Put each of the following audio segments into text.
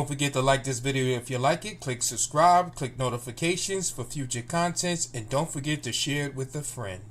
Don't forget to like this video if you like it. Click subscribe, click notifications for future contents, and don't forget to share it with a friend.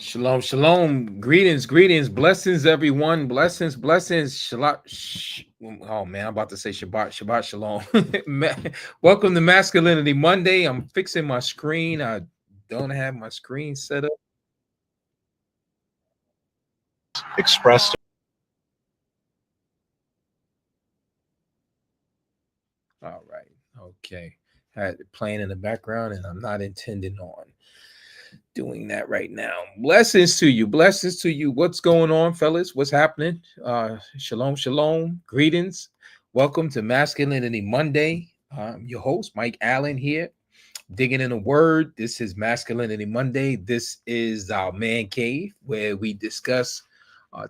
Shalom, shalom. Greetings, greetings, blessings, everyone. Blessings, blessings. Oh man, I'm about to say Shabbat, Shabbat, shalom. Welcome to Masculinity Monday. I'm fixing my screen. I don't have my screen set up. Expressed. All right. Okay. Had it playing in the background, and I'm not intending on doing that right now. Blessings to you. Blessings to you. What's going on, fellas? What's happening? Shalom, shalom. Greetings. Welcome to Masculinity Monday. I'm your host, Mike Allen here. Digging in the word. This is Masculinity Monday. This is our man cave where we discuss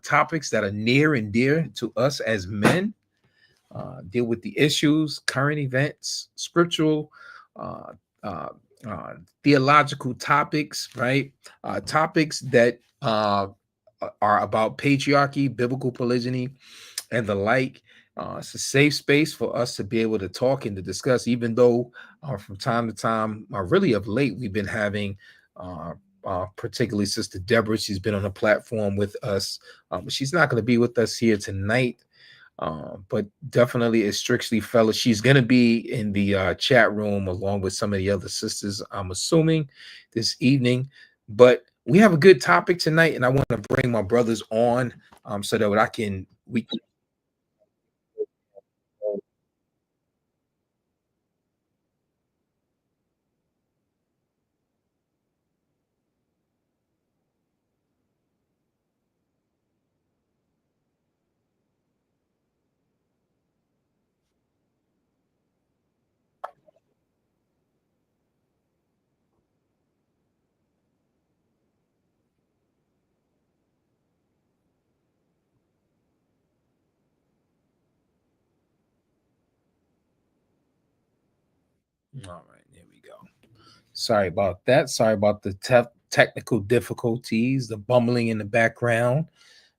topics that are near and dear to us as men. Deal with the issues, current events, scriptural, uh, uh, theological topics, right? Topics that are about patriarchy, biblical polygyny, and the like. It's a safe space for us to be able to talk and to discuss, even though from time to time, really of late, we've been having particularly Sister Deborah. She's been on a platform with us. She's not going to be with us here tonight. But definitely is strictly fellas. She's going to be in the chat room along with some of the other sisters, I'm assuming, this evening. But we have a good topic tonight, and I want to bring my brothers on so that we can. All right, there we go. Sorry about that. Sorry about the technical difficulties, the bumbling in the background.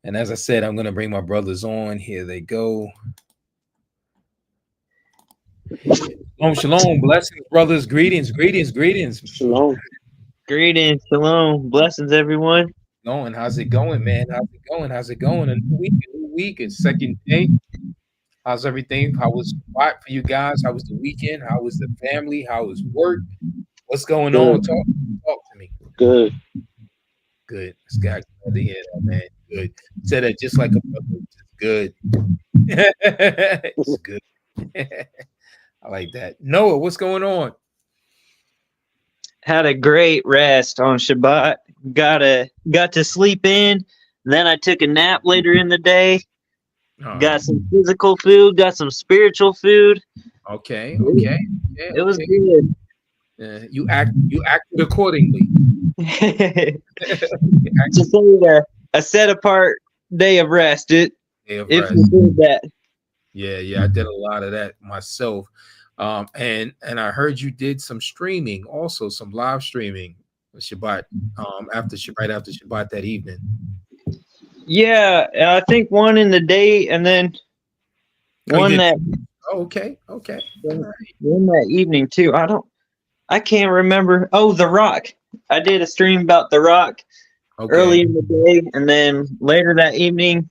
And as I said, I'm going to bring my brothers on. Here they go. Shalom, shalom, blessings, brothers. Greetings, greetings, greetings. Shalom. Greetings, shalom, blessings, everyone. Going? How's it going, man? How's it going? How's it going? A new week, and second day. How's everything? How was Shabbat for you guys? How was the weekend? How was the family? How was work? What's going on? Good. Talk to me. Good. Good. It's got to hear that, man. Good. Said that just like a brother. It's good. It's good. I like that. Noah, what's going on? Had a great rest on Shabbat. Got to sleep in. Then I took a nap later in the day. Got some physical food. Got some spiritual food. Okay. Yeah, it was good. You acted accordingly. Just a set apart day of rest. It fulfilled that. Yeah, I did a lot of that myself. And I heard you did some streaming, also some live streaming Shabbat, right after Shabbat that evening. Yeah, I think one in the day, and then one that. Oh, okay. One that evening too. I can't remember. Oh, The Rock. I did a stream about The Rock early in the day, and then later that evening,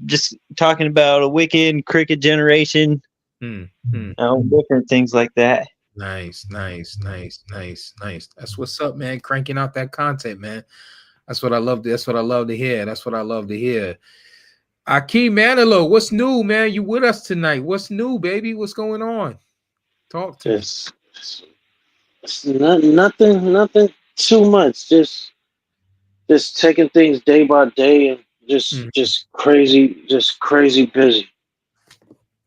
just talking about a wicked, crooked generation. Different things like that. Nice. That's what's up, man. Cranking out that content, man. That's what I love. That's what I love to hear. Akeem Manilo, what's new, man? You with us tonight? What's new, baby? What's going on? Talk to us. Nothing too much. Just just taking things day by day and just crazy busy. Crazy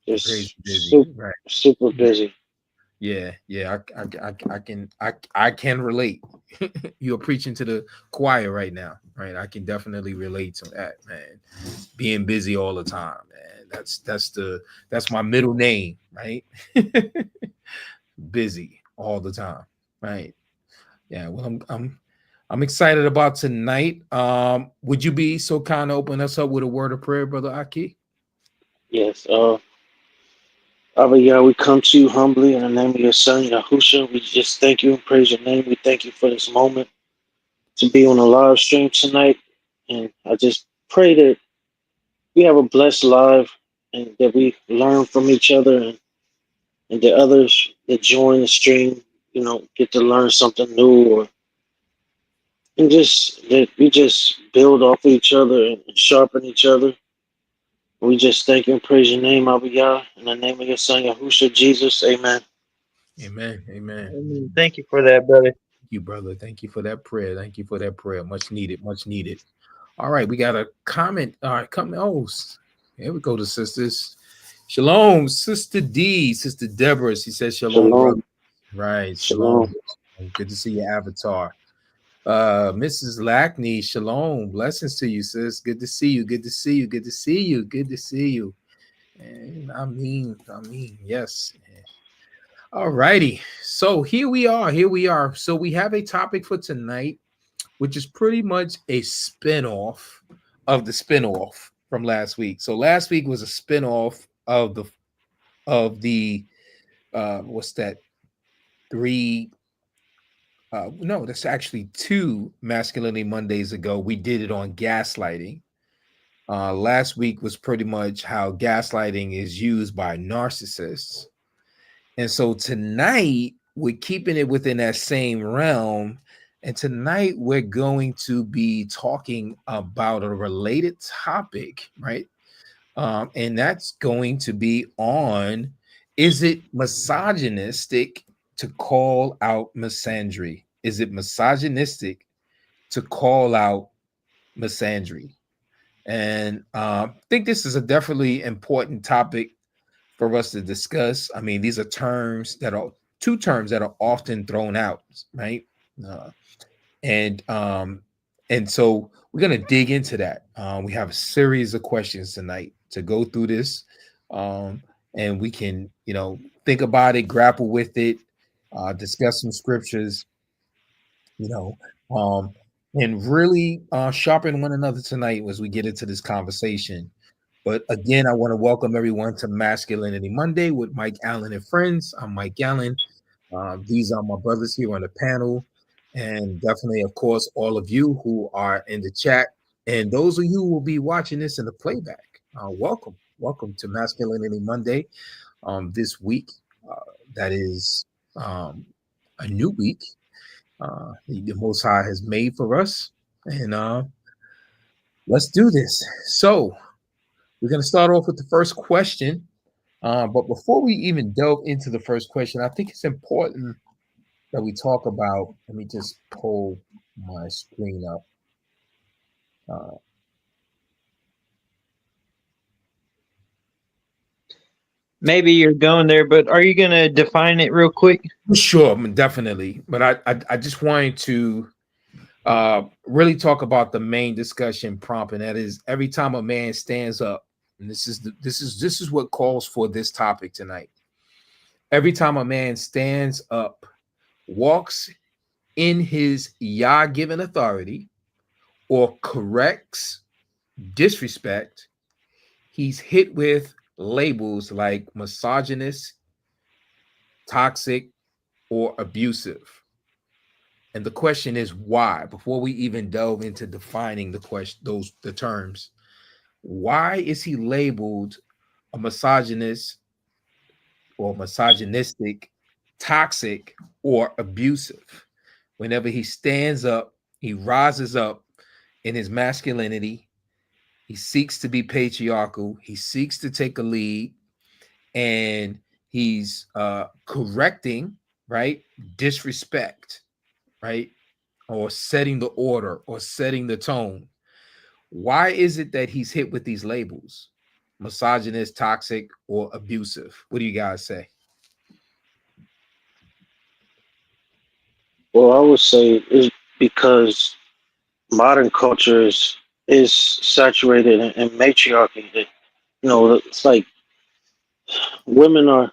Just busy, right? super busy. Yeah, yeah, I can relate. You're preaching to the choir right now, right? I can definitely relate to that, man. Being busy all the time, man. That's my middle name, right? Busy all the time, right? Yeah, well, I'm excited about tonight. Would you be so kind to open us up with a word of prayer, brother Aki? Yes. Abba Yah, we come to you humbly in the name of your son, Yahusha. We just thank you and praise your name. We thank you for this moment to be on a live stream tonight. And I just pray that we have a blessed live and that we learn from each other and that others that join the stream, get to learn something new and just that we just build off each other and sharpen each other. We just thank you and praise your name, Abba Yah, in the name of your son, Yahusha, Jesus. Amen. Amen. Amen. Amen. Thank you for that, brother. Thank you, brother. Thank you for that prayer. Thank you for that prayer. Much needed. Much needed. All right, we got a comment. All right, come. Oh, here we go to sisters. Shalom, Sister D, Sister Deborah. She says shalom, brother. Shalom. Right, Shalom. shalom. Good to see your avatar. Mrs. Lackney, shalom. Blessings to you, sis. Good to see you. Good to see you. Good to see you. Good to see you. And I mean, yes. All righty. So here we are. Here we are. So we have a topic for tonight, which is pretty much a spin-off of the spin-off from last week. So last week was a spin-off of the what's that? Three no, that's actually two Masculinity Mondays ago. We did it on gaslighting. Last week was pretty much how gaslighting is used by narcissists. And so tonight we're keeping it within that same realm. And tonight we're going to be talking about a related topic, right? And that's going to be on, is it misogynistic to call out misandry? Is it misogynistic to call out misandry? And I think this is a definitely important topic for us to discuss. I mean, these are two terms that are often thrown out, right? Uh, and so we're gonna dig into that. We have a series of questions tonight to go through this, and we can, think about it, grapple with it, discuss some scriptures, you know, um, and really sharpen one another tonight as we get into this conversation. But again, I want to welcome everyone to Masculinity Monday with Mike Allen and friends. I'm Mike Allen. These are my brothers here on the panel, and definitely, of course, all of you who are in the chat, and those of you who will be watching this in the playback. Welcome to Masculinity Monday. This week, that is a new week. The Most High has made for us, and let's do this. So we're going to start off with the first question. But before we even delve into the first question, I think it's important that we talk about. Let me just pull my screen up. Maybe you're going there, but are you going to define it real quick? Sure, definitely. But I just wanted to really talk about the main discussion prompt, and that is every time a man stands up, and this is what calls for this topic tonight. Every time a man stands up, walks in his Yah-given authority, or corrects disrespect, he's hit with labels like misogynist, toxic, or abusive. And the question is why? Before we even delve into defining the terms, why is he labeled a misogynist or misogynistic, toxic, or abusive? Whenever he stands up, he rises up in his masculinity. He seeks to be patriarchal. He seeks to take a lead, and he's correcting, right, disrespect, right, or setting the order or setting the tone. Why is it that he's hit with these labels? Misogynist, toxic, or abusive? What do you guys say? Well, I would say is because modern culture is saturated in matriarchy. That, it's like women are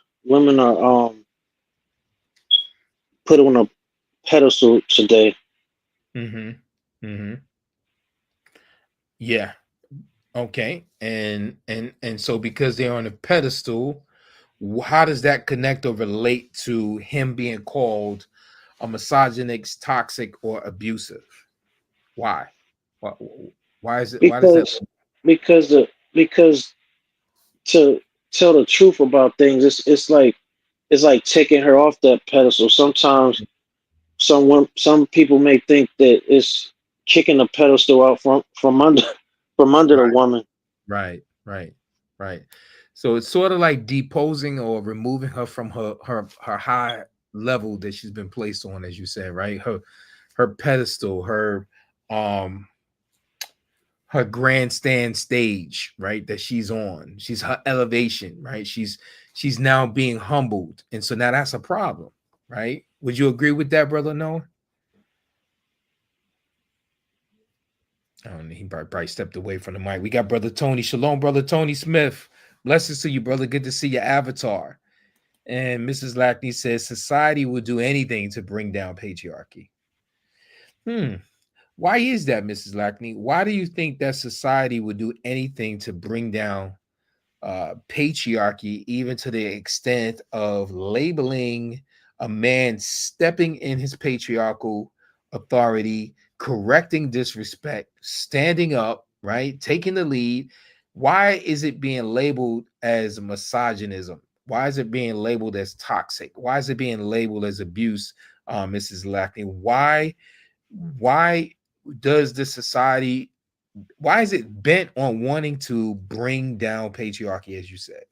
put on a pedestal today. Mm-hmm. Mm-hmm. Yeah. Okay. And so because they're on a pedestal, how does that connect or relate to him being called a misogynist, toxic, or abusive? Why? Why, why is it? Why does that? Because to tell the truth about things, it's like taking her off that pedestal. Sometimes some people may think that it's kicking the pedestal out from under from under the Right, woman. right, right. So it's sort of like deposing or removing her from her high level that she's been placed on, as you said, right? Her pedestal, um her grandstand stage, right? That she's on. She's her elevation, right? She's now being humbled, and so now that's a problem, right? Would you agree with that, brother Noah? I don't know. He probably stepped away from the mic. We got brother Tony. Shalom, brother Tony Smith. Blessings to you, brother. Good to see your avatar. And Mrs. Lackney says society will do anything to bring down patriarchy. Why is that, Mrs. Lackney? Why do you think that society would do anything to bring down patriarchy, even to the extent of labeling a man stepping in his patriarchal authority, correcting disrespect, standing up, right, taking the lead? Why is it being labeled as misogynism? Why is it being labeled as toxic? Why is it being labeled as abuse, Mrs. Lackney? Why does the society, why is it bent on wanting to bring down patriarchy, as you said?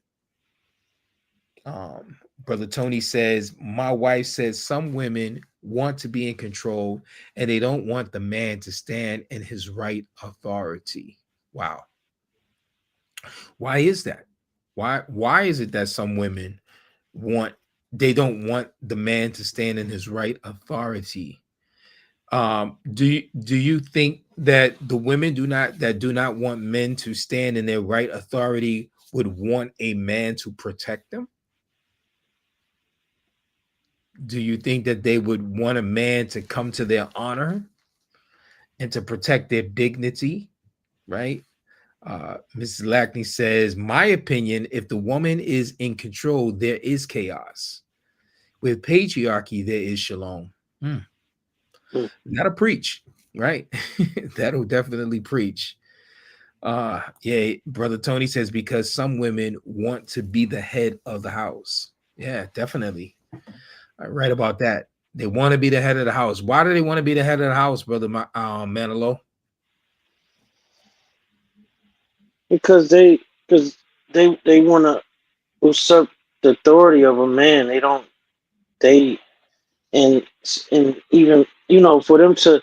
Brother Tony says, my wife says some women want to be in control and they don't want the man to stand in his right authority. Wow. Why is that? Why is it that some women want, they don't want the man to stand in his right authority? Do you think that the women do not want men to stand in their right authority would want a man to protect them? Do you think that they would want a man to come to their honor and to protect their dignity? Right? Mrs. Lackney says, my opinion, if the woman is in control, there is chaos. With patriarchy, there is shalom. That'll preach, right? That'll definitely preach. Yeah, brother Tony says because some women want to be the head of the house. Yeah, definitely. Right about that. They want to be the head of the house. Why do they want to be the head of the house, brother Manilo? Because they want to usurp the authority of a man. They don't they and even for them to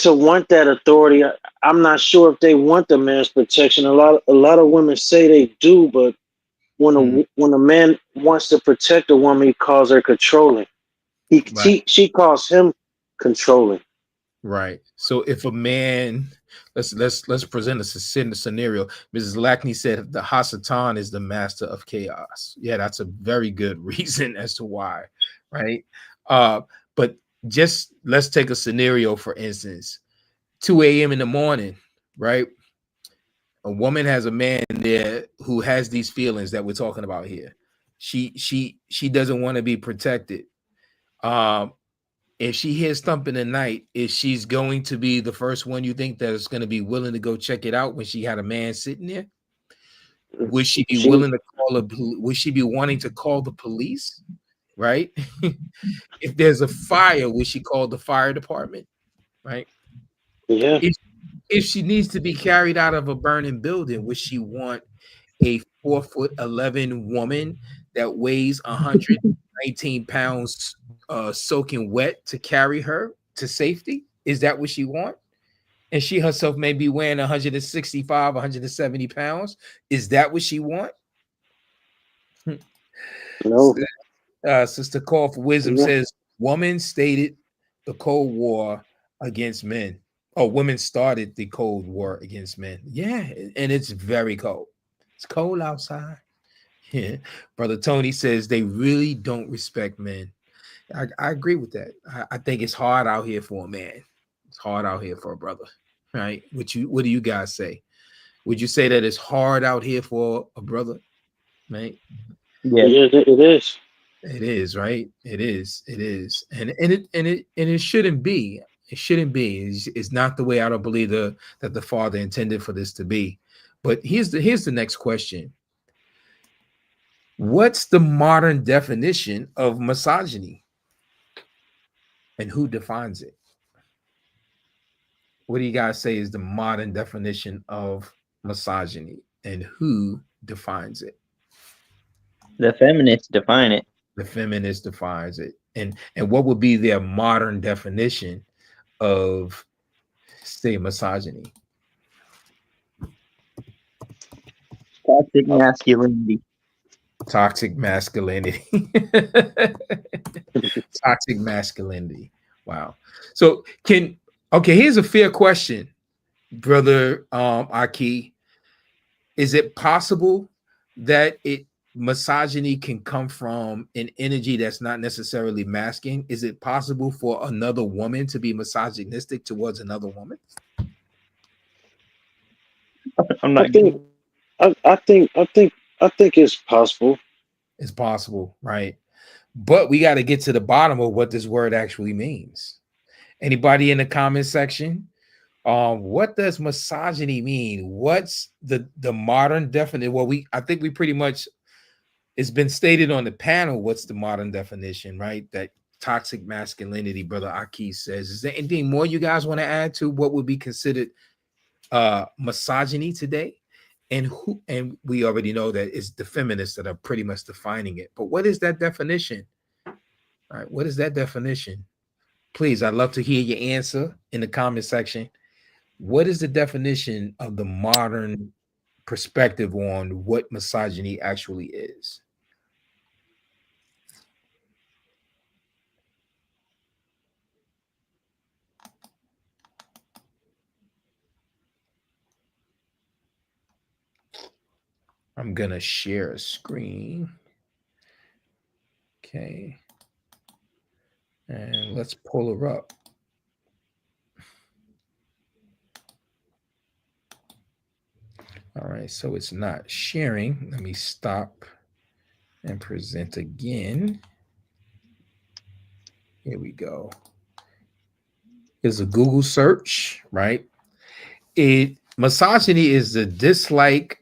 want that authority. I'm not sure if they want the man's protection. A lot of women say they do, but when a man wants to protect a woman, he calls her controlling. Right. She calls him controlling. Right. So if a man, let's present a scenario. Mrs. Lackney said the Hasatan is the master of chaos. Yeah, that's a very good reason as to why, right? But just let's take a scenario, for instance, 2 a.m. in the morning, right? A woman has a man there who has these feelings that we're talking about here. She doesn't want to be protected. Um, if she hears thumping at night, is she's going to be the first one you think that is going to be willing to go check it out when she had a man sitting there? Would she be She willing to would she be wanting to call the police? Right? If there's a fire, would she call the fire department? Right? yeah If she needs to be carried out of a burning building, would she want a 4'11" woman that weighs 119 pounds soaking wet to carry her to safety? Is that what she want? And she herself may be weighing 165, 170 pounds. Is that what she want? No. Sister Call for Wisdom says, woman stated the Cold War against men. Oh, women started the Cold War against men. Yeah, and it's very cold. It's cold outside. Yeah. Brother Tony says they really don't respect men. I agree with that. I think it's hard out here for a man. It's hard out here for a brother. Right? What do you guys say? Would you say that it's hard out here for a brother? Right? Yeah. Yeah, it is. It is, right? It is. It is. And it shouldn't be. It shouldn't be. It's not the way I don't believe that the Father intended for this to be. But here's the next question. What's the modern definition of misogyny? And who defines it? What do you guys say is the modern definition of misogyny? And who defines it? The feminists define it. The feminist defines it. And what would be their modern definition of, say, misogyny? Toxic masculinity. Toxic masculinity. Toxic masculinity. Wow. So here's a fair question, brother Aki. Is it possible that misogyny can come from an energy that's not necessarily masculine? Is it possible for another woman to be misogynistic towards another woman? I think it's possible. It's possible, right? But we got to get to the bottom of what this word actually means. Anybody in the comment section? What does misogyny mean? What's the modern definition? Well, I think we pretty much, it's been stated on the panel. What's the modern definition, right? That toxic masculinity, brother Aki says. Is there anything more you guys want to add to what would be considered misogyny today? And we already know that it's the feminists that are pretty much defining it. But what is that definition? All right, what is that definition? Please, I'd love to hear your answer in the comment section. What is the definition of the modern perspective on what misogyny actually is? I'm going to share a screen. Okay. And let's pull her up. All right, so it's not sharing. Let me stop and present again. Here we go. Here's a Google search, right? Misogyny is the dislike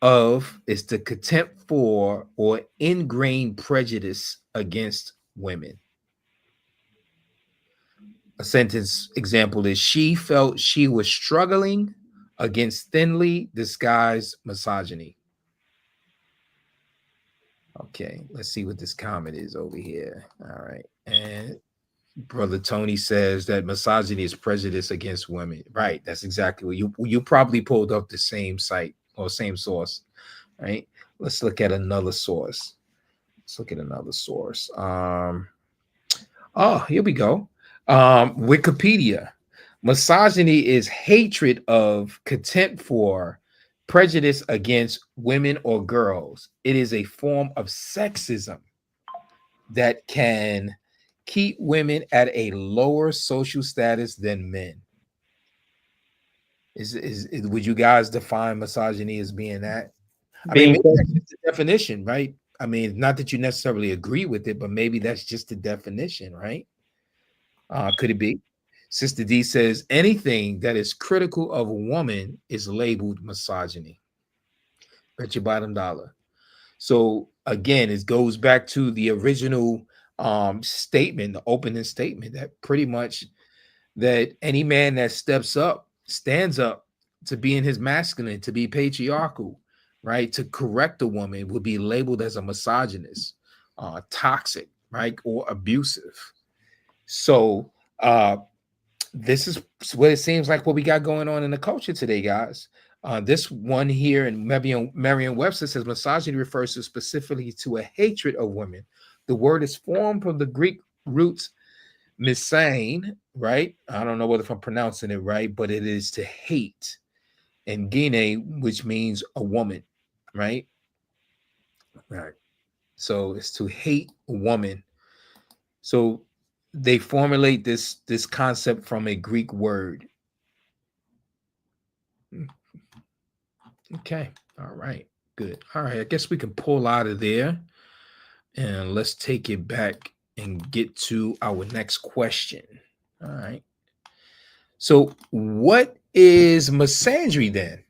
of, is the contempt for, or ingrained prejudice against women. A sentence example is, she felt she was struggling against thinly disguised misogyny. Okay, let's see what this comment is over here. All right. And brother Tony says that misogyny is prejudice against women. Right. That's exactly what you probably pulled up the same site or same source. Right. Let's look at another source. Oh, here we go. Wikipedia. Misogyny is hatred of, contempt for, prejudice against women or girls. It is a form of sexism that can keep women at a lower social status than men. Would you guys define misogyny as being that? I mean, maybe that's just the definition, right? I mean, not that you necessarily agree with it, but maybe that's just the definition, right? Could it be? Sister D says anything that is critical of a woman is labeled misogyny. Bet your bottom dollar. So again, it goes back to the original statement, the opening statement, that pretty much that any man that stands up to being his masculine, to be patriarchal, right, to correct a woman, would be labeled as a misogynist, toxic, right, or abusive. So this is what it seems like what we got going on in the culture today, guys. This one here in Merriam-Webster says misogyny refers to specifically to a hatred of women. The word is formed from the Greek roots misane, right? I don't know whether if I'm pronouncing it right, but it is to hate, and gene, which means a woman, right? Right. So it's to hate a woman. So they formulate this concept from a Greek word. Okay. All right. Good. All right. I guess we can pull out of there and let's take it back and get to our next question. All right. So, what is misandry then?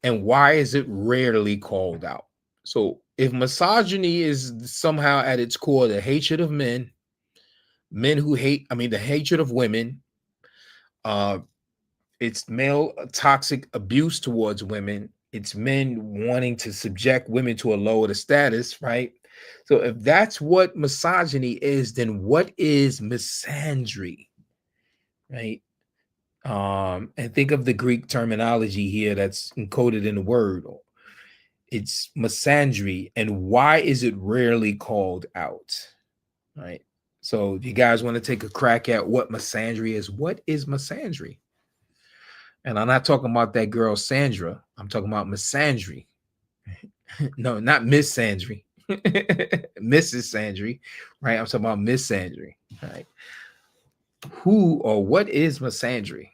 And why is it rarely called out? So, if misogyny is somehow at its core the hatred of men who hate, the hatred of women, it's male toxic abuse towards women, it's men wanting to subject women to a lower status, right? So if that's what misogyny is, then what is misandry, right? And think of the Greek terminology here that's encoded in the word. It's misandry, and why is it rarely called out, right? So you guys want to take a crack at what misandry is? What is misandry? And I'm not talking about that girl Sandra. I'm talking about misandry. No, not Miss Sandry. Mrs. Sandry, right? I'm talking about Miss Sandry, right? Who or what is misandry?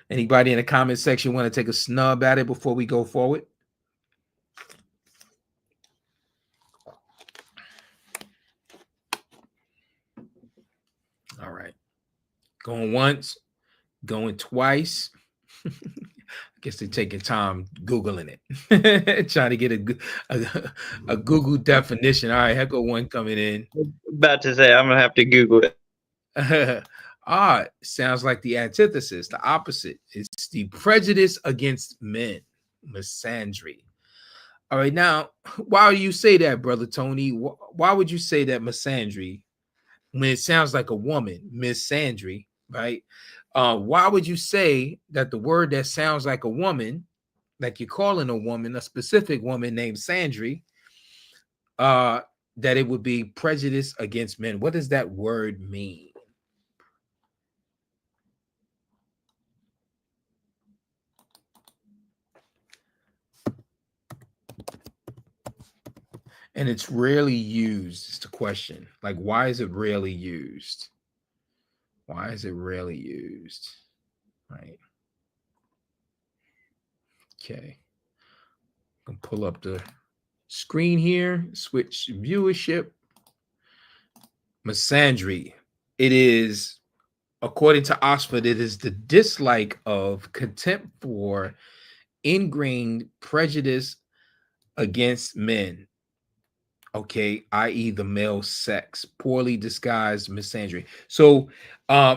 Anybody in the comment section want to take a snub at it before we go forward? All right. Going once, going twice. I guess they're taking time Googling it, trying to get a Google definition. All right, Heckle one coming in. About to say, I'm going to have to Google it. Sounds like the antithesis, the opposite. It's the prejudice against men, misandry. All right, now, why do you say that, Brother Tony? Why would you say that misandry when it sounds like a woman, misandry, right? Why would you say that the word that sounds like a woman, like you're calling a woman, a specific woman named Sandry, that it would be prejudice against men? What does that word mean? And it's rarely used, is the question. Like, why is it rarely used? Why is it rarely used? Right. Okay. I'm gonna pull up the screen here, switch viewership. Misandry. It is, according to Oxford, it is the dislike of contempt for ingrained prejudice against men. Okay, i.e. the male sex, poorly disguised misandry. So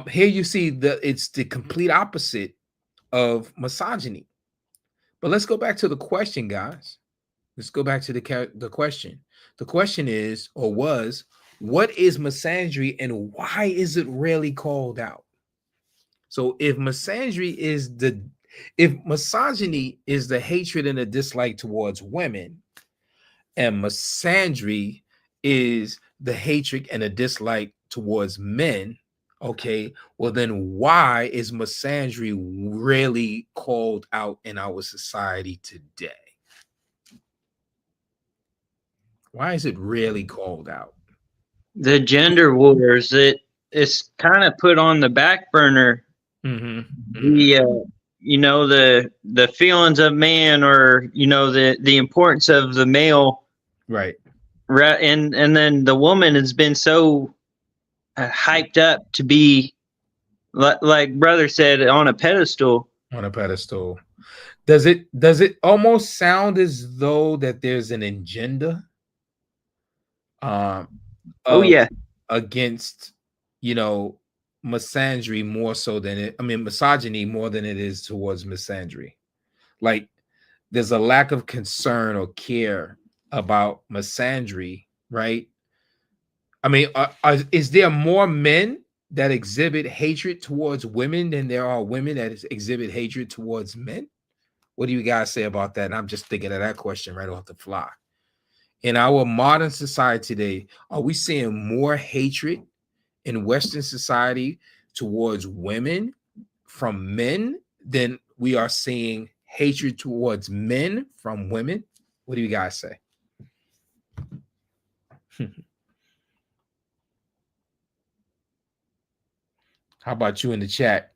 here you see it's the complete opposite of misogyny. But let's go back to the question, guys. Let's go back to the question. The question is, or was, what is misandry and why is it rarely called out? So if misogyny is the hatred and a dislike towards women, and misandry is the hatred and a dislike towards men, okay, well then why is misandry rarely called out in our society today? Why is it rarely called out? The gender wars, it's kind of put on the back burner. The the feelings of man, or the importance of the male, right? And then the woman has been so hyped up to be like brother said, on a pedestal. Does it almost sound as though that there's an agenda against misandry more so than misogyny more than it is towards misandry? Like there's a lack of concern or care about misandry, right? I mean, is there more men that exhibit hatred towards women than there are women that exhibit hatred towards men? What do you guys say about that? And I'm just thinking of that question right off the fly. In our modern society today, are we seeing more hatred in Western society towards women from men than we are seeing hatred towards men from women? What do you guys say? How about you in the chat?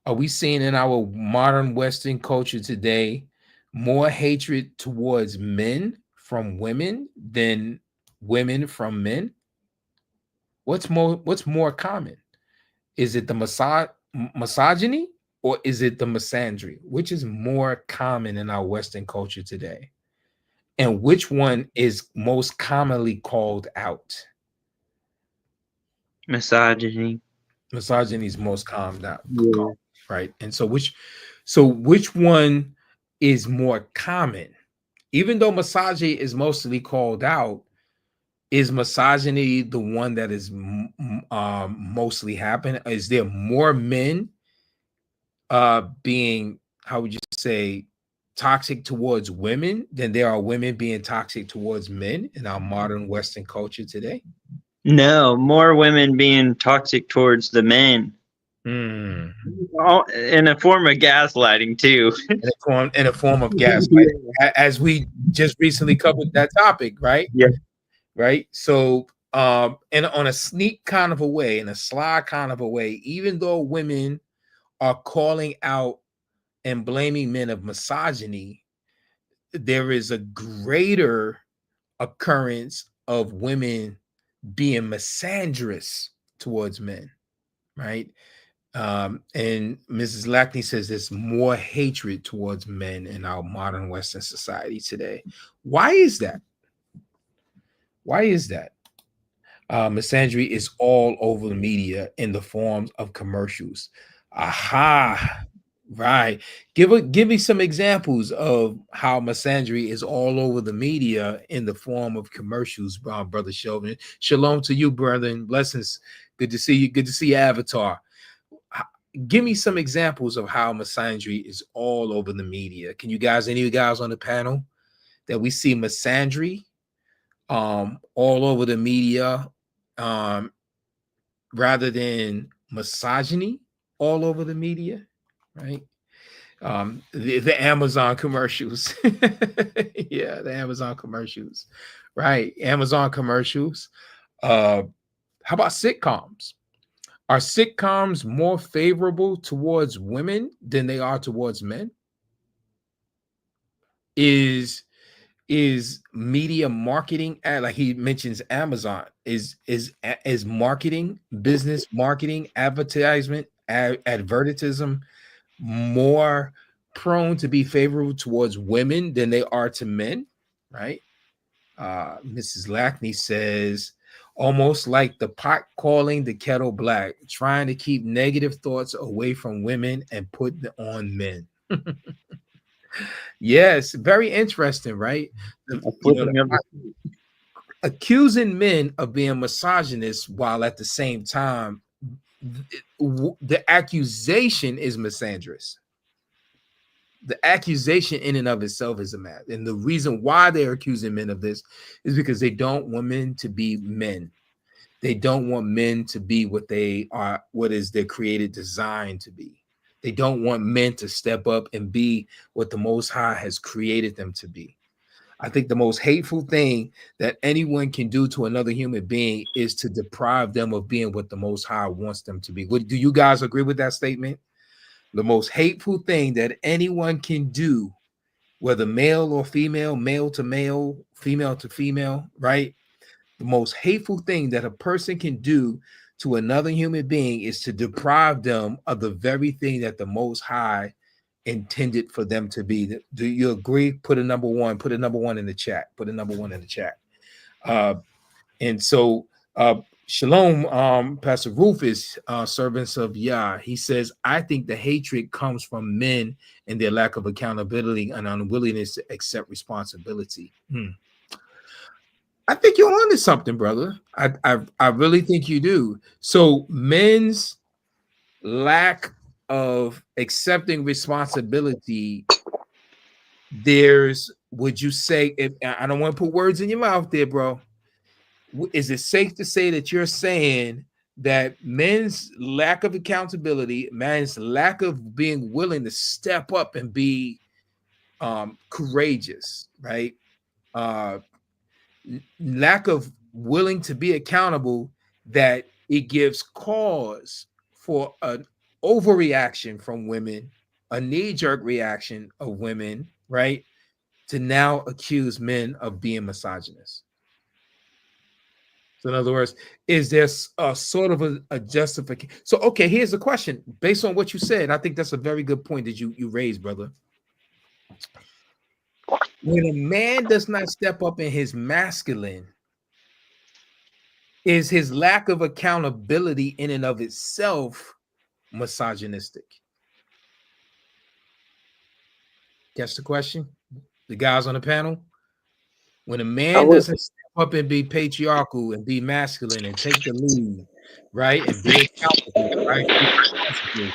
Are we seeing in our modern Western culture today more hatred towards men from women than women from men? What's more common? Is it the misogyny or is it the misandry? Which is more common in our Western culture today? And which one is most commonly called out? Misogyny. Misogyny is most common now, Yeah. right? And so which one is more common? Even though misogyny is mostly called out, is misogyny the one that is mostly happening? Is there more men being, how would you say, toxic towards women than there are women being toxic towards men in our modern Western culture today? No, more women being toxic towards the men. Mm. In a form of gaslighting too. In a form of gaslighting, as we just recently covered that topic, right? Yeah. Right. So, and on a sneak kind of a way, in a sly kind of a way, even though women are calling out and blaming men of misogyny, there is a greater occurrence of women being misandrous towards men, right? And Mrs. Lackney says there's more hatred towards men in our modern Western society today. Why is that? Why is that? Misandry is all over the media in the forms of commercials. Aha. Right. Give me some examples of how misandry is all over the media in the form of commercials, Brother Chauvin. Shalom to you, brethren. Blessings. Good to see you. Good to see your avatar. Give me some examples of how misandry is all over the media. Can you guys, any of you guys on the panel, that we see misandry all over the media, rather than misogyny all over the media, right? The Amazon commercials. Yeah, the Amazon commercials, right? Amazon commercials. How about sitcoms? Are sitcoms more favorable towards women than they are towards men? Is media marketing, like he mentions Amazon, is marketing, business marketing, advertisement, advertism more prone to be favorable towards women than they are to men, right? Mrs. Lackney says, almost like the pot calling the kettle black, trying to keep negative thoughts away from women and put on men. Yes, very interesting, right? Accusing men of being misogynist while at the same time the accusation is misandrous. The accusation in and of itself is a matter. And the reason why they're accusing men of this is because they don't want men to be men. They don't want men to be what they are, what is their created design to be. They don't want men to step up and be what the Most High has created them to be. I think the most hateful thing that anyone can do to another human being is to deprive them of being what the Most High wants them to be. Do you guys agree with that statement? The most hateful thing that anyone can do, whether male or female, male to male, female to female, right? The most hateful thing that a person can do to another human being is to deprive them of the very thing that the Most High intended for them to be. Do you agree? Put a number one. Put a number one in the chat. Put a number one in the chat. And so, Shalom, Pastor Rufus, servants of Yah. He says, I think the hatred comes from men and their lack of accountability and unwillingness to accept responsibility. I think you're onto something, brother. I really think you do. So men's lack of accepting responsibility, there's, would you say, if I don't want to put words in your mouth there, bro, is it safe to say that you're saying that men's lack of accountability, men's lack of being willing to step up and be courageous, right? Uh, Lack of willing to be accountable, that it gives cause for an overreaction from women, a knee-jerk reaction of women, right? To now accuse men of being misogynist. So in other words, is there a sort of a justification? So okay, here's the question. Based on what you said, I think that's a very good point that you raised, brother. When a man does not step up in his masculine, is his lack of accountability in and of itself misogynistic? Catch the question? The guys on the panel? When a man would. doesn't step up and be patriarchal and be masculine and take the lead, right, and be accountable, right, be responsible,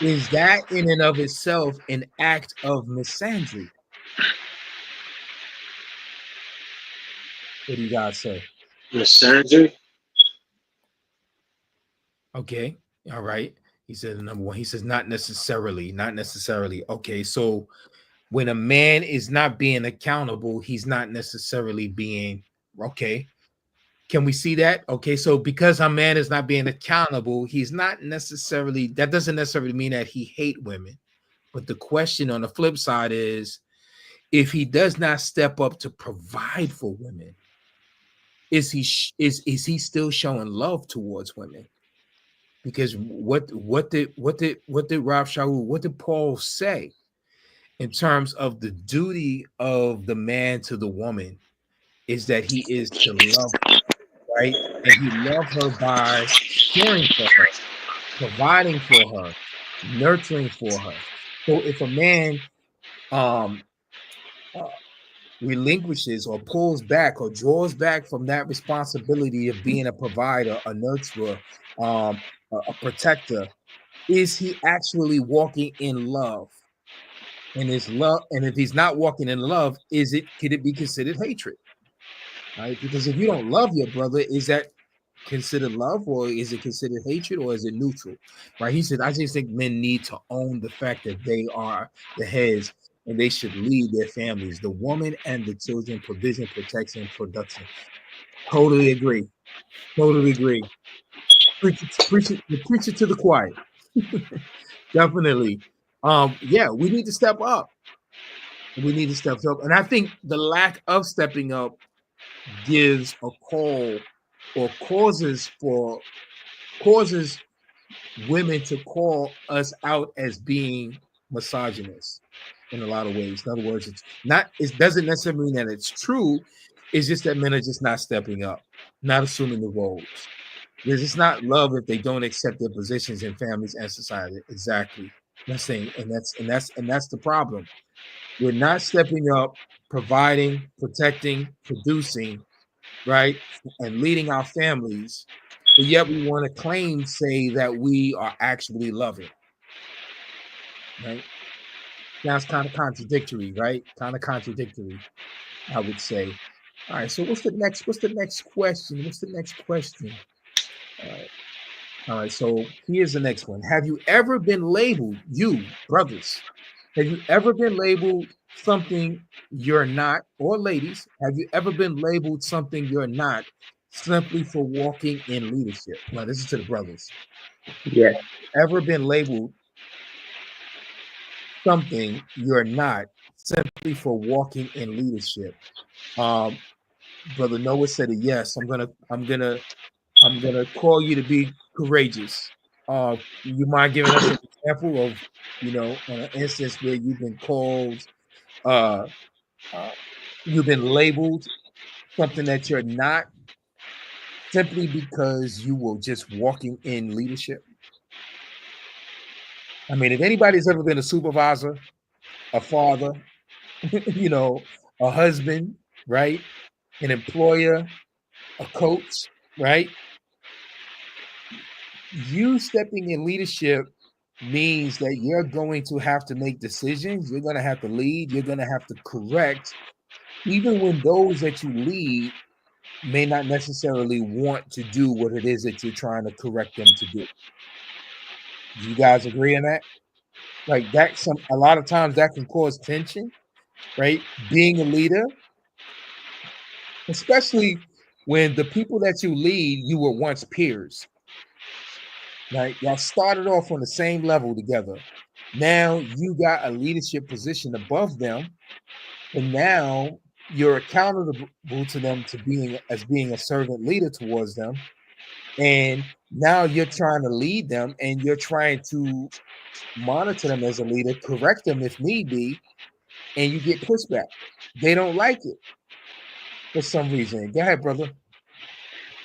is that in and of itself an act of misandry? What do you guys say? Misandry? Okay, all right. He said number one. He says not necessarily, not necessarily. Okay, so when a man is not being accountable, he's not necessarily being okay. Can we see that? Okay, so because a man is not being accountable, he's not necessarily, that doesn't necessarily mean that he hate women. But the question on the flip side is, if he does not step up to provide for women, is he still showing love towards women? Because what did Rav Shaul, what did Paul say in terms of the duty of the man to the woman, is that he is to love her, right? And he loved her by caring for her, providing for her, nurturing for her. So if a man um relinquishes or pulls back or draws back from that responsibility of being a provider, a nurturer, a protector, is he actually walking in love? And is love, and if he's not walking in love, could it be considered hatred? Right? Because if you don't love your brother, is that considered love, or is it considered hatred, or is it neutral? Right? He said, I just think men need to own the fact that they are the heads and they should lead their families, the woman and the children, provision, protection, production. Totally agree. Totally agree. Preach it to the choir. Definitely. Yeah, we need to step up. We need to step up. And I think the lack of stepping up gives a call or causes women to call us out as being misogynist in a lot of ways. In other words, it doesn't necessarily mean that it's true. It's just that men are just not stepping up, not assuming the roles. Because it's not love if they don't accept their positions in families and society. Exactly. That's saying, and that's the problem. We're not stepping up, providing, protecting, producing, right, and leading our families, but yet we want to say that we are actually loving, right? That's kind of contradictory, right? Kind of contradictory, I would say. All right, so what's the next question? What's the next question? All right, so here's the next one. Have you ever been labeled, you brothers, have you ever been labeled something you're not, or ladies, have you ever been labeled something you're not simply for walking in leadership? Now, this is to the brothers. Yeah. Ever been labeled something you're not simply for walking in leadership? Brother Noah said a yes. I'm gonna call you to be courageous. You mind giving us an example of, an instance where you've been called, you've been labeled something that you're not, simply because you were just walking in leadership? I mean, if anybody's ever been a supervisor, a father, a husband, right? an employer, a coach, right? You stepping in leadership means that you're going to have to make decisions. You're going to have to lead. You're going to have to correct, even when those that you lead may not necessarily want to do what it is that you're trying to correct them to do. Do you guys agree on that? Like that, a lot of times that can cause tension, right? Being a leader, especially when the people that you lead, you were once peers, right? Y'all started off on the same level together. Now you got a leadership position above them, and now you're accountable to them to being a servant leader towards them. And now you're trying to lead them and you're trying to monitor them as a leader, correct them if need be, and you get pushback. They don't like it for some reason. Go ahead, brother.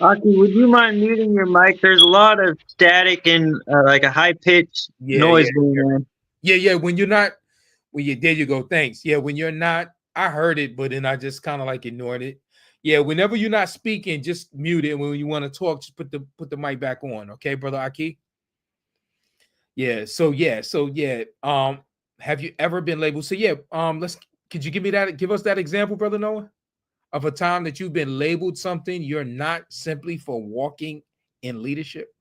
Aki, would you mind muting your mic? There's a lot of static and like a high pitched noise going on. Yeah. When there you go. Thanks. Yeah, when you're not, I heard it, but then I just kind of like ignored it. Yeah, whenever you're not speaking, just mute it. When you want to talk, just put the mic back on. Okay, brother Aki? Yeah. So yeah. Have you ever been labeled? So yeah, could you give us that example, brother Noah, of a time that you've been labeled something you're not simply for walking in leadership?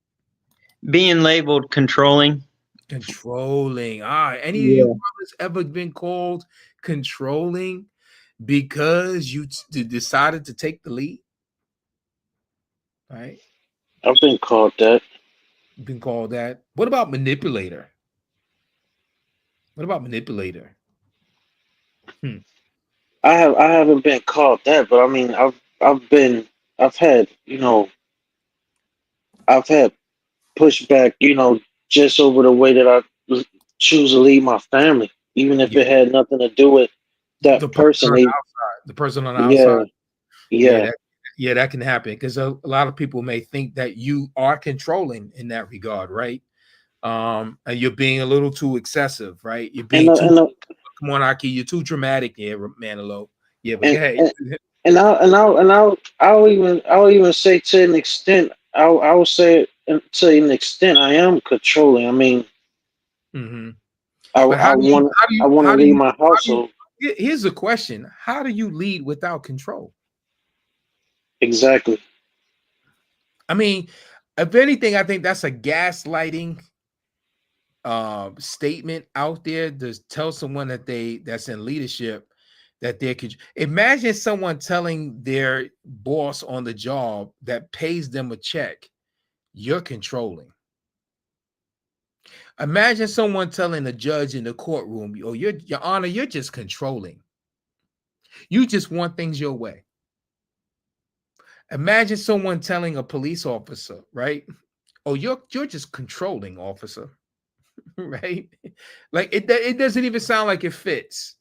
Being labeled controlling. Controlling. Any of you brothers ever been called controlling because you decided to take the lead? Right? I've been called that. You've been called that. What about manipulator? What about manipulator? I haven't been called that, but I mean I've had pushback, just over the way that I choose to lead my family, even if it had nothing to do with that person. The person on the Yeah, outside. yeah. That can happen because a lot of people may think that you are controlling in that regard, right? And you're being a little too excessive, right? You're being come on, Aki, you're too dramatic here, Manilow. Yeah, but go ahead. I'll even say to an extent, I will say to an extent, I am controlling. I mean, I want to lead my household. Here's a question: how do you lead without control? Exactly. I mean, if anything, I think that's a gaslighting statement out there to tell someone that's in leadership that they could imagine someone telling their boss on the job that pays them a check, you're controlling. Imagine someone telling a judge in the courtroom, oh, your honor, you're just controlling. You just want things your way. Imagine someone telling a police officer, right? Oh, you're just controlling, officer. Right? Like it doesn't even sound like it fits,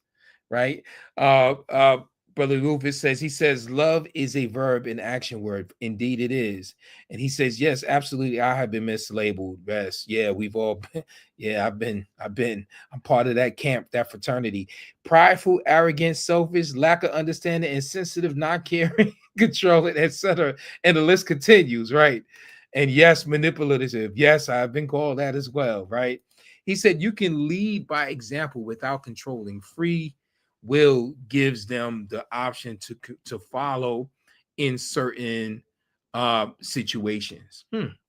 right? Brother Rufus says love is a verb in action word. Indeed it is. And he says, yes, absolutely. I have been mislabeled. Yes. Yeah, we've all been. Yeah, I'm part of that camp, that fraternity. Prideful, arrogant, selfish, lack of understanding, insensitive, not caring, controlling, etc. And the list continues, right? And yes, manipulative. Yes, I've been called that as well, right? He said you can lead by example without controlling. Free will gives them the option to follow in certain situations.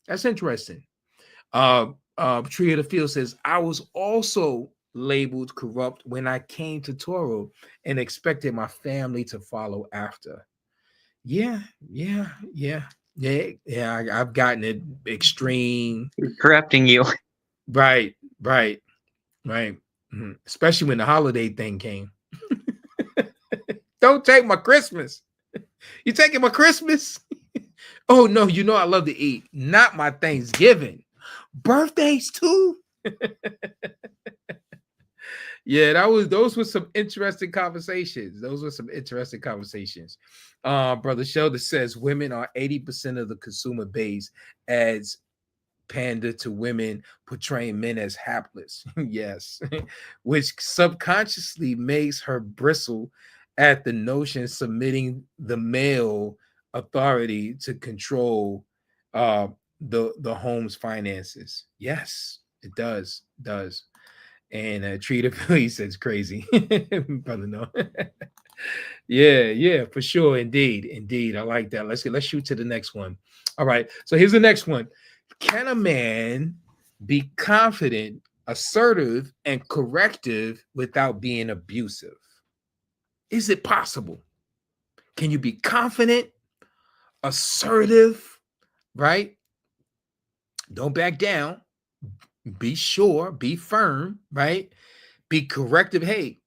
That's interesting. Tree of the Field says, I was also labeled corrupt when I came to Toro and expected my family to follow after. Yeah. I've gotten it extreme. Corrupting you. Right. Especially when the holiday thing came. Don't take my Christmas. You taking my Christmas? Oh no, I love to eat. Not my Thanksgiving. Birthdays too. Yeah, those were some interesting conversations. Brother Sheldon says women are 80% of the consumer base, adds pander to women portraying men as hapless. Yes. Which subconsciously makes her bristle at the notion submitting the male authority to control the home's finances. Yes, it does. And Treater Philly says crazy. Brother, no. Yeah, for sure. Indeed. I like that. Let's shoot to the next one. All right. So here's the next one. Can a man be confident, assertive, and corrective without being abusive? Is it possible? Can you be confident, assertive, right? Don't back down. Be sure, be firm, right? Be corrective. Hey,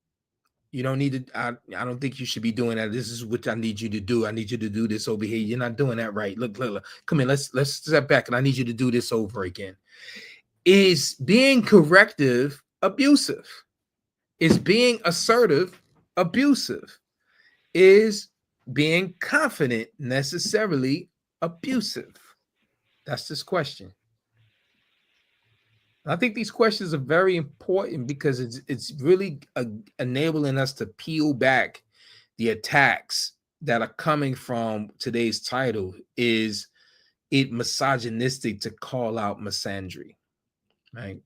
you don't need to, I don't think you should be doing that. This is what I need you to do. I need you to do this over here. You're not doing that right. Look. Come in, let's step back, and I need you to do this over again. Is being corrective abusive? Is being assertive abusive? Is being confident necessarily abusive? That's this question. I think these questions are very important because it's really enabling us to peel back the attacks that are coming from today's title. Is it misogynistic to call out misandry, right?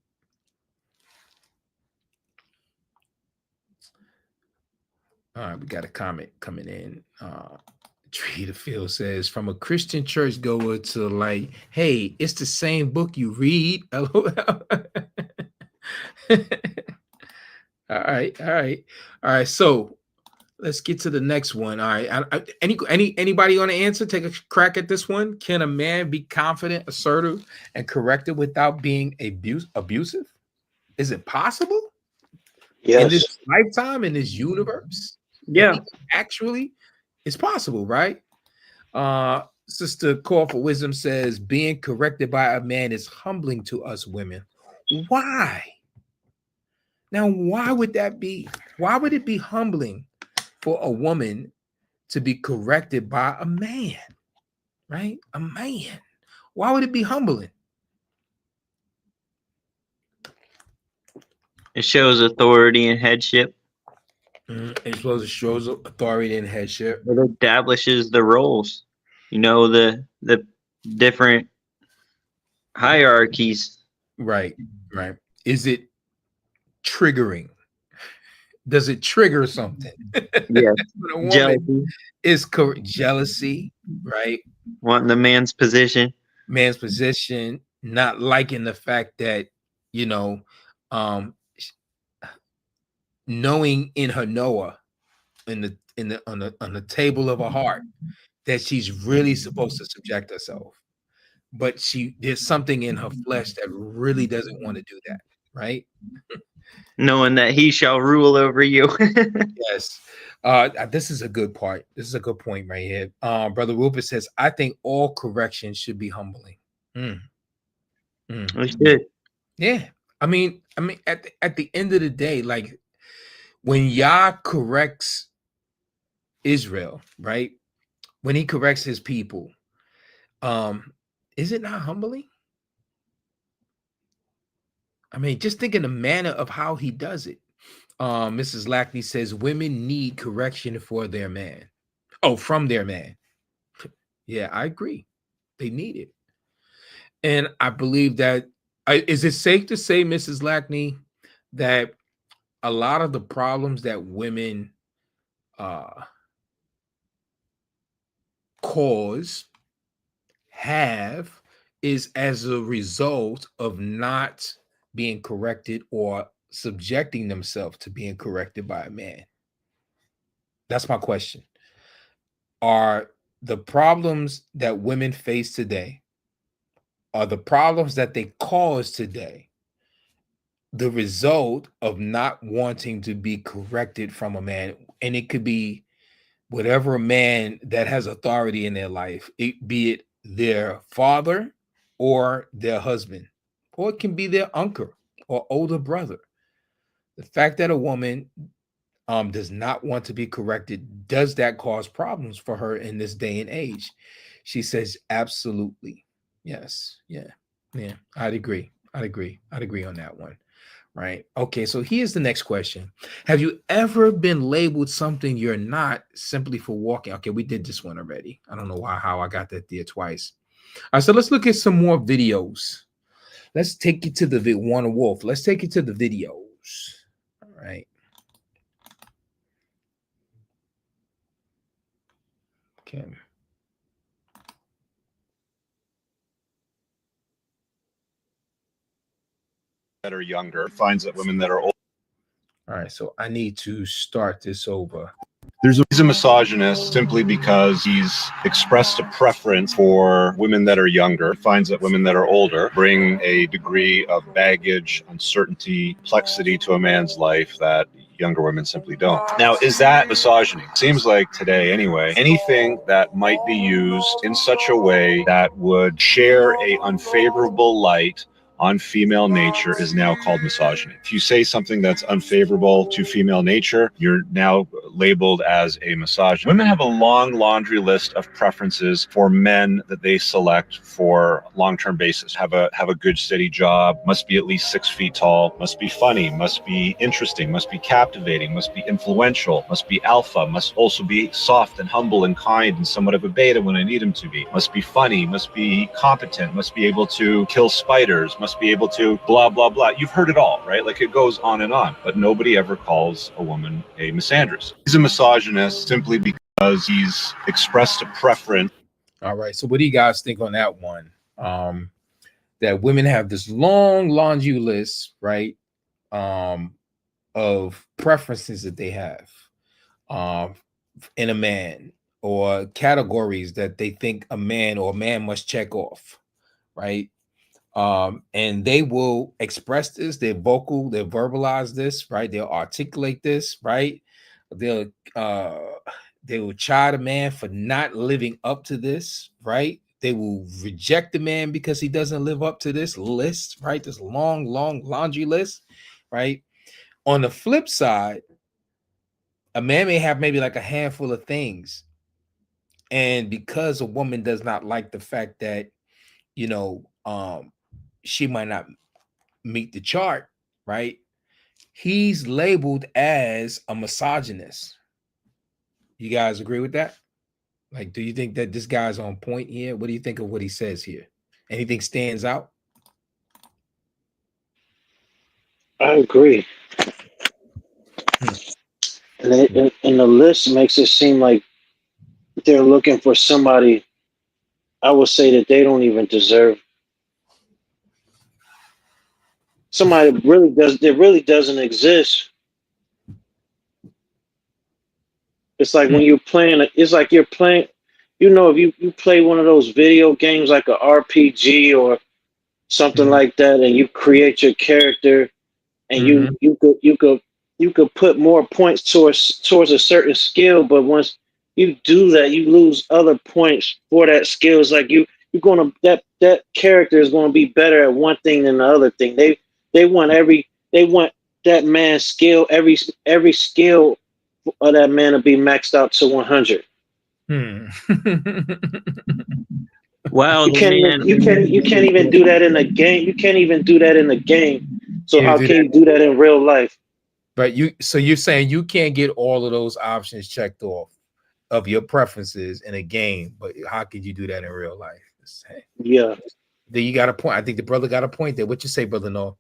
All right, we got a comment coming in. Treater Phil says, from a Christian churchgoer to like, hey, it's the same book you read. LOL. All right. So let's get to the next one. All right. Anybody want to answer? Take a crack at this one. Can a man be confident, assertive, and corrective without being abusive? Is it possible? Yes. In this lifetime, in this universe? Yeah. Actually, it's possible, right? Sister Call for Wisdom says, being corrected by a man is humbling to us women. Why? Now, why would that be? Why would it be humbling for a woman to be corrected by a man, right? A man. Why would it be humbling? It shows authority and headship. It shows authority and headship. It establishes the roles. You know, the different hierarchies. Right. Is it triggering? Does it trigger something? Yeah. When a woman Jealousy. is jealousy, right? Wanting the man's position. Man's position, not liking the fact that, knowing in her Noah, on the table of her heart, that she's really supposed to subject herself, but there's something in her flesh that really doesn't want to do that, right? Knowing that he shall rule over you. Yes. This is a good part. This is a good point right here. Brother Rupert says, I think all correction should be humbling. We should. Yeah. I mean, at the end of the day, like when Yah corrects Israel, right? When he corrects his people, is it not humbling? I mean, just think in the manner of how he does it. Mrs. Lackney says women need correction for their man. Oh, from their man. Yeah, I agree. They need it. And I believe that, is it safe to say, Mrs. Lackney, that a lot of the problems that women have is as a result of not being corrected or subjecting themselves to being corrected by a man? That's my question. Are the problems that women face today, are the problems that they cause today, the result of not wanting to be corrected from a man? And it could be whatever man that has authority in their life, be it their father or their husband, or it can be their uncle or older brother. The fact that a woman does not want to be corrected, does that cause problems for her in this day and age? She says, absolutely. Yes. Yeah. I'd agree on that one. right? Okay, so here's the next question. Have you ever been labeled something you're not simply for walking? Okay, we did this one already. I don't know how I got that there twice. All right, so let's look at some more videos. Let's take you to the one wolf. Let's take you to the videos. All right. Okay. That are younger finds that women that are older. All right, so I need to start this over. He's a misogynist simply because he's expressed a preference for women that are younger, finds that women that are older bring a degree of baggage, uncertainty, complexity to a man's life that younger women simply don't. Now, is that misogyny? Seems like today, anyway, anything that might be used in such a way that would share a unfavorable light on female nature is now called misogyny. If you say something that's unfavorable to female nature, you're now labeled as a misogynist. Women have a long laundry list of preferences for men that they select for long-term basis. Have a good steady job, must be at least 6 feet tall, must be funny, must be interesting, must be captivating, must be influential, must be alpha, must also be soft and humble and kind and somewhat of a beta when I need him to be, must be funny, must be competent, must be able to kill spiders, must be able to blah, blah, blah. You've heard it all, right? Like it goes on and on, but nobody ever calls a woman a misandrist. He's a misogynist simply because he's expressed a preference. All right, so what do you guys think on that one? That women have this long laundry list, right? Of preferences that they have in a man, or categories that they think a man must check off, right? And they will express this, they'll verbalize this, right? They'll articulate this, right? They will chide a man for not living up to this, right? They will reject the man because he doesn't live up to this list, right? This long laundry list, right? On the flip side, a man may have maybe like a handful of things, and because a woman does not like the fact that, you know, she might not meet the chart, right? He's labeled as a misogynist. You guys agree with that? Like, do you think that this guy's on point here? What do you think of what he says here? Anything stands out? I agree. And the list makes it seem like they're looking for somebody, I would say, that they don't even deserve. Somebody that really doesn't exist. It's like when you're playing, it's like you're playing, you know, if you play one of those video games like a RPG or something like that, and you create your character, and you could put more points towards a certain skill, but once you do that, you lose other points for that skill. It's like you're gonna that character is gonna be better at one thing than the other thing. They want that man's skill, every skill of that man to be maxed out to 100. Wow, You can't even do that in a game. You can't even do that in a game. So how can you do that in real life? But you're saying you can't get all of those options checked off of your preferences in a game, but how could you do that in real life? Yeah. Then you got a point. I think the brother got a point there. What you say, Brother Noah?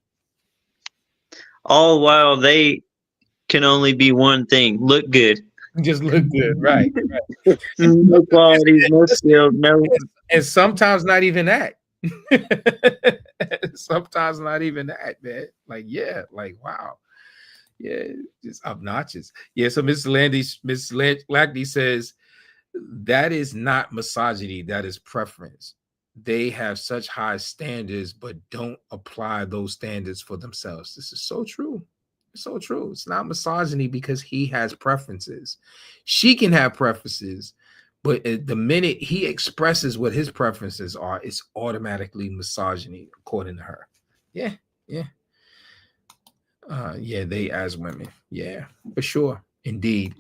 all while they can only be one thing: look good. Just look good, right? No qualities, no skills, no. And sometimes not even that. Sometimes not even that, man. Like, yeah, like wow. Yeah, just obnoxious. Yeah, so Miss Lackley says that is not misogyny, that is preference. They have such high standards, but don't apply those standards for themselves. This is so true. It's so true. It's not misogyny because he has preferences. She can have preferences, but the minute he expresses what his preferences are, it's automatically misogyny, according to her. Yeah, yeah. Yeah, they as women. Yeah, for sure. Indeed.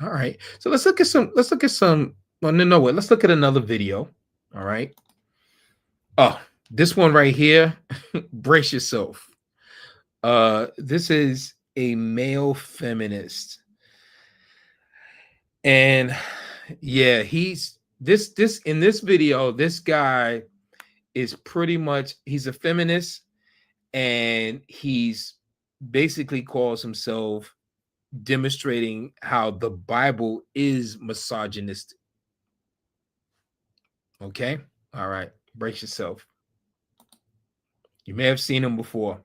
All right. So let's look at some, well, no, wait, let's look at another video. All right. Oh, this one right here. Brace yourself. This is a male feminist. And yeah, he's this in this video, this guy is pretty much, he's a feminist, and he's basically calls himself demonstrating how the Bible is misogynistic. Okay, all right, brace yourself. You may have seen him before.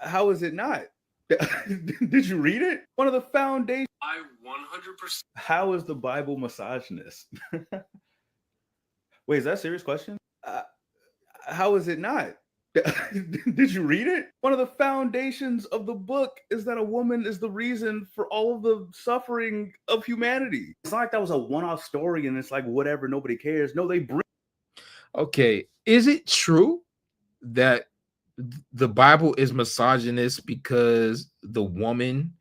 How is it not? Did you read it? One of the foundations. I 100%. How is the Bible misogynist? Wait, is that a serious question? How is it not? Did you read it? One of the foundations of the book is that a woman is the reason for all of the suffering of humanity. It's not like that was a one-off story and it's like whatever, nobody cares. No, they bring. Okay, is it true that the Bible is misogynist because the woman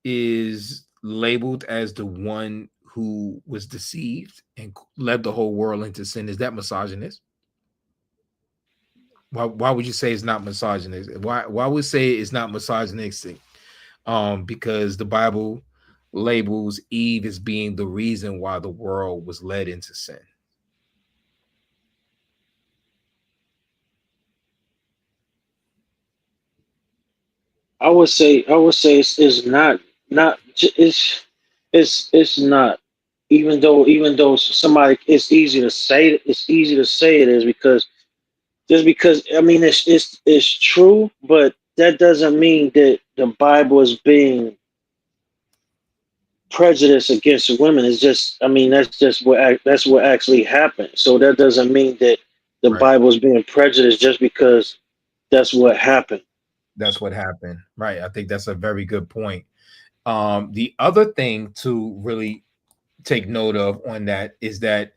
is labeled as the one who was deceived and led the whole world into sin? Is that misogynist? Why would you say it's not misogynist? Why would you say it's not misogynistic? Because the Bible labels Eve as being the reason why the world was led into sin. I would say it's not it's not, even though somebody, it's easy to say it is, because just because, I mean, it's true, but that doesn't mean that the Bible is being prejudiced against women. It's just, I mean, that's what actually happened. So that doesn't mean that the Right. Bible is being prejudiced just because that's what happened. That's what happened. Right. I think that's a very good point. The other thing to really take note of on that is that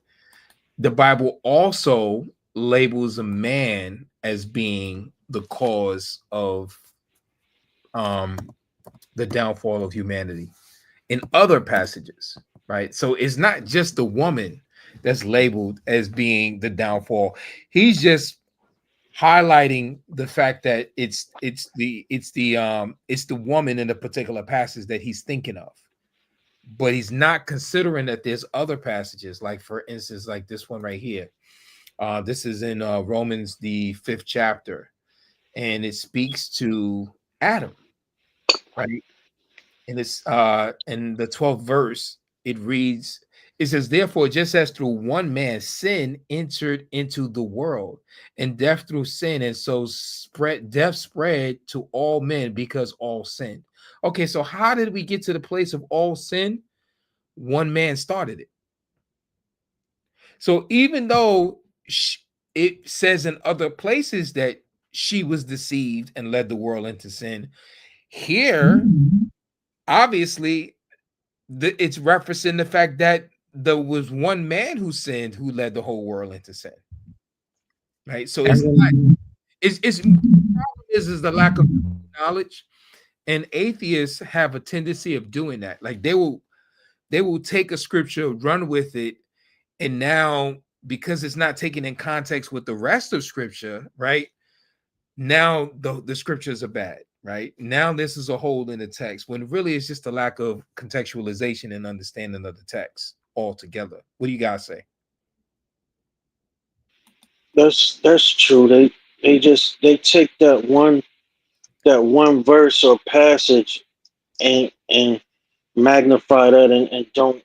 the Bible also labels a man as being the cause of the downfall of humanity in other passages, right? So it's not just the woman that's labeled as being the downfall. He's just highlighting the fact that it's the woman in a particular passage that he's thinking of, but he's not considering that there's other passages, like for instance, like this one right here. This is in Romans, the 5th chapter, and it speaks to Adam, right? And it's in the 12th verse, it reads, it says, therefore, just as through one man sin entered into the world, and death through sin, and so death spread to all men because all sinned. Okay, so how did we get to the place of all sin? One man started it. So even though it says in other places that she was deceived and led the world into sin, here, obviously, it's referencing the fact that there was one man who sinned who led the whole world into sin. Right. So it's not, it's the problem is the lack of knowledge, and atheists have a tendency of doing that. Like they will take a scripture, run with it, and now because it's not taken in context with the rest of scripture, right? Now the scriptures are bad, right? Now this is a hole in the text when really it's just a lack of contextualization and understanding of the text altogether. What do you guys say? That's true. They take that one verse or passage and magnify that and don't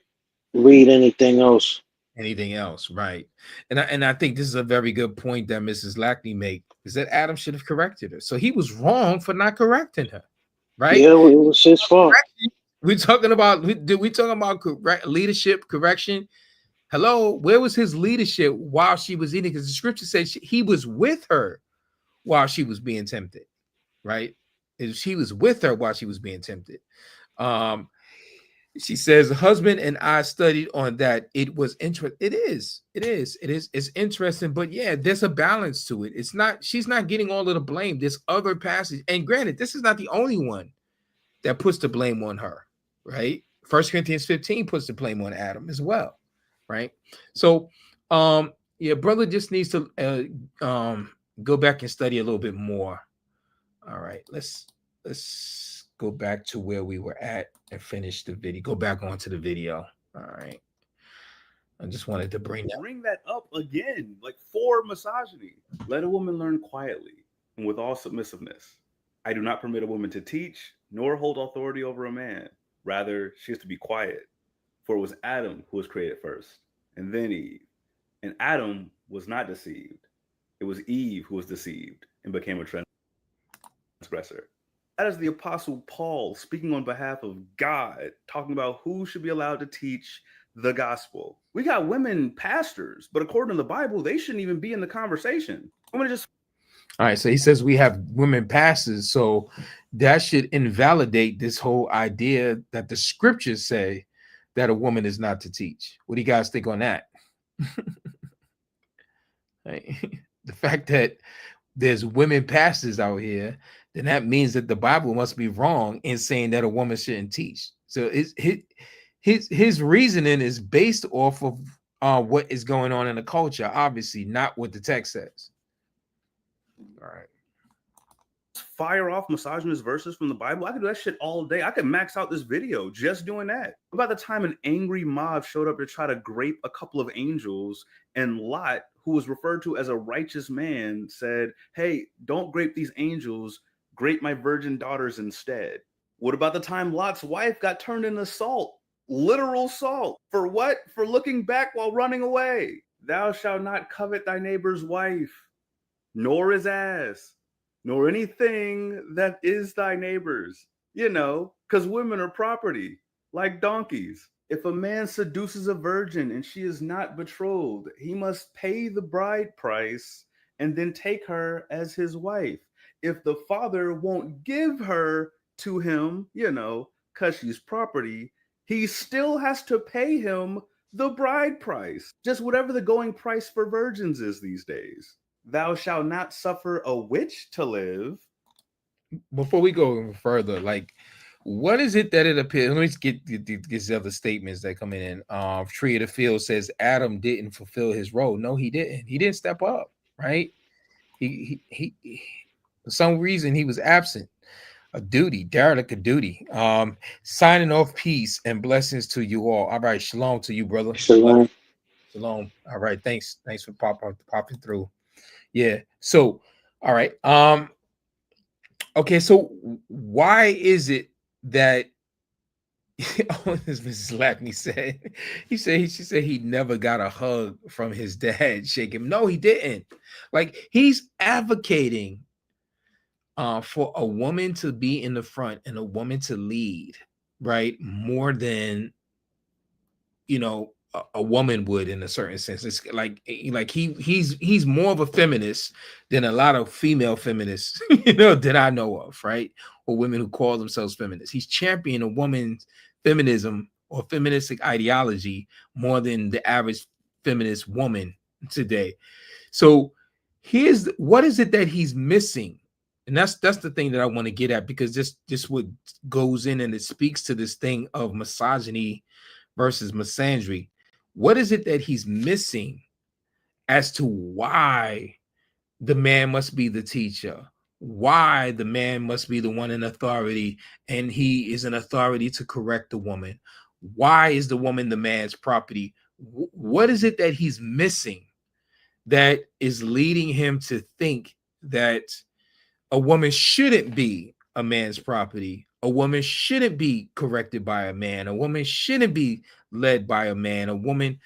read anything else. Anything else, right? And I think this is a very good point that Mrs. Lackney made, is that Adam should have corrected her. So he was wrong for not correcting her, right? Yeah, it was his fault. We're talking about leadership correction. Hello, where was his leadership while she was eating? Because the scripture says he was with her while she was being tempted, right? She was with her while she was being tempted. She says, husband and I studied on that. It was interesting. It's interesting, but yeah, there's a balance to it. It's not, she's not getting all of the blame. There's other passages, and granted, this is not the only one that puts the blame on her, right? 1 Corinthians 15 puts the blame on Adam as well, right? So, yeah, brother just needs to go back and study a little bit more All right, let's go back to where we were at and finish the video. Go back onto the video. All right. I just wanted to bring that up again, like for misogyny. Let a woman learn quietly and with all submissiveness. I do not permit a woman to teach nor hold authority over a man. Rather, she is to be quiet. For it was Adam who was created first, and then Eve. And Adam was not deceived. It was Eve who was deceived and became a transgressor. That is the Apostle Paul speaking on behalf of God, talking about who should be allowed to teach the gospel. We got women pastors, but according to the Bible, they shouldn't even be in the conversation. I'm gonna just. All right, so he says we have women pastors, so that should invalidate this whole idea that the scriptures say that a woman is not to teach. What do you guys think on that? Right. The fact that there's women pastors out here, then that means that the Bible must be wrong in saying that a woman shouldn't teach. So his reasoning is based off of what is going on in the culture, obviously, not what the text says. All right. Fire off misogynist verses from the Bible. I could do that shit all day. I could max out this video just doing that. By the time an angry mob showed up to try to grape a couple of angels, and Lot, who was referred to as a righteous man, said, hey, don't grape these angels, grape my virgin daughters instead. What about the time Lot's wife got turned into salt? Literal salt. For what? For looking back while running away. Thou shalt not covet thy neighbor's wife, nor his ass, nor anything that is thy neighbor's, because women are property, like donkeys. If a man seduces a virgin and she is not betrothed, he must pay the bride price and then take her as his wife. If the father won't give her to him, because she's property, he still has to pay him the bride price. Just whatever the going price for virgins is these days. Thou shalt not suffer a witch to live. Before we go further, like, what is it that it appears? Let me get the other statements that come in. Tree of the Field says Adam didn't fulfill his role. No, he didn't. He didn't step up, right? He for some reason he was absent. A duty, derelict of duty. Signing off, peace and blessings to you all. All right, shalom to you, brother. Shalom. Shalom. All right, thanks for popping through. Yeah. So, all right. Okay. So, why is it that? As Mrs. Lackney said, she said he never got a hug from his dad. Shake him. No, he didn't. Like, he's advocating for a woman to be in the front and a woman to lead, right? More than a woman would, in a certain sense. It's like he's more of a feminist than a lot of female feminists, that I know of, right? Or women who call themselves feminists. He's championing a woman's feminism or feministic ideology more than the average feminist woman today. So here's what is it that he's missing? And that's the thing that I want to get at, because this what goes in and it speaks to this thing of misogyny versus misandry. What is it that he's missing as to why the man must be the teacher, why the man must be the one in authority and he is an authority to correct the woman? Why is the woman the man's property? What is it that he's missing that is leading him to think that a woman shouldn't be a man's property? A woman shouldn't be corrected by a man. A woman shouldn't be led by a man. A woman,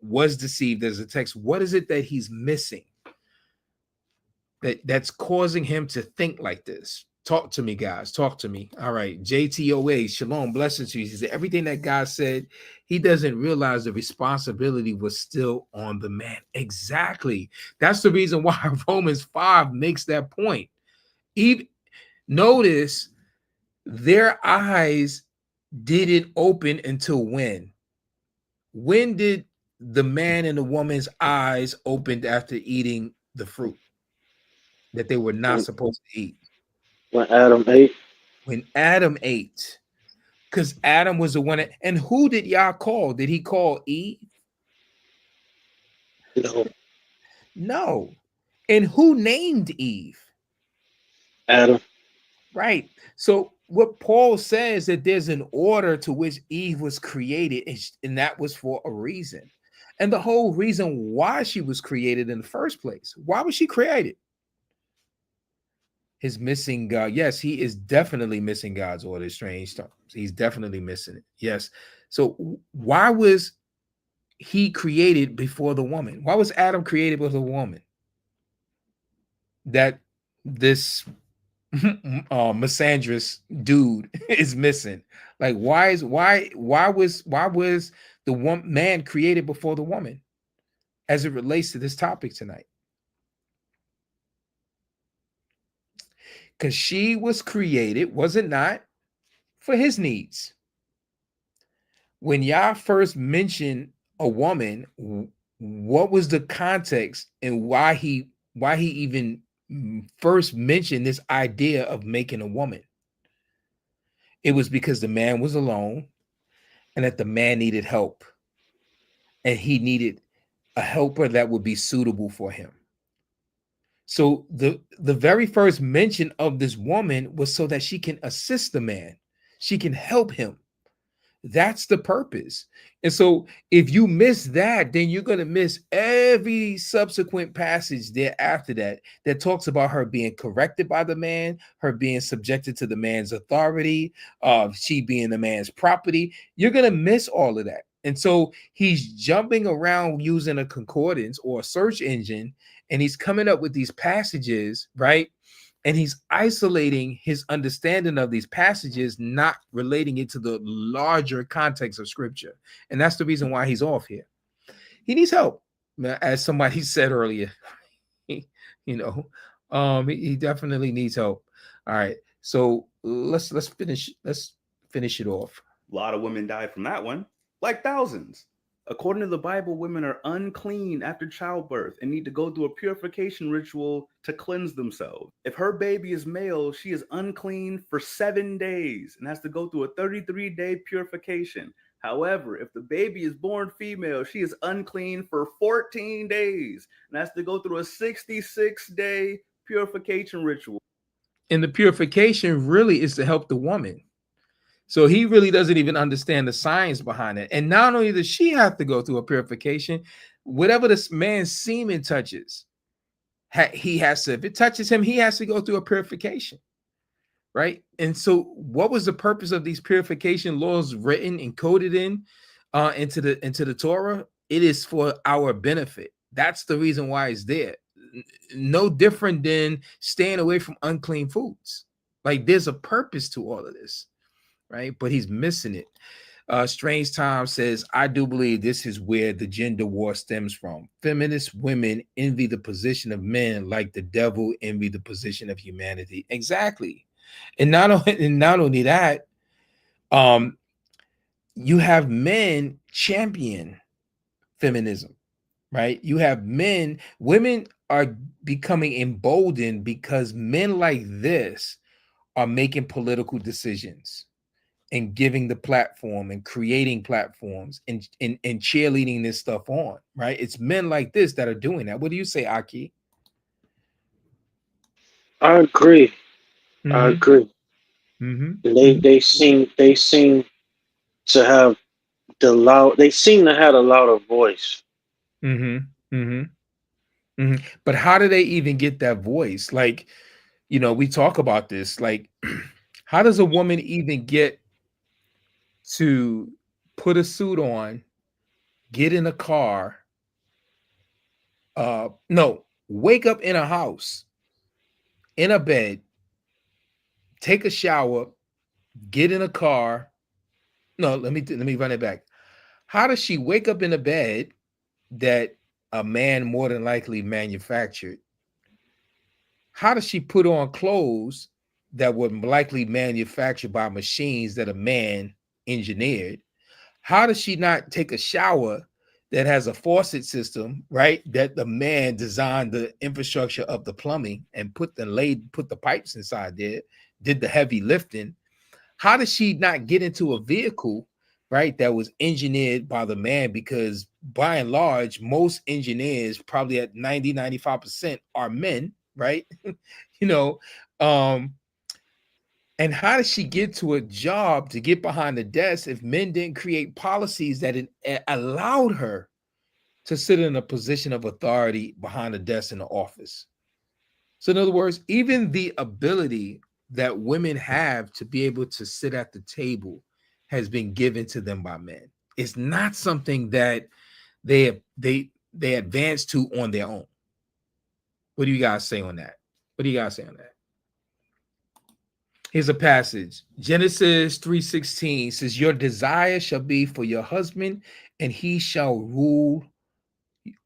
was deceived as a text. What is it that he's missing that's causing him to think like this? Talk to me, guys. Talk to me. All right. JTOA, shalom, blessings to you. He said everything that God said, he doesn't realize the responsibility was still on the man. Exactly. That's the reason why Romans 5 makes that point. Even notice their eyes didn't open until when? When did the man and the woman's eyes opened after eating the fruit that they were not supposed to eat? When Adam ate. When Adam ate. Because Adam was the one. And who did Yah call? Did he call Eve? No. No. And who named Eve? Adam. Right. So what Paul says that there's an order to which Eve was created, and that was for a reason. And the whole reason why she was created in the first place. Why was she created? His missing God. Yes, he is definitely missing God's order. Strange terms. He's definitely missing it. Yes. So why was he created before the woman? Why was Adam created with a woman? That this misandrous dude is missing. Like, why was the one man created before the woman as it relates to this topic tonight? Because she was created, was it not, for his needs? When y'all first mentioned a woman, what was the context and why he even first mentioned this idea of making a woman? It was because the man was alone and that the man needed help, and he needed a helper that would be suitable for him. So the very first mention of this woman was so that she can assist the man, she can help him. That's the purpose. And so if you miss that, then you're going to miss every subsequent passage there after that talks about her being corrected by the man, her being subjected to the man's authority, she being the man's property. You're going to miss all of that. And so he's jumping around using a concordance or a search engine, and he's coming up with these passages, right? And he's isolating his understanding of these passages, not relating it to the larger context of scripture. And that's the reason why he's off here. He needs help, as somebody said earlier. He definitely needs help. All right, so let's finish it off. A lot of women died from that one, like thousands. According to the Bible, women are unclean after childbirth and need to go through a purification ritual to cleanse themselves. If her baby is male, she is unclean for 7 days and has to go through a 33-day purification. However, if the baby is born female, she is unclean for 14 days and has to go through a 66-day purification ritual. And the purification really is to help the woman. So he really doesn't even understand the science behind it. And not only does she have to go through a purification, whatever this man's semen touches, he has to, if it touches him, he has to go through a purification, right? And so what was the purpose of these purification laws written and coded into the Torah? It is for our benefit. That's the reason why it's there. No different than staying away from unclean foods. Like, there's a purpose to all of this. Right, but he's missing it. Strange Time says, I do believe this is where the gender war stems from. Feminist women envy the position of men like the devil envy the position of humanity. Exactly. And not only that, you have men champion feminism, right? You have women are becoming emboldened because men like this are making political decisions and giving the platform and creating platforms and cheerleading this stuff on, right? It's men like this that are doing that. What do you say, Aki? I agree. Mm-hmm. I agree. Mm-hmm. They seem to have they seem to have a louder voice. Mm-hmm. Mm-hmm. Mm-hmm. But how do they even get that voice? Like, we talk about this. Like, how does a woman even get to put a suit on, get in a car, wake up in a house, in a bed, take a shower, get in a car? No, let me run it back. How does she wake up in a bed that a man more than likely manufactured? How does she put on clothes that were likely manufactured by machines that a man engineered? How does she not take a shower that has a faucet system, right? That the man designed the infrastructure of the plumbing and put the pipes inside there, did the heavy lifting. How does she not get into a vehicle, right, that was engineered by the man? Because by and large, most engineers, probably at 90-95%, are men, right? You know, um, and how does she get to a job to get behind the desk if men didn't create policies that allowed her to sit in a position of authority behind the desk in the office? So in other words, even the ability that women have to be able to sit at the table has been given to them by men. It's not something that they advance to on their own. What do you guys say on that? What do you guys say on that? Here's a passage. Genesis 3:16 says, your desire shall be for your husband, and he shall rule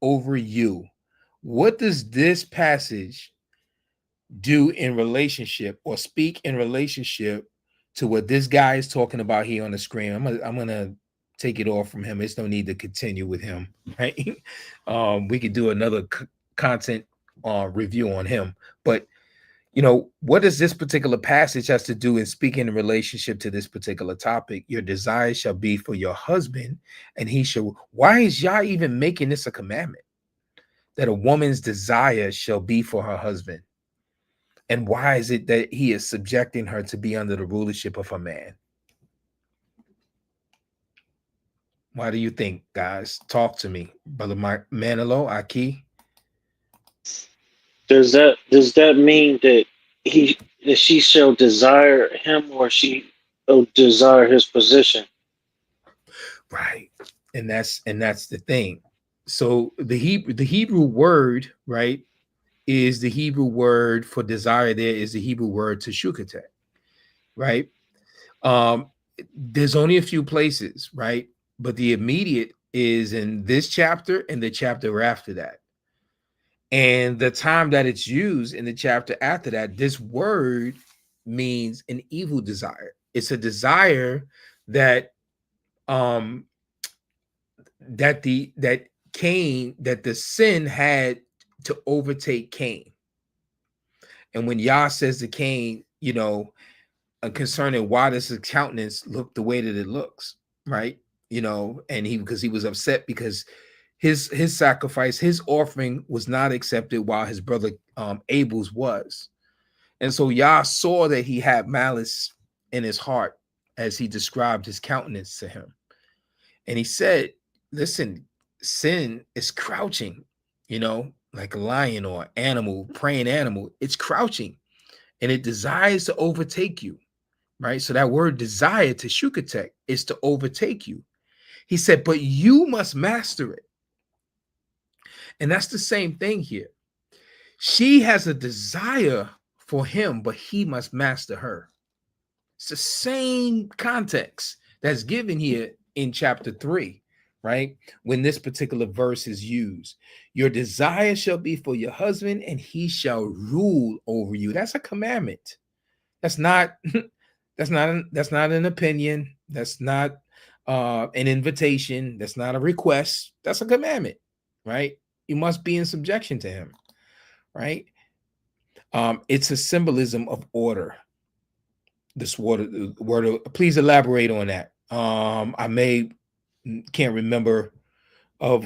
over you. What does this passage do in relationship or speak in relationship to what this guy is talking about here on the screen? I'm gonna take it off from him. There's no need to continue with him, right? We could do another content review on him, but you know, what does this particular passage has to do in speaking in relationship to this particular topic? Your desire shall be for your husband, and he shall. Why is Yah even making this a commandment? That a woman's desire shall be for her husband. And why is it that he is subjecting her to be under the rulership of a man? Why do you think, guys? Talk to me, Brother Manilo, Aki. Does that mean that she shall desire him, or she will desire his position? Right. And that's the thing. So the Hebrew word, right, is the Hebrew word for desire. There is the Hebrew word teshukate, right? There's only a few places, right? But the immediate is in this chapter and the chapter after that. And the time that it's used in the chapter after that, this word means an evil desire. It's a desire that that the sin had to overtake Cain. And when Yah says to Cain, you know, concerning why does his countenance look the way that it looks, right? You know, and because he was upset because his sacrifice, his offering was not accepted while his brother Abel's was. And so Yah saw that he had malice in his heart as he described his countenance to him. And he said, listen, sin is crouching, you know, like a lion or animal, preying animal. It's crouching and it desires to overtake you, right? So that word desire, teshukatek, is to overtake you. He said, but you must master it. And that's the same thing here. She has a desire for him, but he must master her. It's the same context that's given here in chapter 3, right? When this particular verse is used. Your desire shall be for your husband, and he shall rule over you. That's a commandment. That's not an opinion. That's not an invitation. That's not a request. That's a commandment, right? You must be in subjection to him, right? It's a symbolism of order. This word, please elaborate on that. I can't remember of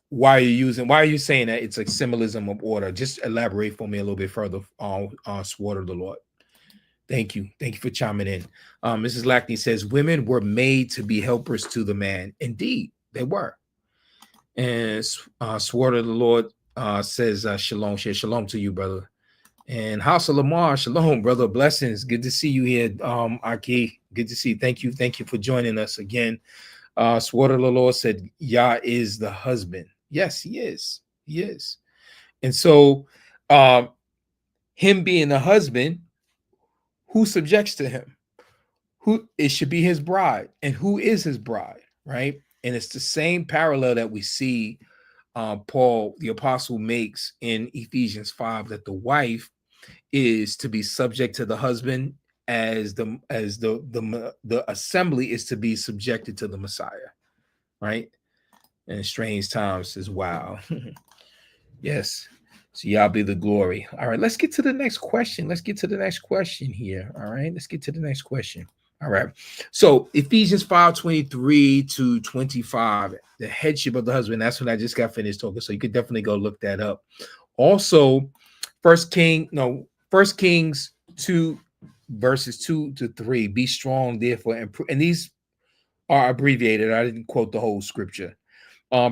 why are you saying that it's a symbolism of order? Just elaborate for me a little bit further on sword of the Lord. Thank you for chiming in. Mrs. Lackney says women were made to be helpers to the man. Indeed, they were. And sword of the Lord says shalom. Shalom to you, brother. And House of Lamar, shalom, brother. Blessings. Good to see you here, Aki. Good to see you. Thank you for joining us again. Sword of the Lord said, Yah is the husband. Yes, he is. He is. And so him being the husband, who subjects to him? It should be his bride. And who is his bride, right? And it's the same parallel that we see Paul, the apostle, makes in Ephesians 5, that the wife is to be subject to the husband as the assembly is to be subjected to the Messiah, right? And strange times says, wow. Yes. So y'all be the glory. All right, let's get to the next question. Let's get to the next question here. All right, let's get to the next question. All right. So Ephesians 5:23-25, the headship of the husband. That's when I just got finished talking. So you could definitely go look that up Also, First Kings 2 verses 2-3. Be strong, therefore, and these are abbreviated. I didn't quote the whole scripture.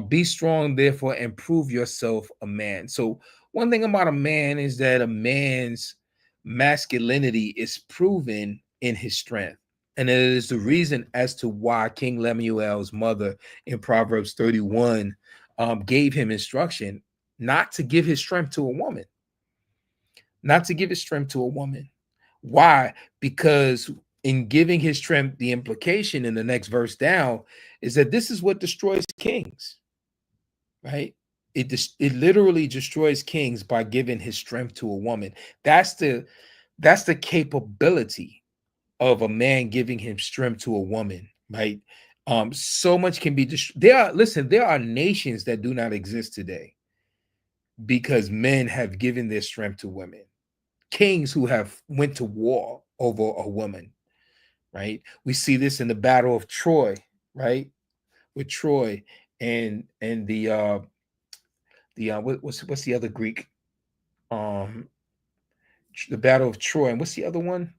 Be strong, therefore, and prove yourself a man. So one thing about a man is that a man's masculinity is proven in his strength. And it is the reason as to why King Lemuel's mother in Proverbs 31 gave him instruction not to give his strength to a woman. Not to give his strength to a woman. Why? Because in giving his strength, the implication in the next verse down is that this is what destroys kings, right? It literally destroys kings by giving his strength to a woman. That's the capability of a man giving him strength to a woman, right? So much can be there are nations that do not exist today because men have given their strength to women. Kings who have went to war over a woman, right? We see this in the Battle of Troy, right? With Troy and the what's the other Greek? The Battle of Troy, and what's the other one?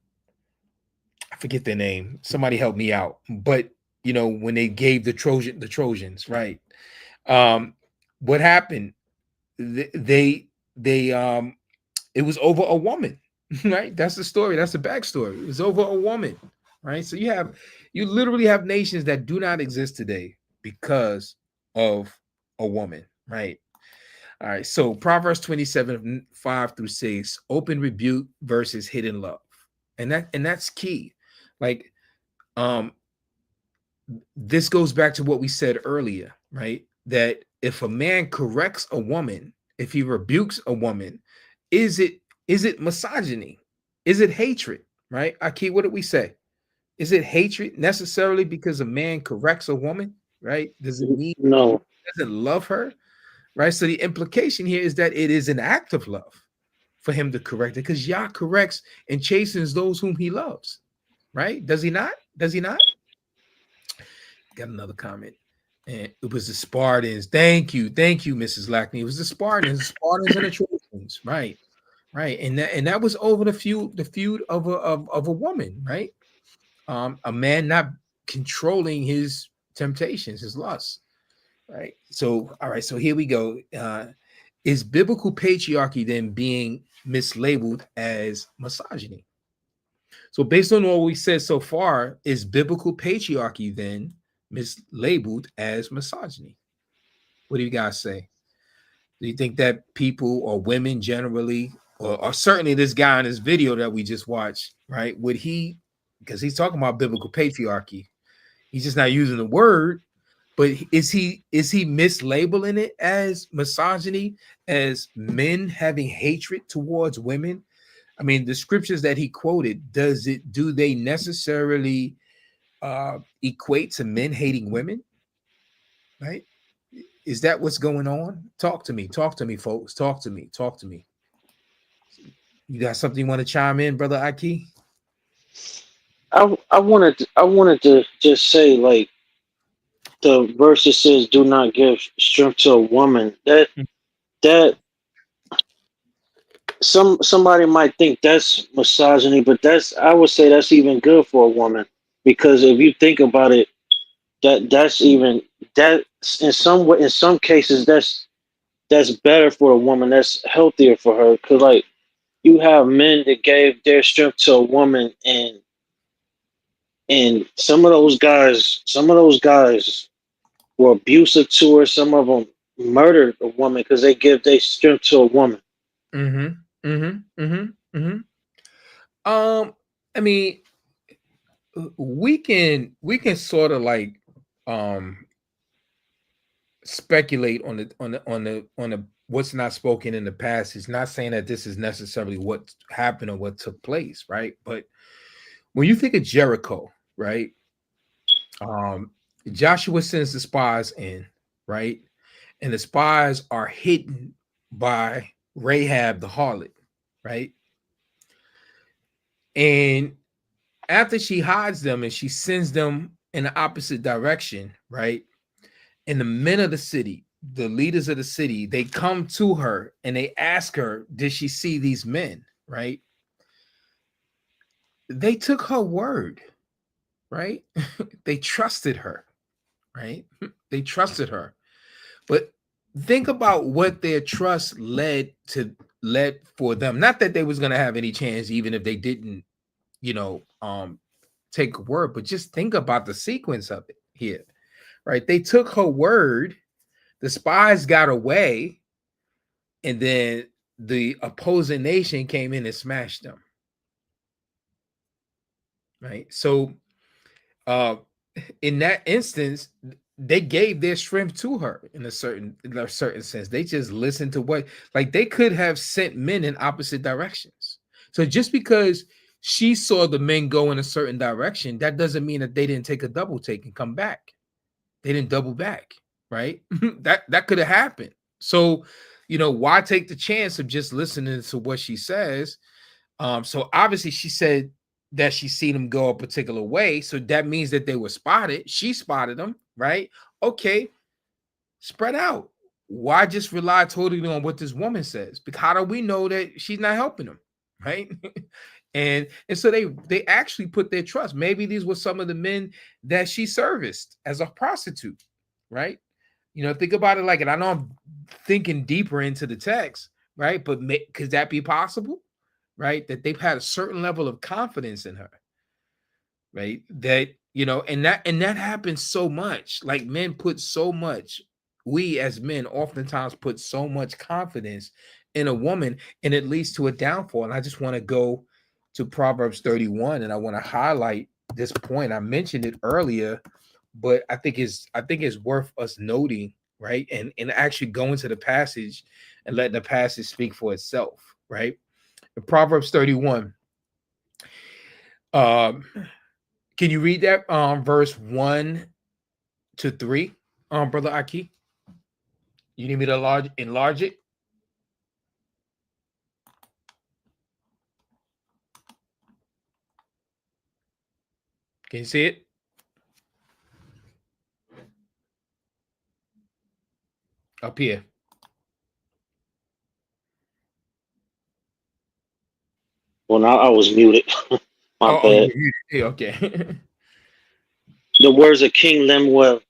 I forget their name. Somebody help me out. But when they gave the Trojans, right? What happened? They it was over a woman, right? That's the story. That's the backstory. It was over a woman, right? So you literally have nations that do not exist today because of a woman, right? All right. So Proverbs 27, 5-6, open rebuke versus hidden love. And that's key. Like, this goes back to what we said earlier, right? That if a man corrects a woman, if he rebukes a woman, is it misogyny? Is it hatred? Right? Aki, what did we say? Is it hatred necessarily because a man corrects a woman? Right? Does it mean No. he doesn't love her? Right? So the implication here is that it is an act of love for him to correct it, because Yah corrects and chastens those whom he loves. Right? Does he not? Does he not? Got another comment. And it was the Spartans. Thank you, Mrs. Lackney. It was the Spartans and the Trojans, right? And that was over the feud of a woman, right? A man not controlling his temptations, his lusts, right? So, all right, so here we go. Is biblical patriarchy then being mislabeled as misogyny? So, based on what we said so far, is biblical patriarchy then mislabeled as misogyny? What do you guys say? Do you think that people or women generally, or certainly this guy in this video that we just watched, right? Would he, because he's talking about biblical patriarchy, he's just not using the word, but is he mislabeling it as misogyny, as men having hatred towards women? I mean, the scriptures that he quoted, do they necessarily equate to men hating women? Right? Is that what's going on? Talk to me, folks. Talk to me. You got something you want to chime in, brother Aki? I wanted to just say, like, the verse that says, "Do not give strength to a woman." That somebody might think that's misogyny, but I would say that's even good for a woman, because if you think about it, that's even that in some cases that's better for a woman. That's healthier for her, because like you have men that gave their strength to a woman, and some of those guys were abusive to her. Some of them murdered a woman because they give their strength to a woman. I mean, we can sort of like speculate on the what's not spoken in the past. It's not saying that this is necessarily what happened or what took place, right? But when you think of Jericho, right? Joshua sends the spies in, right? And the spies are hidden by Rahab the harlot, right? And after she hides them and she sends them in the opposite direction, right? And the men of the city the leaders of the city, they come to her and they ask her, did she see these men, right? They took her word, right? They trusted her, right? They trusted her. But think about what their trust led for them. Not that they was going to have any chance, even if they didn't, take a word, but just think about the sequence of it here, right? They took her word, the spies got away, and then the opposing nation came in and smashed them, right? So in that instance, they gave their strength to her in a certain sense. They just listened to what, like, they could have sent men in opposite directions. So just because she saw the men go in a certain direction, that doesn't mean that they didn't take a double take and come back. They didn't double back, right? that could have happened. So, why take the chance of just listening to what she says? So obviously she said that she seen them go a particular way. So that means that they were spotted. She spotted them, right? Okay, spread out. Why just rely totally on what this woman says? Because how do we know that she's not helping them, right? and so they actually put their trust. Maybe these were some of the men that she serviced as a prostitute, right? Think about it like it. I know I'm thinking deeper into the text, right? But could that be possible? Right, that they've had a certain level of confidence in her, right? That and that happens so much. Like, men put so much, we as men oftentimes put so much confidence in a woman, and it leads to a downfall. And I just want to go to Proverbs 31, and I want to highlight this point. I mentioned it earlier, but I think it's worth us noting, right? And actually going to the passage and letting the passage speak for itself, right? In Proverbs 31. Can you read that verse 1 to 3, Brother Aki? You need me to enlarge it? Can you see it? Up here. Well, now I was muted. My bad. Okay. The words of King Lemuel,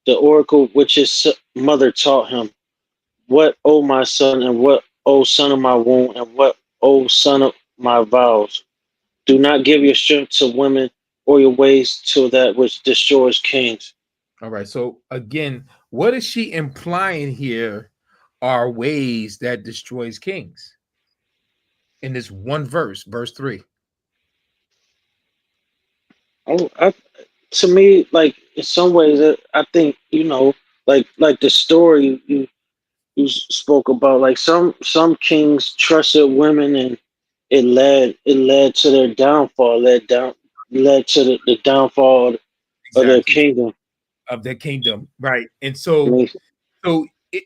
the oracle which his mother taught him. What, O my son, and what, O son of my womb, and what, O son of my vows? Do not give your strength to women or your ways to that which destroys kings. All right. So again, what is she implying here are ways that destroys kings? In this one verse, verse 3. To me, like, in some ways, I think, like the story you spoke about, like some kings trusted women, and it led to their downfall, led to the downfall of their Exactly. kingdom. Of their kingdom. Right. And I so mean,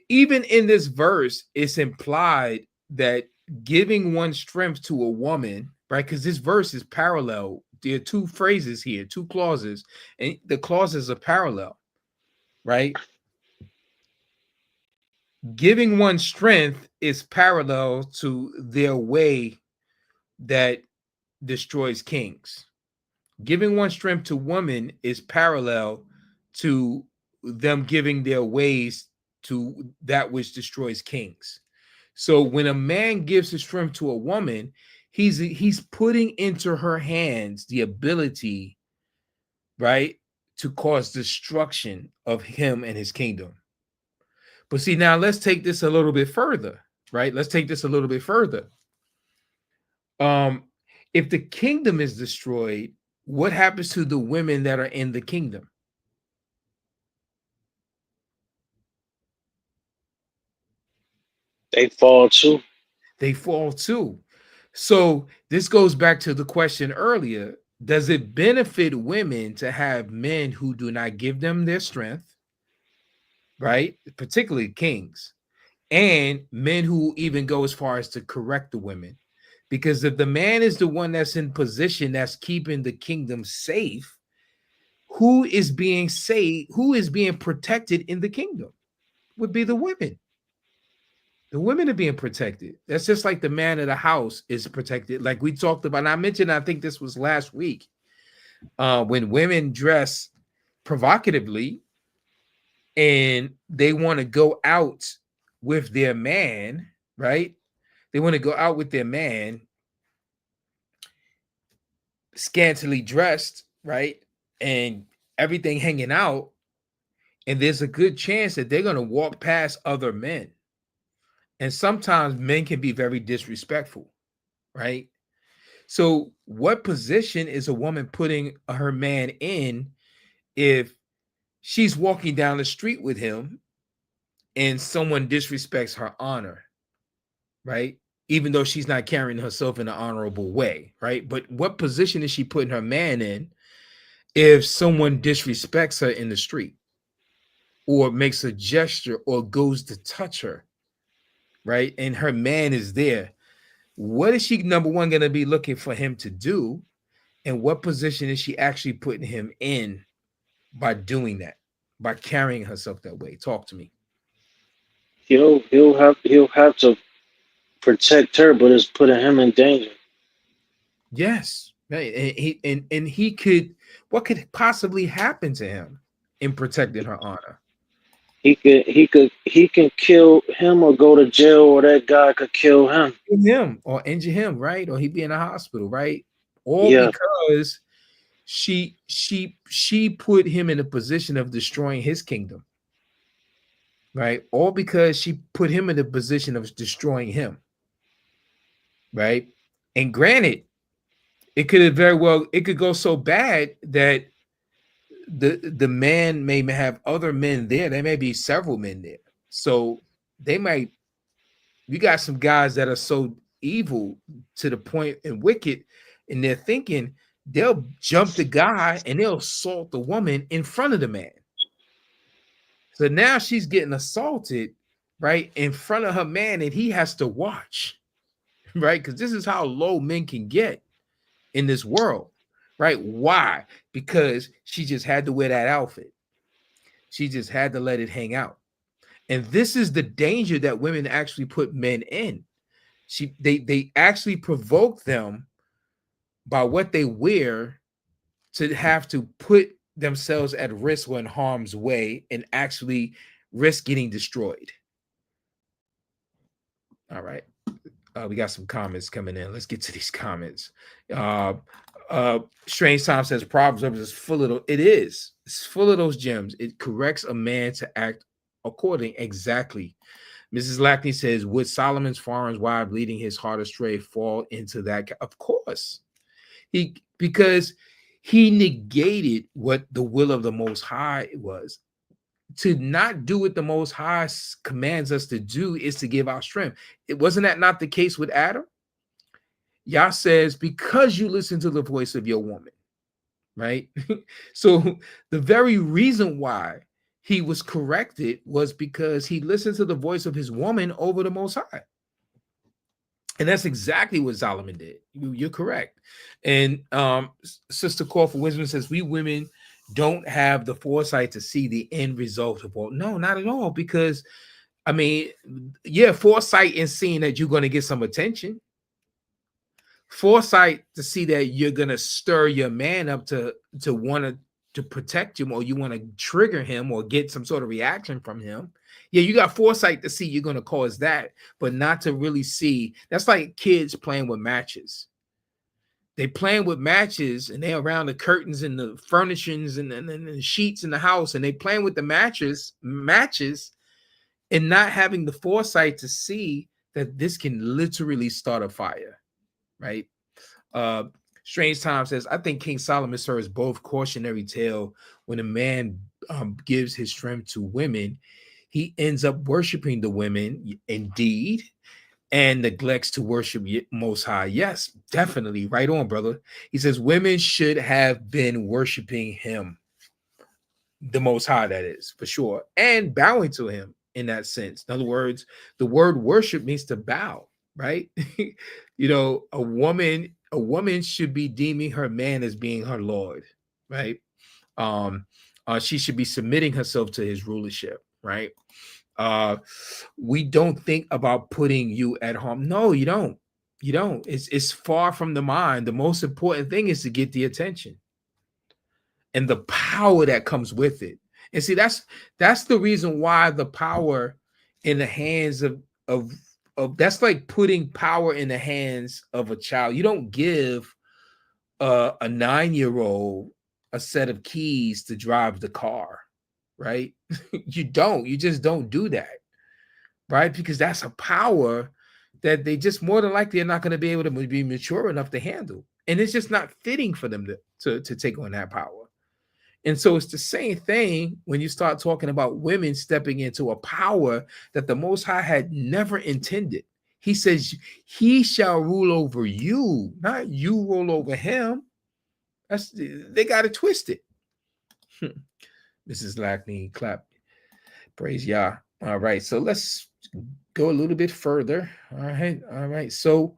even in this verse, it's implied that giving one strength to a woman, right? Because this verse is parallel. There are two phrases here, two clauses, and the clauses are parallel, right? Giving one strength is parallel to their way that destroys kings. Giving one strength to women is parallel to them giving their ways to that which destroys kings. So when a man gives his strength to a woman, he's putting into her hands the ability, right, to cause destruction of him and his kingdom. But see, now let's take this a little bit further, right? Let's take this a little bit further. If the kingdom is destroyed, what happens to the women that are in the kingdom? they fall too. They fall too. So this goes back to the question earlier. Does it benefit women to have men who do not give them their strength, right? Particularly kings, and men who even go as far as to correct the women? Because if the man is the one that's in position that's keeping the kingdom safe, who is being saved? Who is being protected in the kingdom? would be the women. The women are being protected. That's just like the man of the house is protected. Like we talked about, and I mentioned, I think this was last week, when women dress provocatively and they want to go out with their man, right? They want to go out with their man scantily dressed, right? And everything hanging out. And there's a good chance that they're going to walk past other men. And sometimes men can be very disrespectful, right? So, what position is a woman putting her man in if she's walking down the street with him and someone disrespects her honor, right? Even though she's not carrying herself in an honorable way, right? But what position is she putting her man in if someone disrespects her in the street or makes a gesture or goes to touch her, right? And her man is there. What is she, number one, going to be looking for him to do? And what position is she actually putting him in by doing that, by carrying herself that way? Talk to me. He'll have to protect her, but it's putting him in danger. Yes, right. And he could, what could possibly happen to him in protecting her honor? He can kill him or go to jail, or that guy could kill him. Him or injure him, right? Or he'd be in a hospital, right? All Yeah. because she put him in a position of destroying his kingdom, right? All because she put him in a position of destroying him, right? And granted, it could have very well, it could go so bad that the man may have other men there. There may be several men there. So they might, you got some guys that are so evil to the point and wicked, and they're thinking they'll jump the guy and they'll assault the woman in front of the man. So now she's getting assaulted, right, in front of her man, and he has to watch, right? Because this is how low men can get in this world, right? Why? Because she just had to wear that outfit. She just had to let it hang out. And this is the danger that women actually put men in. They actually provoke them by what they wear to have to put themselves at risk or in harm's way and actually risk getting destroyed. All right. We got some comments coming in. Let's get to these comments. Strange Time says Proverbs is full of it is. It's full of those gems. It corrects a man to act according. Exactly. Mrs. Lackney says, would Solomon's foreign wife leading his heart astray fall into that? Of course. Because he negated what the will of the Most High was. To not do what the Most High commands us to do is to give our strength. It wasn't that not the case with Adam? Yah says, because you listen to the voice of your woman, right? So the very reason why he was corrected was because he listened to the voice of his woman over the Most High. And that's exactly what Solomon did. You're correct. And Sister Call for Wisdom says, we women don't have the foresight to see the end result of all. No, not at all. Because, I mean, yeah, foresight in seeing that you're going to get some attention. Foresight to see that you're going to stir your man up to want to protect him, or you want to trigger him or get some sort of reaction from him. Yeah, you got foresight to see you're going to cause that, but not to really see. That's like kids playing with matches. They playing with matches and they're around the curtains and the furnishings and the sheets in the house, and they playing with the matches and not having the foresight to see that this can literally start a fire, right? Strange Time says, I think King Solomon serves both cautionary tale. When a man gives his strength to women, he ends up worshiping the women, indeed, and neglects to worship Most High. Yes, definitely. Right on, brother. He says women should have been worshiping him, the Most High, that is, for sure, and bowing to him in that sense. In other words, the word worship means to bow, right? You know, a woman should be deeming her man as being her Lord, right? She should be submitting herself to his rulership, right? We don't think about putting you at harm. No, you don't. You don't. It's far from the mind. The most important thing is to get the attention and the power that comes with it. And see, that's the reason why the power in the hands of that's like putting power in the hands of a child. You don't give a 9-year-old a set of keys to drive the car, right? You don't. You just don't do that, right? Because that's a power that they just more than likely are not going to be able to be mature enough to handle, and it's just not fitting for them to take on that power. And so it's the same thing when you start talking about women stepping into a power that the Most High had never intended. He says, he shall rule over you, not you rule over him. They got to twist it. Mrs. Lackney, clap. Praise Yah. All right, so let's go a little bit further. All right. So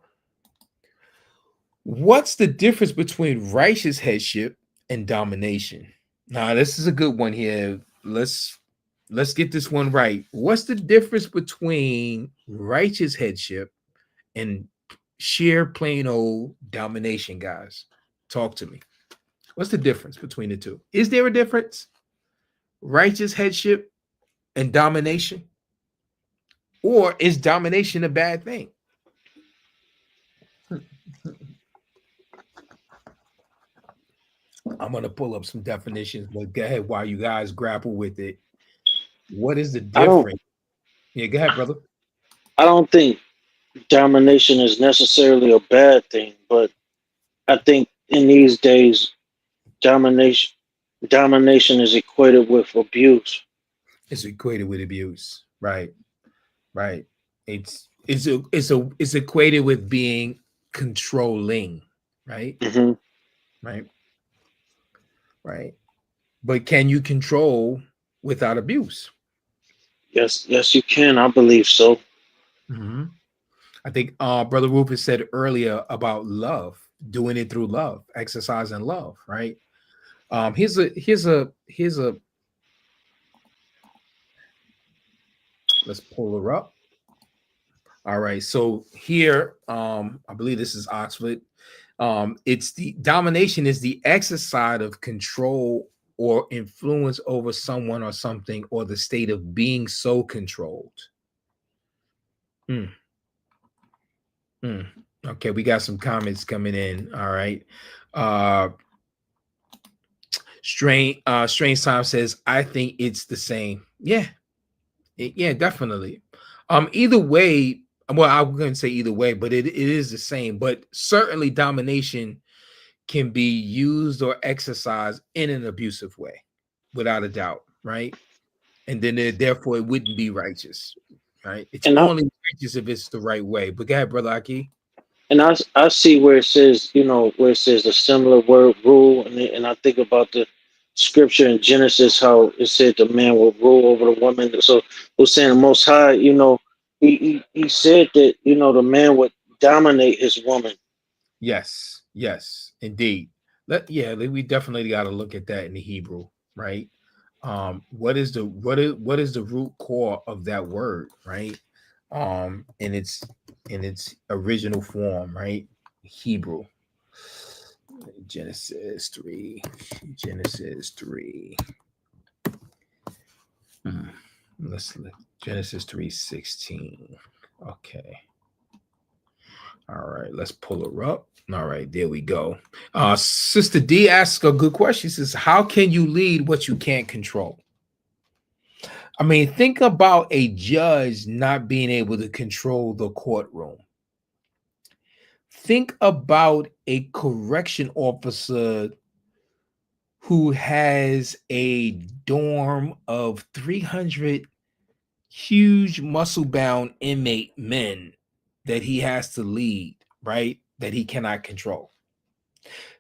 what's the difference between righteous headship and domination? Now, this is a good one here. Let's get this one right. What's the difference between righteous headship and sheer plain old domination, guys? Talk to me. What's the difference between the two? Is there a difference? Righteous headship and domination? Or is domination a bad thing? I'm going to pull up some definitions, but go ahead while you guys grapple with it. What is the difference? Yeah, go ahead, brother. I don't think domination is necessarily a bad thing, but I think in these days, domination is equated with abuse. It's equated with abuse, right? It's equated with being controlling, right? Mm-hmm. Right. But can you control without abuse? Yes, you can. I believe so. Mm-hmm. I think Brother Rufus said earlier about love, doing it through love, exercising love, right? Here's a let's pull her up. All right, so here, I believe this is Oxford. It's the domination is the exercise of control or influence over someone or something, or the state of being so controlled. Okay, we got some comments coming in. All right. Strange Time says, I think it's the same. Yeah, definitely. Either way, well, I wouldn't say either way, but it is the same. But certainly domination can be used or exercised in an abusive way, without a doubt, right? And then therefore it wouldn't be righteous, right? It's only righteous if it's the right way. But go ahead, Brother Aki. And I see where it says, where it says a similar word rule, and I think about the scripture in Genesis, how it said the man will rule over the woman. So we're saying the Most High, he said that, the man would dominate his woman. Yes, indeed. We definitely got to look at that in the Hebrew, right? What is the root core of that word, right? In its original form, right? Hebrew. Genesis 3. Let's look. Genesis 3:16. Okay. All right, let's pull her up. All right, there we go. Sister D asks a good question. She says, how can you lead what you can't control? I mean, think about a judge not being able to control the courtroom. Think about a correction officer who has a dorm of 300 huge muscle-bound inmate men that he has to lead, right? That he cannot control.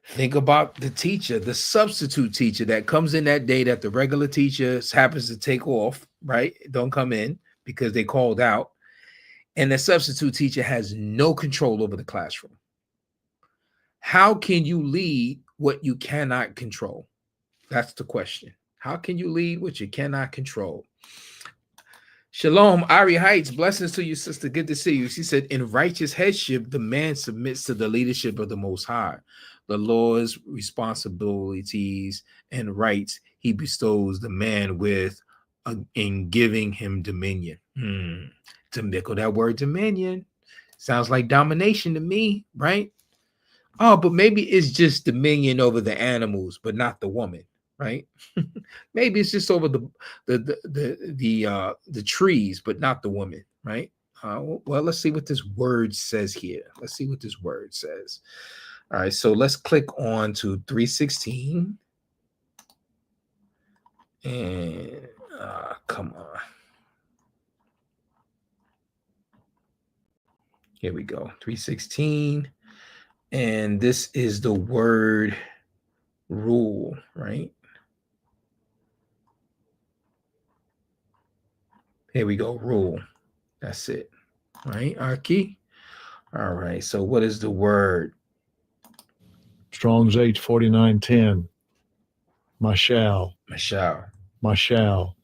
Think about the teacher, the substitute teacher that comes in that day that the regular teacher happens to take off, right? Don't come in because they called out. And the substitute teacher has no control over the classroom. How can you lead what you cannot control? That's the question. How can you lead what you cannot control? Shalom, Ari Heights. Blessings to you, sister. Good to see you. She said, in righteous headship, the man submits to the leadership of the Most High. The laws, responsibilities, and rights he bestows the man with in giving him dominion. To mickle that word dominion. Sounds like domination to me, right? Oh, but maybe it's just dominion over the animals, but not the woman, right? Maybe it's just over the trees, but not the woman, right? Well, let's see what this word says here. Let's see what this word says. All right, so let's click on to 316. And come on. Here we go. 316. And this is the word rule, right? Here we go. Rule. That's it. Right, Arky? All right. So what is the word? Strong's H4910. Mashal. Mashal,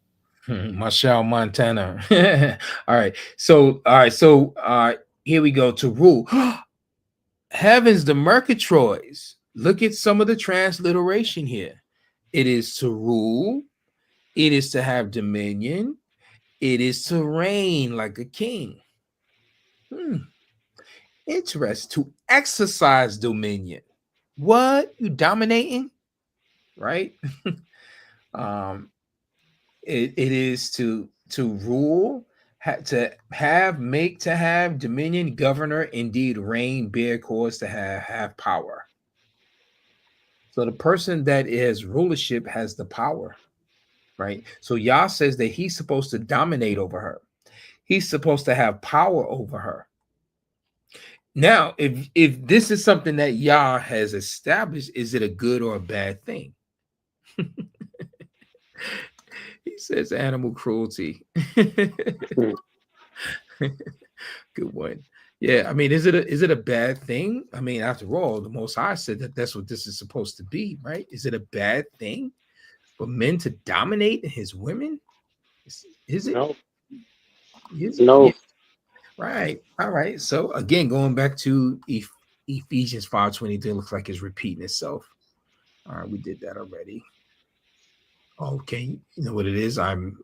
Montana. All right. So here we go to rule. Heavens, the Murgatroyds. Look at some of the transliteration here. It is to rule. It is to have dominion. It is to reign like a king. Interesting. To exercise dominion. What? You dominating? Right? It is to rule, to have dominion, governor, indeed reign, bear cause, to have power. So the person that is rulership has the power, right? So Yah says that he's supposed to dominate over her. He's supposed to have power over her. Now, if this is something that Yah has established, is it a good or a bad thing? He says animal cruelty. Good one. Yeah, I mean, is it a bad thing? I mean, after all, the Most High said that that's what this is supposed to be, right? Is it a bad thing for men to dominate his women? Is it? No. Is it? No. Yeah. Right. All right. So again, going back to Ephesians 5:23, looks like it's repeating itself. All right, we did that already. Okay, you know what it is? I'm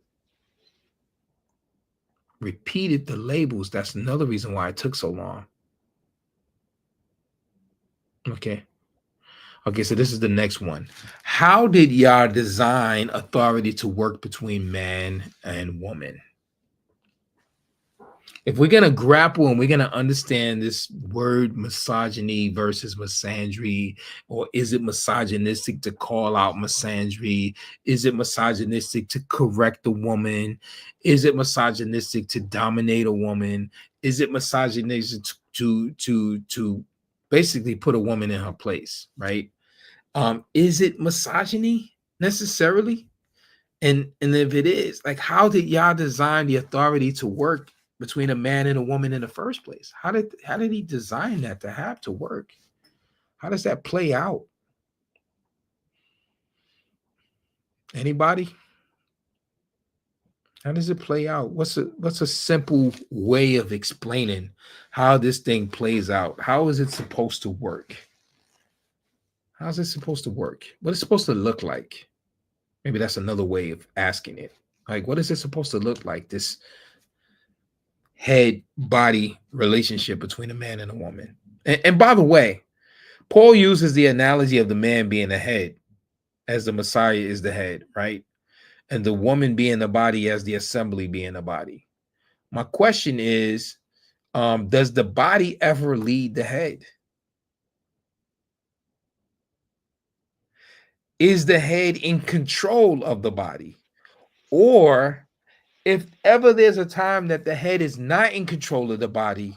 repeated the labels. That's another reason why it took so long. Okay, so this is the next one. How did Yah design authority to work between man and woman? If we're going to grapple and we're going to understand this word misogyny versus misandry, or is it misogynistic to call out misandry? Is it misogynistic to correct a woman? Is it misogynistic to dominate a woman? Is it misogynistic to basically put a woman in her place, right? Is it misogyny necessarily? And if it is, like, how did Yah design the authority to work between a man and a woman in the first place? How did he design that to have to work? How does that play out? Anybody? How does it play out? What's a simple way of explaining how this thing plays out? How is it supposed to work? How's it supposed to work? What is it supposed to look like? Maybe that's another way of asking it. Like, what is it supposed to look like? This head-body relationship between a man and a woman. And by the way, Paul uses the analogy of the man being the head as the Messiah is the head, right? And the woman being the body as the assembly being the body. My question is, does the body ever lead the head? Is the head in control of the body? Or if ever there's a time that the head is not in control of the body,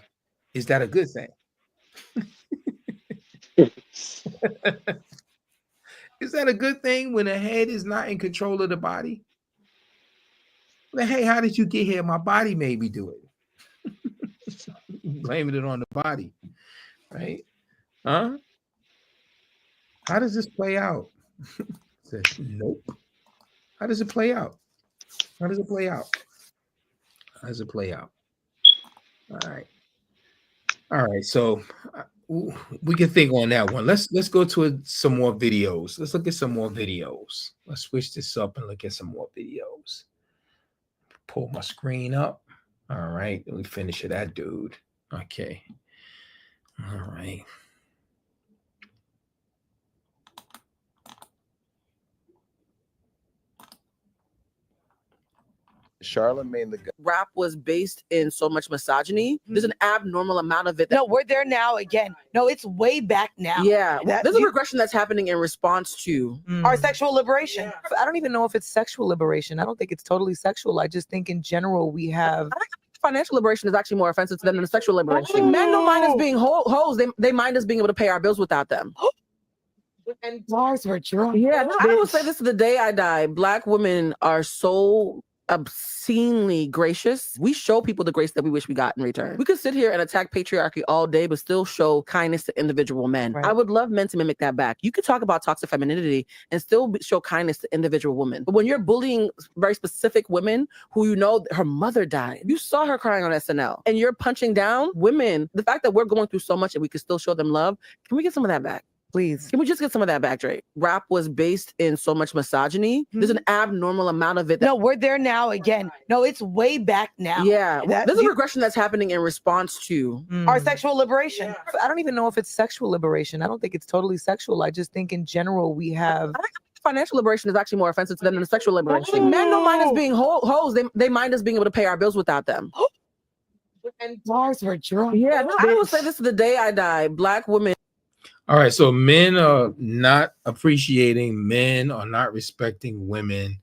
is that a good thing? Is that a good thing when the head is not in control of the body? Like, hey, how did you get here? My body made me do it. Blaming it on the body, right? Huh? How does this play out? Says, nope. How does it play out? How does it play out? How does it play out? All right. All right. So we can think on that one. Let's go to some more videos. Let's look at some more videos. Let's switch this up and look at some more videos. Pull my screen up. All right. Let me finish it, that dude. Okay. All right. Charlemagne the God. Rap was based in so much misogyny. There's an abnormal amount of it. No, we're there now again. No, it's way back now. Yeah, That- there's a regression that's happening in response to our sexual liberation. I don't even know if it's sexual liberation. I don't think it's totally sexual. I just think in general we have. I think financial liberation is actually more offensive to them than the sexual liberation. Men don't mind us being hoes. They mind us being able to pay our bills without them. And bars were drunk. Yeah, no, I will say this to the day I die. Black women are so obscenely gracious. We show people the grace that we wish we got in return. We could sit here and attack patriarchy all day, but still show kindness to individual men. Right. I would love men to mimic that back. You could talk about toxic femininity and still show kindness to individual women. But when you're bullying very specific women who you know her mother died, you saw her crying on SNL, and you're punching down women, the fact that we're going through so much and we can still show them love, can we get some of that back? Please. Can we just get some of that back, Drake? Rap was based in so much misogyny. There's an abnormal amount of it. No, we're there now again. No, it's way back now. Yeah, That- there's a regression that's happening in response to our sexual liberation. I don't even know if it's sexual liberation. I don't think it's totally sexual. I just think in general we have. I think financial liberation is actually more offensive to them than the sexual liberation. Men don't mind us being hoes. They mind us being able to pay our bills without them. And bars were drunk. Yeah, no, I will say this to the day I die. Black women. All right, so men are not appreciating, men are not respecting women.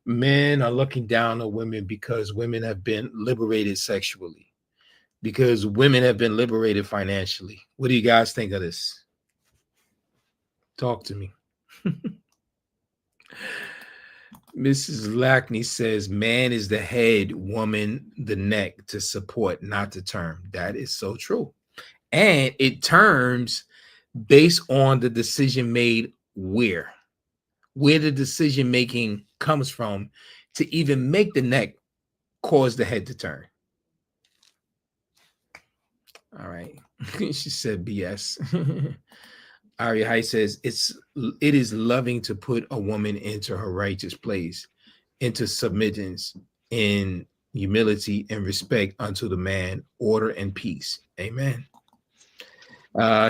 Men are looking down on women because women have been liberated sexually, because women have been liberated financially. What do you guys think of this? Talk to me. Mrs. Lackney says, man is the head, woman the neck, to support, not to term. That is so true. And it terms based on the decision made where the decision making comes from to even make the neck cause the head to turn. All right. She said BS. Ari High says it is loving to put a woman into her righteous place, into submittance in humility and respect unto the man, order and peace. Amen.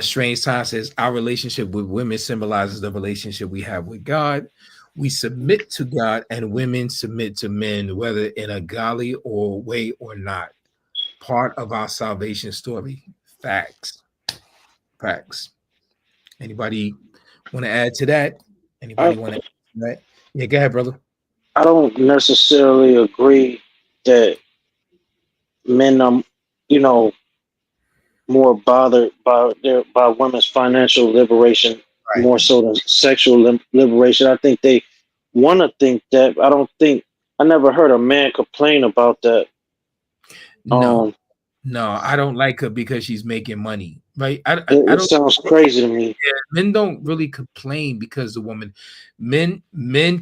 Strange Time says our relationship with women symbolizes the relationship we have with God. We submit to God and women submit to men, whether in a godly or way or not. Part of our salvation story. Facts. Anybody want to add to that? Anybody want to add to that? Yeah, go ahead, brother. I don't necessarily agree that men are, more bothered by women's financial liberation, Right. more so than sexual liberation. I think they want to think that. I never heard a man complain about that. No, I don't like her because she's making money, right? I It don't. sounds crazy to me. Yeah, men don't really complain because the woman. Men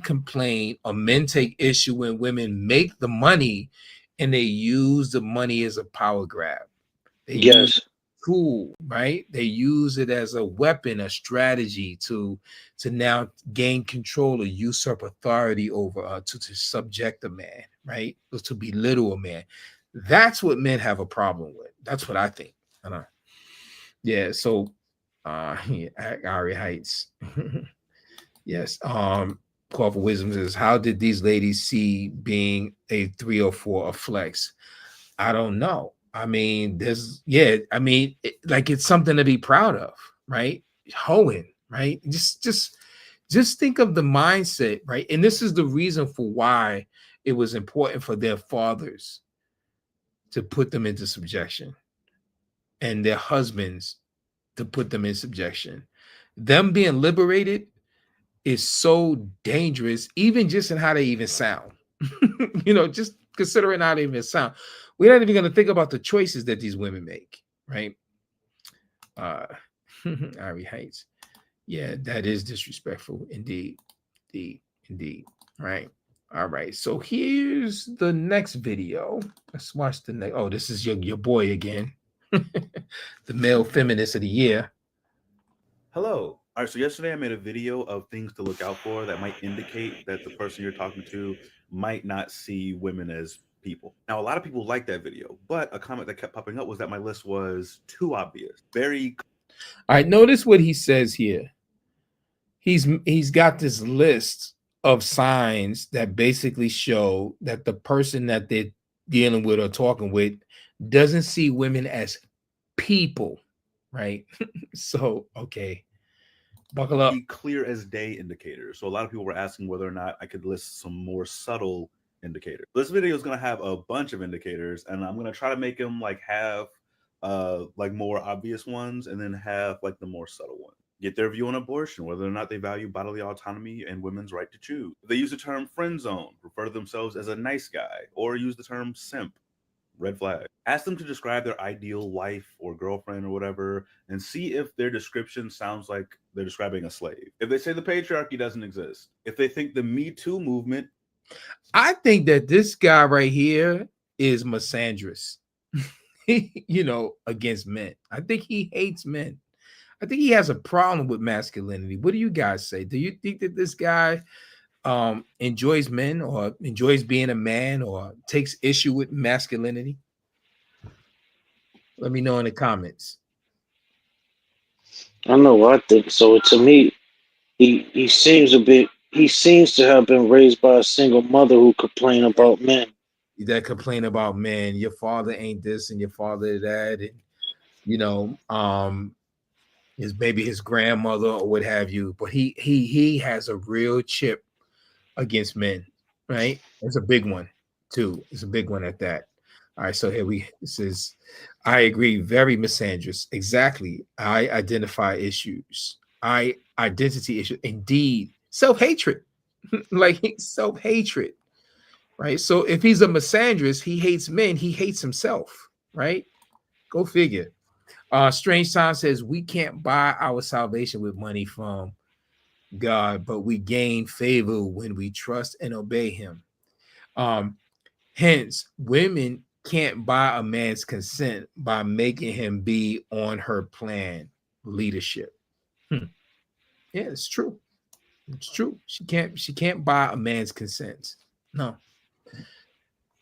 complain, or men take issue when women make the money, and they use the money as a power grab. They use tool, right? They use it as a weapon, a strategy to now gain control or usurp authority over, to subject a man, right? Or to belittle a man. That's what men have a problem with. That's what I think. I know. Yeah. So, Ari Heights. Yes. Call for Wisdom says, how did these ladies see being a 304 a flex? I don't know. I mean, it's something to be proud of, right? Hoeing, right? Just think of the mindset, right? And this is the reason for why it was important for their fathers to put them into subjection and their husbands to put them in subjection. Them being liberated is so dangerous, even just in how they even sound. Just considering how they even sound. We're not even going to think about the choices that these women make, right? Ari Heights. Yeah, that is disrespectful. Indeed. Right? All right, so here's the next video. Let's watch the next. Oh, this is your boy again, the male feminist of the year. Hello. All right, so yesterday I made a video of things to look out for that might indicate that the person you're talking to might not see women as people. Now, a lot of people liked that video, but a comment that kept popping up was that my list was too obvious. Very. All right, notice what he says here. He's got this list of signs that basically show that the person that they're dealing with or talking with doesn't see women as people, right? So, okay, buckle up. Clear as day indicators. So a lot of people were asking whether or not I could list some more subtle indicators. This video is going to have a bunch of indicators, and I'm going to try to make them like have like more obvious ones, and then have like the more subtle ones. Get their view on abortion, whether or not they value bodily autonomy and women's right to choose. They use the term friend zone, refer to themselves as a nice guy, or use the term simp. Red flag. Ask them to describe their ideal wife or girlfriend or whatever, and see if their description sounds like they're describing a slave. If they say the patriarchy doesn't exist, if they think the Me Too movement. I think that this guy right here is misandrous, against men. I think he hates men. I think he has a problem with masculinity. What do you guys say? Do you think that this guy enjoys men, or enjoys being a man, or takes issue with masculinity? Let me know in the comments. I know what I think. So to me, he seems to have been raised by a single mother who complained about men. That complain about men. Your father ain't this and your father that, and his maybe his grandmother or what have you. But he has a real chip against men, right? It's a big one too. It's a big one at that. All right, so this is, I agree, very misandrous. Exactly. I identify issues. Identity issues. Indeed, self-hatred. Like self-hatred, right? So if he's a misandrist, he hates men, he hates himself, right? Go figure. Strange Time says we can't buy our salvation with money from God, but we gain favor when we trust and obey him. Hence, women can't buy a man's consent by making him be on her plan leadership. Yeah, it's true. It's true. She can't buy a man's consent. No,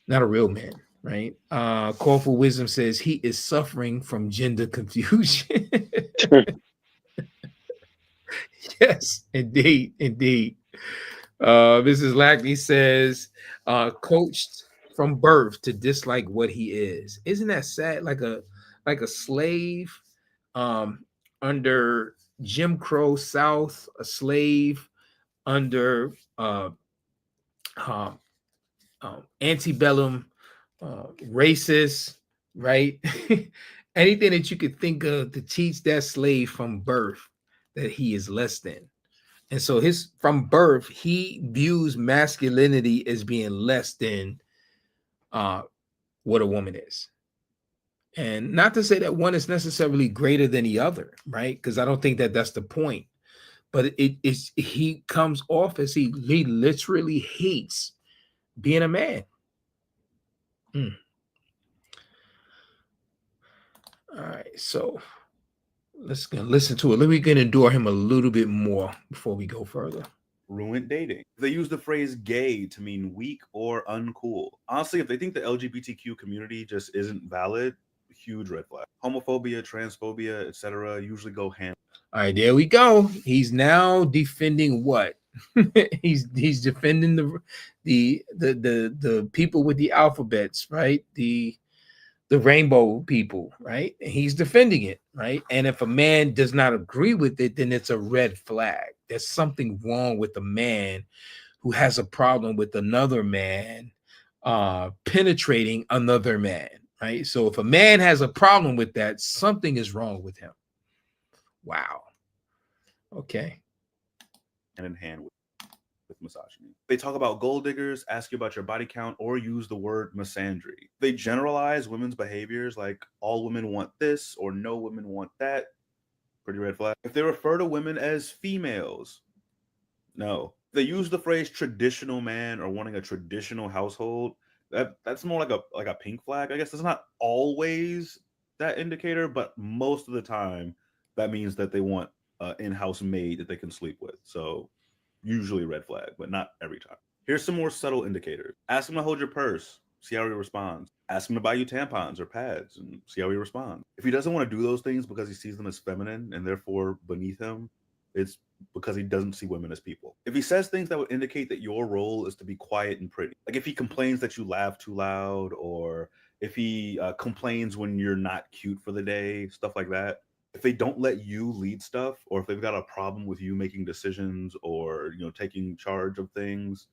not a real man, right? Call for Wisdom says he is suffering from gender confusion. Yes, indeed. Mrs. Lackney says, coached from birth to dislike what he is. Isn't that sad? Like a slave under Jim Crow South, a slave under antebellum racist, right? Anything that you could think of to teach that slave from birth that he is less than. And so from birth, he views masculinity as being less than what a woman is. And not to say that one is necessarily greater than the other, right? Because I don't think that that's the point. But he comes off as he literally hates being a man. All right, so let's listen to it. Let me endure him a little bit more before we go further. Ruined dating. They use the phrase gay to mean weak or uncool. Honestly, if they think the LGBTQ community just isn't valid, huge red flag. Homophobia, transphobia, etc. usually go hand. All right, there we go. He's now defending what? he's defending the people with the alphabets, right? The rainbow people, right? And he's defending it, right? And if a man does not agree with it, then it's a red flag. There's something wrong with a man who has a problem with another man penetrating another man, right? So if a man has a problem with that, something is wrong with him. Wow. Okay. Hand in hand with misogyny. They talk about gold diggers, ask you about your body count, or use the word misandry. They generalize women's behaviors like all women want this or no women want that. Pretty red flag. If they refer to women as females, no. They use the phrase traditional man or wanting a traditional household. That's more like a pink flag. I guess it's not always that indicator, but most of the time that means that they want an in-house maid that they can sleep with. So usually red flag, but not every time. Here's some more subtle indicators. Ask him to hold your purse. See how he responds. Ask him to buy you tampons or pads and see how he responds. If he doesn't want to do those things because he sees them as feminine and therefore beneath him, it's because he doesn't see women as people. If he says things that would indicate that your role is to be quiet and pretty, like if he complains that you laugh too loud, or if he complains when you're not cute for the day, stuff like that. If they don't let you lead stuff, or if they've got a problem with you making decisions or taking charge of things,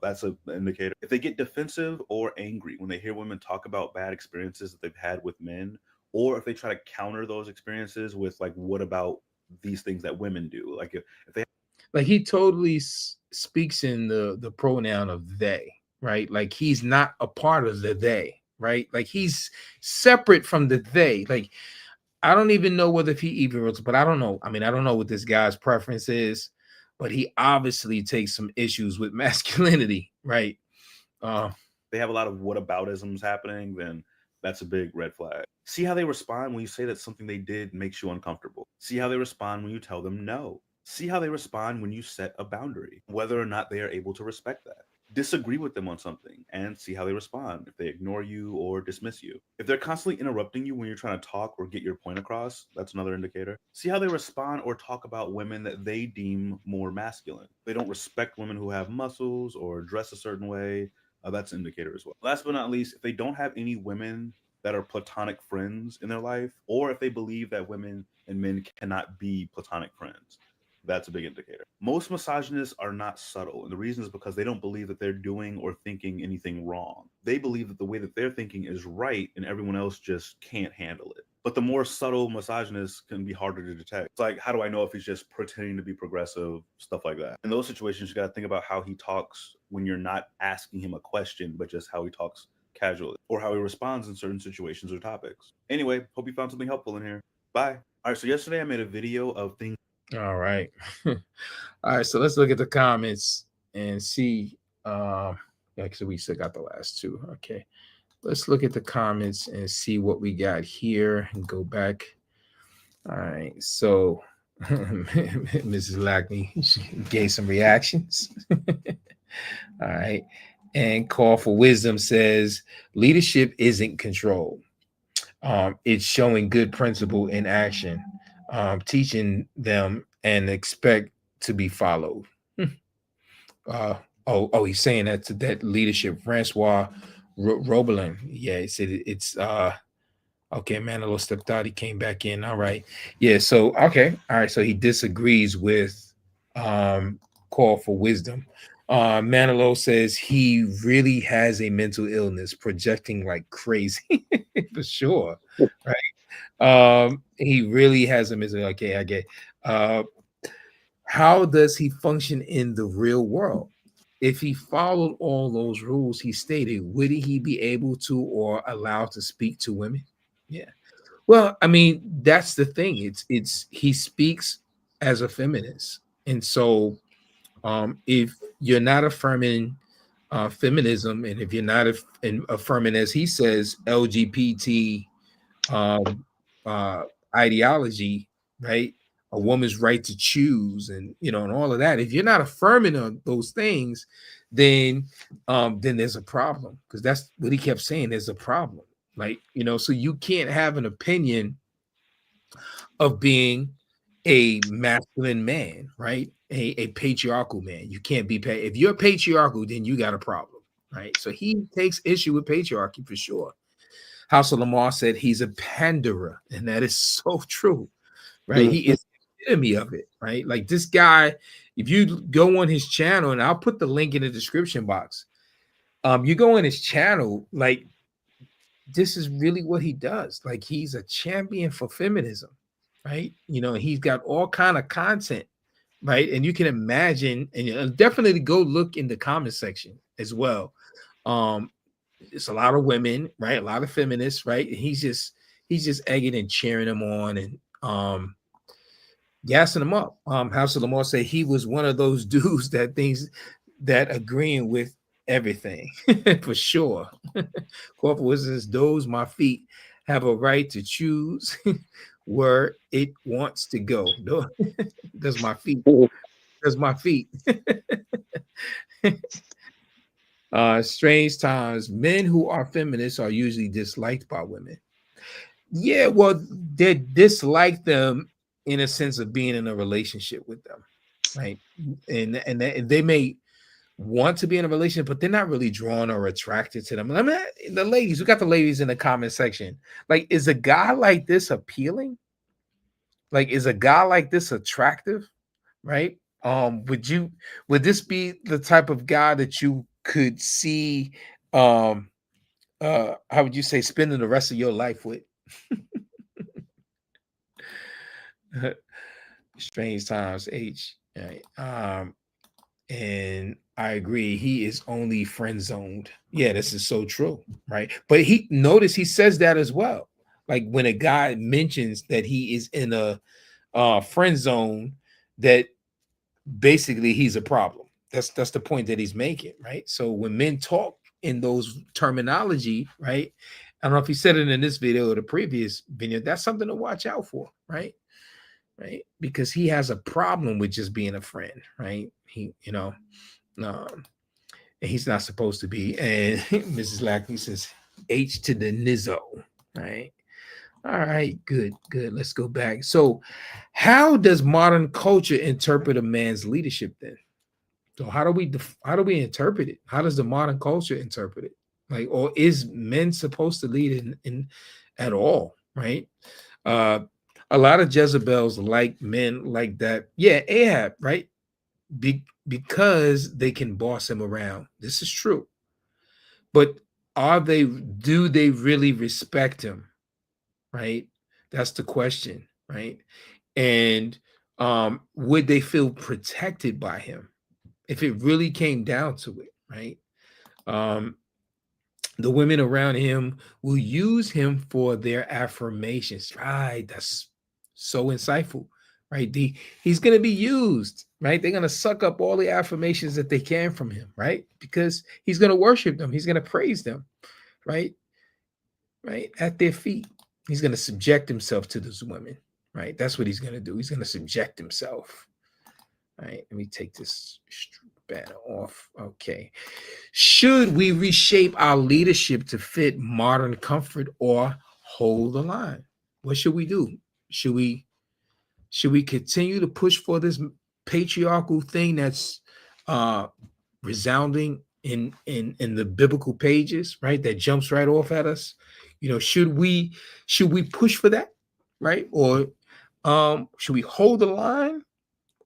that's an indicator. If they get defensive or angry when they hear women talk about bad experiences that they've had with men, or if they try to counter those experiences with like, what about these things that women do? Like if they Like he totally speaks in the pronoun of they, right? Like he's not a part of the they, right? Like he's separate from the they. Like I don't even know whether if he even wrote, but I don't know. I mean, I don't know what this guy's preference is, but he obviously takes some issues with masculinity, right? they have a lot of whataboutisms happening, then that's a big red flag. See how they respond when you say that something they did makes you uncomfortable. See how they respond when you tell them no. See how they respond when you set a boundary, whether or not they are able to respect that. Disagree with them on something and see how they respond if they ignore you or dismiss you. If they're constantly interrupting you when you're trying to talk or get your point across, that's another indicator. See how they respond or talk about women that they deem more masculine. They don't respect women who have muscles or dress a certain way. That's an indicator as well. Last but not least, if they don't have any women that are platonic friends in their life, or if they believe that women and men cannot be platonic friends, that's a big indicator. Most misogynists are not subtle, and the reason is because they don't believe that they're doing or thinking anything wrong. They believe that the way that they're thinking is right, and everyone else just can't handle it. But the more subtle misogynists can be harder to detect. It's like, how do I know if he's just pretending to be progressive, stuff like that? In those situations, you got to think about how he talks when you're not asking him a question, but just how he talks casually, or how he responds in certain situations or topics. Anyway, hope you found something helpful in here. Bye. All right, so yesterday I made a video of things. All right. All right, so let's look at the comments and see. Actually, we still got the last two. Okay. Let's look at the comments and see what we got here and go back. All right. So Mrs. Lackney gave some reactions. All right. And Call for Wisdom says leadership isn't control. It's showing good principle in action, teaching them and expect to be followed. He's saying that leadership. Francois Robelin. Yeah, he said it's okay. Manilow stepped out. He came back in. All right. Yeah. So okay. All right. So he disagrees with Call for Wisdom. Manilow says he really has a mental illness, projecting like crazy. For sure. Right. He really has a mental. Okay. I get. How does he function in the real world? If he followed all those rules he stated, would he be able to or allowed to speak to women? Yeah. Well, I mean, that's the thing. It's he speaks as a feminist. And so if you're not affirming feminism, and if you're not affirming, as he says, LGBT ideology, right? A woman's right to choose, and and all of that. If you're not affirming of those things, then there's a problem, because that's what he kept saying. There's a problem, like so you can't have an opinion of being a masculine man, right? A patriarchal man. You can't be if you're patriarchal, then you got a problem, right? So he takes issue with patriarchy for sure. House of Lamar said he's a panderer, and that is so true, right? He is the epitome of it, right? Like this guy, if you go on his channel, and I'll put the link in the description box, you go on his channel, like this is really what he does. Like he's a champion for feminism, right? He's got all kind of content, right? And you can imagine, and definitely go look in the comment section as well. It's a lot of women, right? A lot of feminists, right? And he's just egging and cheering them on, and gassing him up. House of Lamar said he was one of those dudes that thinks that agreeing with everything for sure. Corporal says, those my feet have a right to choose where it wants to go. No, does my feet. Does my feet. Strange times. Men who are feminists are usually disliked by women. Yeah, well, they dislike them in a sense of being in a relationship with them, right? And they may want to be in a relationship, but they're not really drawn or attracted to them. I mean, the ladies, we got the ladies in the comment section. Like, is a guy like this appealing? Like, is a guy like this attractive? Right? Would this be the type of guy that you could see how would you say spending the rest of your life with? Strange times, H. Right. And I agree, he is only friend zoned. Yeah, this is so true, right? But he says that as well. Like when a guy mentions that he is in a friend zone, that basically he's a problem. That's the point that he's making, right? So when men talk in those terminology, right? I don't know if he said it in this video or the previous video. That's something to watch out for, right? Right, because he has a problem with just being a friend, right? He, he's not supposed to be. And Mrs. Lackney says, H to the nizzo, right? All right, good. Let's go back. So, how does modern culture interpret a man's leadership then? So, how do we interpret it? How does the modern culture interpret it? Like, or is men supposed to lead in at all, right? A lot of Jezebels like men like that. Yeah, Ahab, right? Because they can boss him around. This is true. But do they really respect him? Right? That's the question, right? And would they feel protected by him if it really came down to it, right? The women around him will use him for their affirmations, right? That's so insightful, right? He's going to be used, right? They're going to suck up all the affirmations that they can from him, right? Because he's going to worship them. He's going to praise them, right? Right at their feet. He's going to subject himself to those women, right? That's what he's going to do. He's going to subject himself. All right, let me take this banner off. Okay. Should we reshape our leadership to fit modern comfort or hold the line? What should we do? Should we continue to push for this patriarchal thing that's resounding in the biblical pages, right? That jumps right off at us. Should we push for that, right? Or should we hold the line?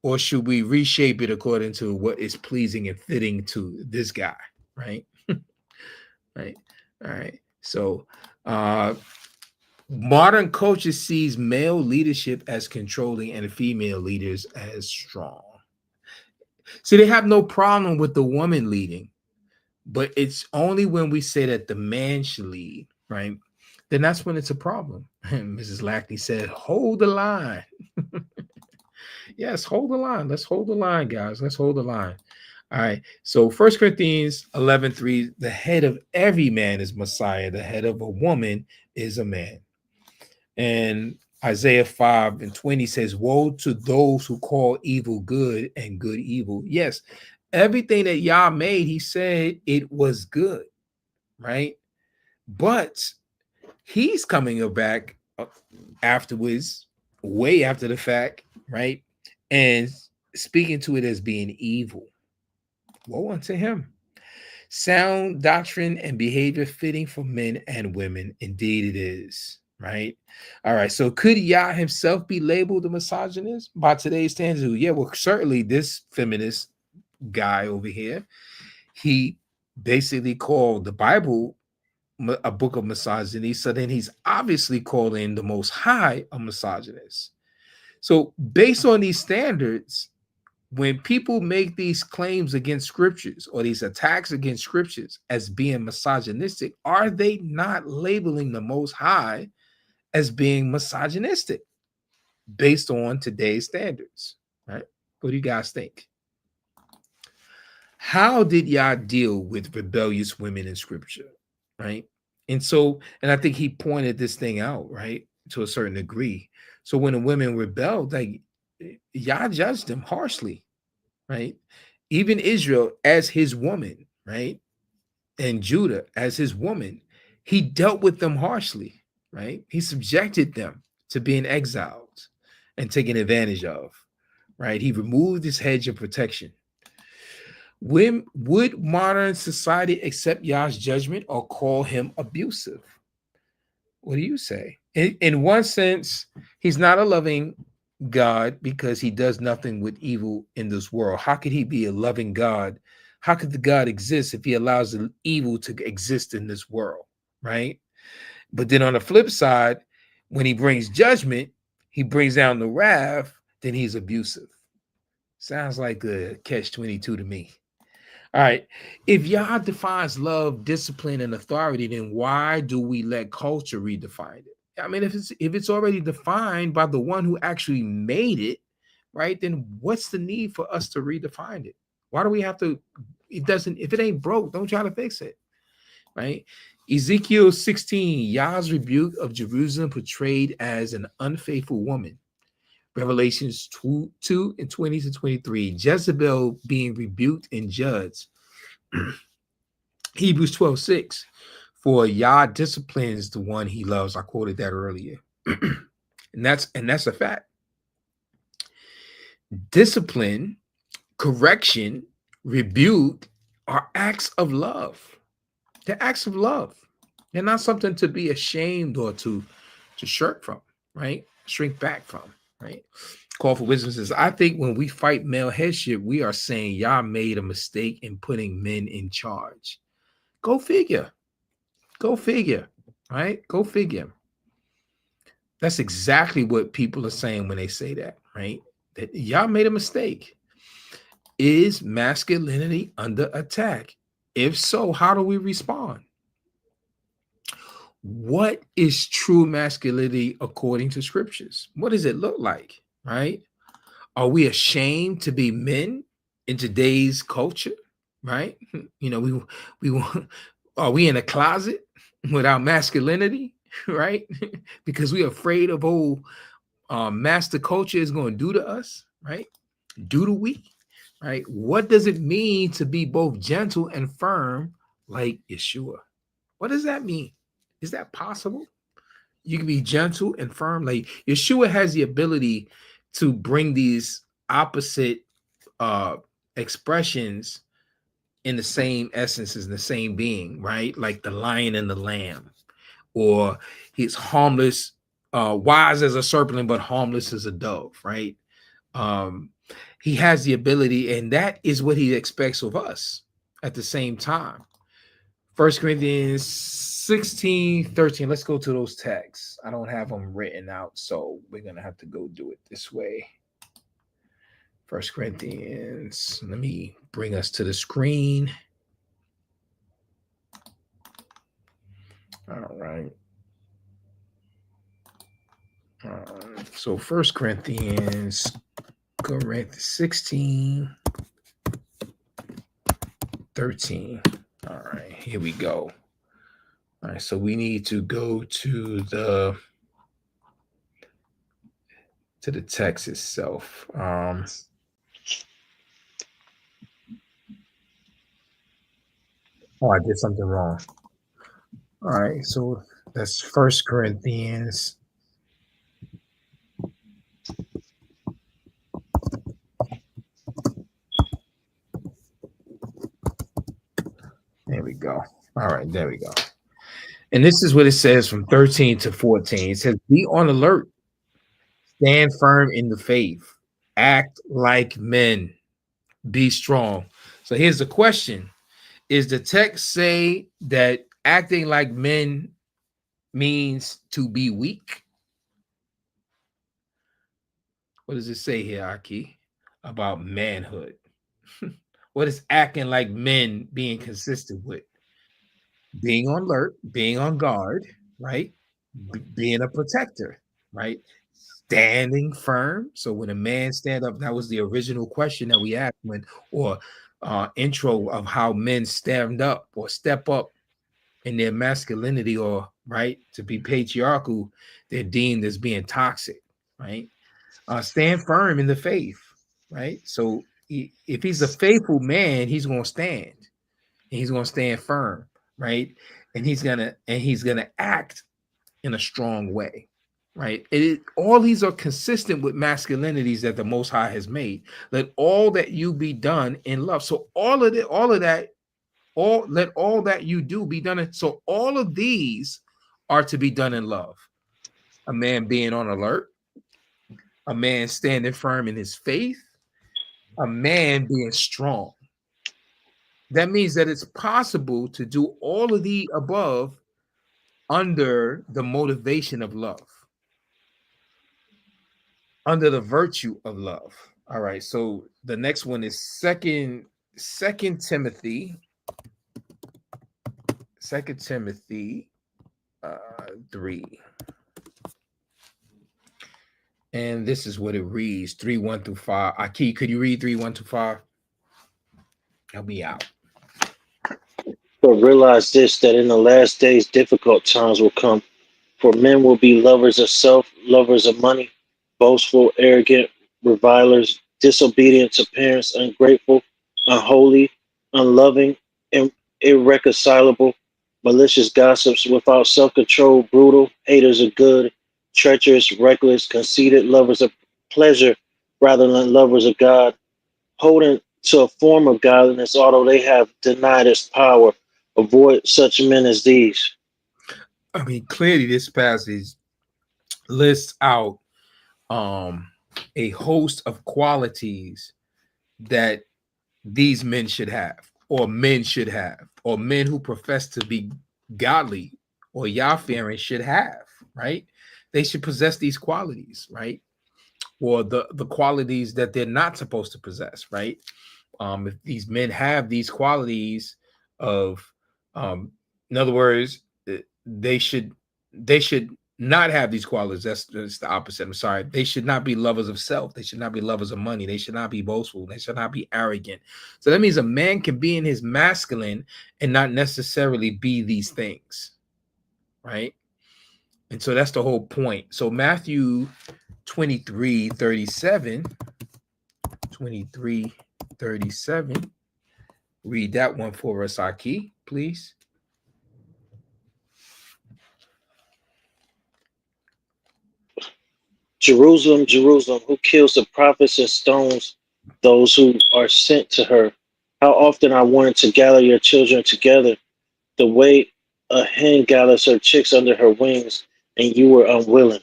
Or should we reshape it according to what is pleasing and fitting to this guy, right? Right. All right. So modern culture sees male leadership as controlling and female leaders as strong. See, they have no problem with the woman leading, but it's only when we say that the man should lead, right? Then that's when it's a problem. And Mrs. Lackney said, hold the line. Yes, hold the line. Let's hold the line, guys. Let's hold the line. All right. So 1 Corinthians 11:3, the head of every man is Messiah. The head of a woman is a man. And Isaiah 5:20 says, woe to those who call evil good and good evil. Yes, everything that Yah made, he said it was good, right? But he's coming back afterwards, way after the fact, right? And speaking to it as being evil. Woe unto him. Sound doctrine and behavior fitting for men and women. Indeed it is, right? All right, so could Yah himself be labeled a misogynist by today's standards? Yeah, well, certainly this feminist guy over here, he basically called the Bible a book of misogyny, so then he's obviously calling the Most High a misogynist. So based on these standards, when people make these claims against scriptures or these attacks against scriptures as being misogynistic, are they not labeling the Most High as being misogynistic? based on today's standards, right? What do you guys think? How did Yah deal with rebellious women in scripture, right? And I think he pointed this thing out, right, to a certain degree. So when the women rebelled, like Yah judged them harshly, right? Even Israel as his woman, right? And Judah as his woman, he dealt with them harshly, right? He subjected them to being exiled and taken advantage of, right? He removed his hedge of protection. Would modern society accept Yah's judgment or call him abusive? What do you say? In one sense, he's not a loving God because he does nothing with evil in this world. How could he be a loving God? How could the God exist if he allows the evil to exist in this world, right? But then on the flip side, when he brings judgment, he brings down the wrath, then he's abusive. Sounds like a catch-22 to me. All right. If Yah defines love, discipline, and authority, then why do we let culture redefine it? I mean, if it's already defined by the one who actually made it, right, then what's the need for us to redefine it? Why do we have to? If it ain't broke, don't try to fix it, right? Ezekiel 16, Yah's rebuke of Jerusalem portrayed as an unfaithful woman. Revelations 2 and 20 to 23, Jezebel being rebuked and judged. Hebrews 12:6, for Yah disciplines the one he loves. I quoted that earlier. and that's a fact. Discipline, correction, rebuke are acts of love. They're acts of love. They're not something to be ashamed or to shirk from, right? Shrink back from, right? Call for wisdom says, I think when we fight male headship, we are saying Yah made a mistake in putting men in charge. Go figure. Go figure, right? Go figure. That's exactly what people are saying when they say that, right? That Yah made a mistake. Is masculinity under attack? If so, how do we respond? What is true masculinity according to scriptures? What does it look like, right? Are we ashamed to be men in today's culture, right? You know, are we in a closet with our masculinity, right? Because we're afraid of old master culture is going to do to us, right? Do to we, right? What does it mean to be both gentle and firm like Yeshua? What does that mean? Is that possible? You can be gentle and firm. Like Yeshua has the ability to bring these opposite expressions in the same essence as the same being, right? Like the lion and the lamb, or he's harmless, wise as a serpent, but harmless as a dove, right? He has the ability, and that is what he expects of us at the same time. 1 Corinthians 16:13. Let's go to those texts. I don't have them written out, so we're going to have to go do it this way. 1 Corinthians. Let me bring us to the screen. All right. So 1 Corinthians 16:13. All right, here we go. All right, so we need to go to the text itself. Oh, I did something wrong. All right, so that's 1 Corinthians. There we go. All right, there we go. And this is what it says from 13 to 14. It says, be on alert, stand firm in the faith, act like men, be strong. So here's the question. Is the text say that acting like men means to be weak? What does it say here, Aki, about manhood? What is acting like men being consistent with? Being on alert, being on guard, right? Being a protector, right? standing firm. So when a man stand up, that was the original question that we asked when, or intro of how men stand up or step up in their masculinity, or right to be patriarchal, they're deemed as being toxic, right? Stand firm in the faith, right? So if he's a faithful man, he's going to stand, and he's going to stand firm, right? And he's gonna act in a strong way, right? All these are consistent with masculinities that the Most High has made. Let all that you be done in love. So let all that you do be done in. So all of these are to be done in love. A man being on alert, a man standing firm in his faith, a man being strong. That means that it's possible to do all of the above under the motivation of love, under the virtue of love. All right. So the next one is Second Timothy 3. And this is what it reads: 3:1-5. Aki, could you read 3:1-5? I'll be out. But realize this, that in the last days difficult times will come. For men will be lovers of self, lovers of money, boastful, arrogant, revilers, disobedient to parents, ungrateful, unholy, unloving, irreconcilable, malicious gossips, without self control, brutal, haters of good, treacherous, reckless, conceited, lovers of pleasure rather than lovers of God, holding to a form of godliness, although they have denied its power. Avoid such men as these. I mean, clearly this passage lists out a host of qualities that these men should have, or men should have, or men who profess to be godly or Yah-fearing should have, right? They should possess these qualities, right? Or the qualities that they're not supposed to possess, right? If these men have these qualities of, in other words, they should not have these qualities. That's the opposite. I'm sorry. They should not be lovers of self. They should not be lovers of money. They should not be boastful. They should not be arrogant. So that means a man can be in his masculine and not necessarily be these things, right? And so that's the whole point. So Matthew 23:37, 23:37. Read that one for us, Aki, please. Jerusalem, Jerusalem, who kills the prophets and stones those who are sent to her. How often I wanted to gather your children together, the way a hen gathers her chicks under her wings, and you were unwilling.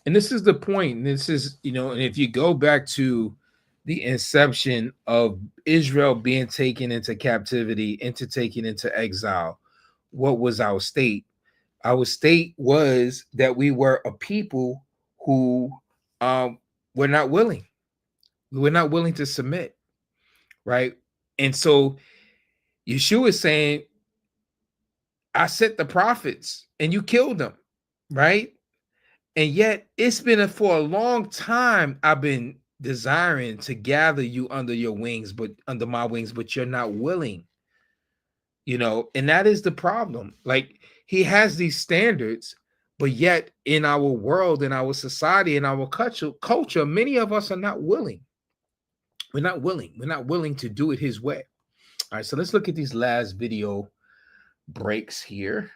And this is the point. This is, and if you go back to the inception of Israel being taken into captivity, taken into exile, what was our state? Our state was that we were a people who were not willing. We were not willing to submit, right? And so Yeshua is saying, I sent the prophets and you killed them, right? And yet it's been for a long time I've been desiring to gather you under your wings, but under my wings, but you're not willing, and that is the problem. Like, he has these standards, but yet in our world, in our society, in our culture, many of us are not willing. We're not willing. We're not willing to do it his way. All right, so let's look at these last video breaks here.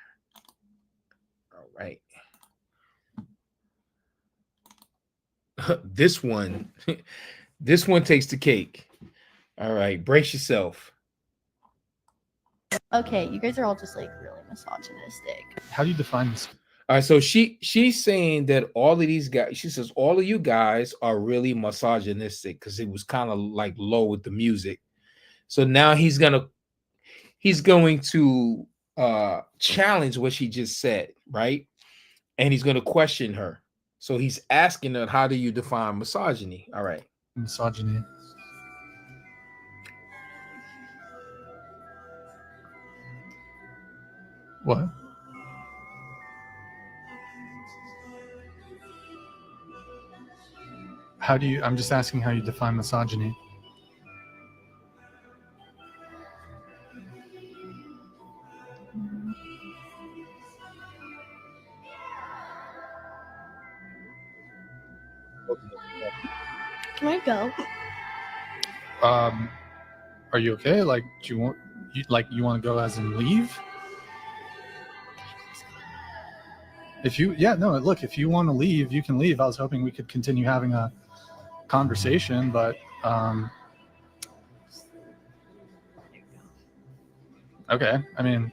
All right. This one takes the cake. All right, brace yourself. Okay, you guys are all just like really misogynistic. How do you define this? All right, so she's saying that all of these guys, she says all of you guys are really misogynistic because it was kind of like low with the music. So now he's going to challenge what she just said, right? And he's going to question her. So he's asking her, how do you define misogyny? All right. Misogyny. What? How do you? I'm just asking how you define misogyny. Can I go? Are you okay? Like, do you want you want to go as in leave? If you, yeah, no, look, if you want to leave, you can leave. I was hoping we could continue having a conversation, but okay. I mean,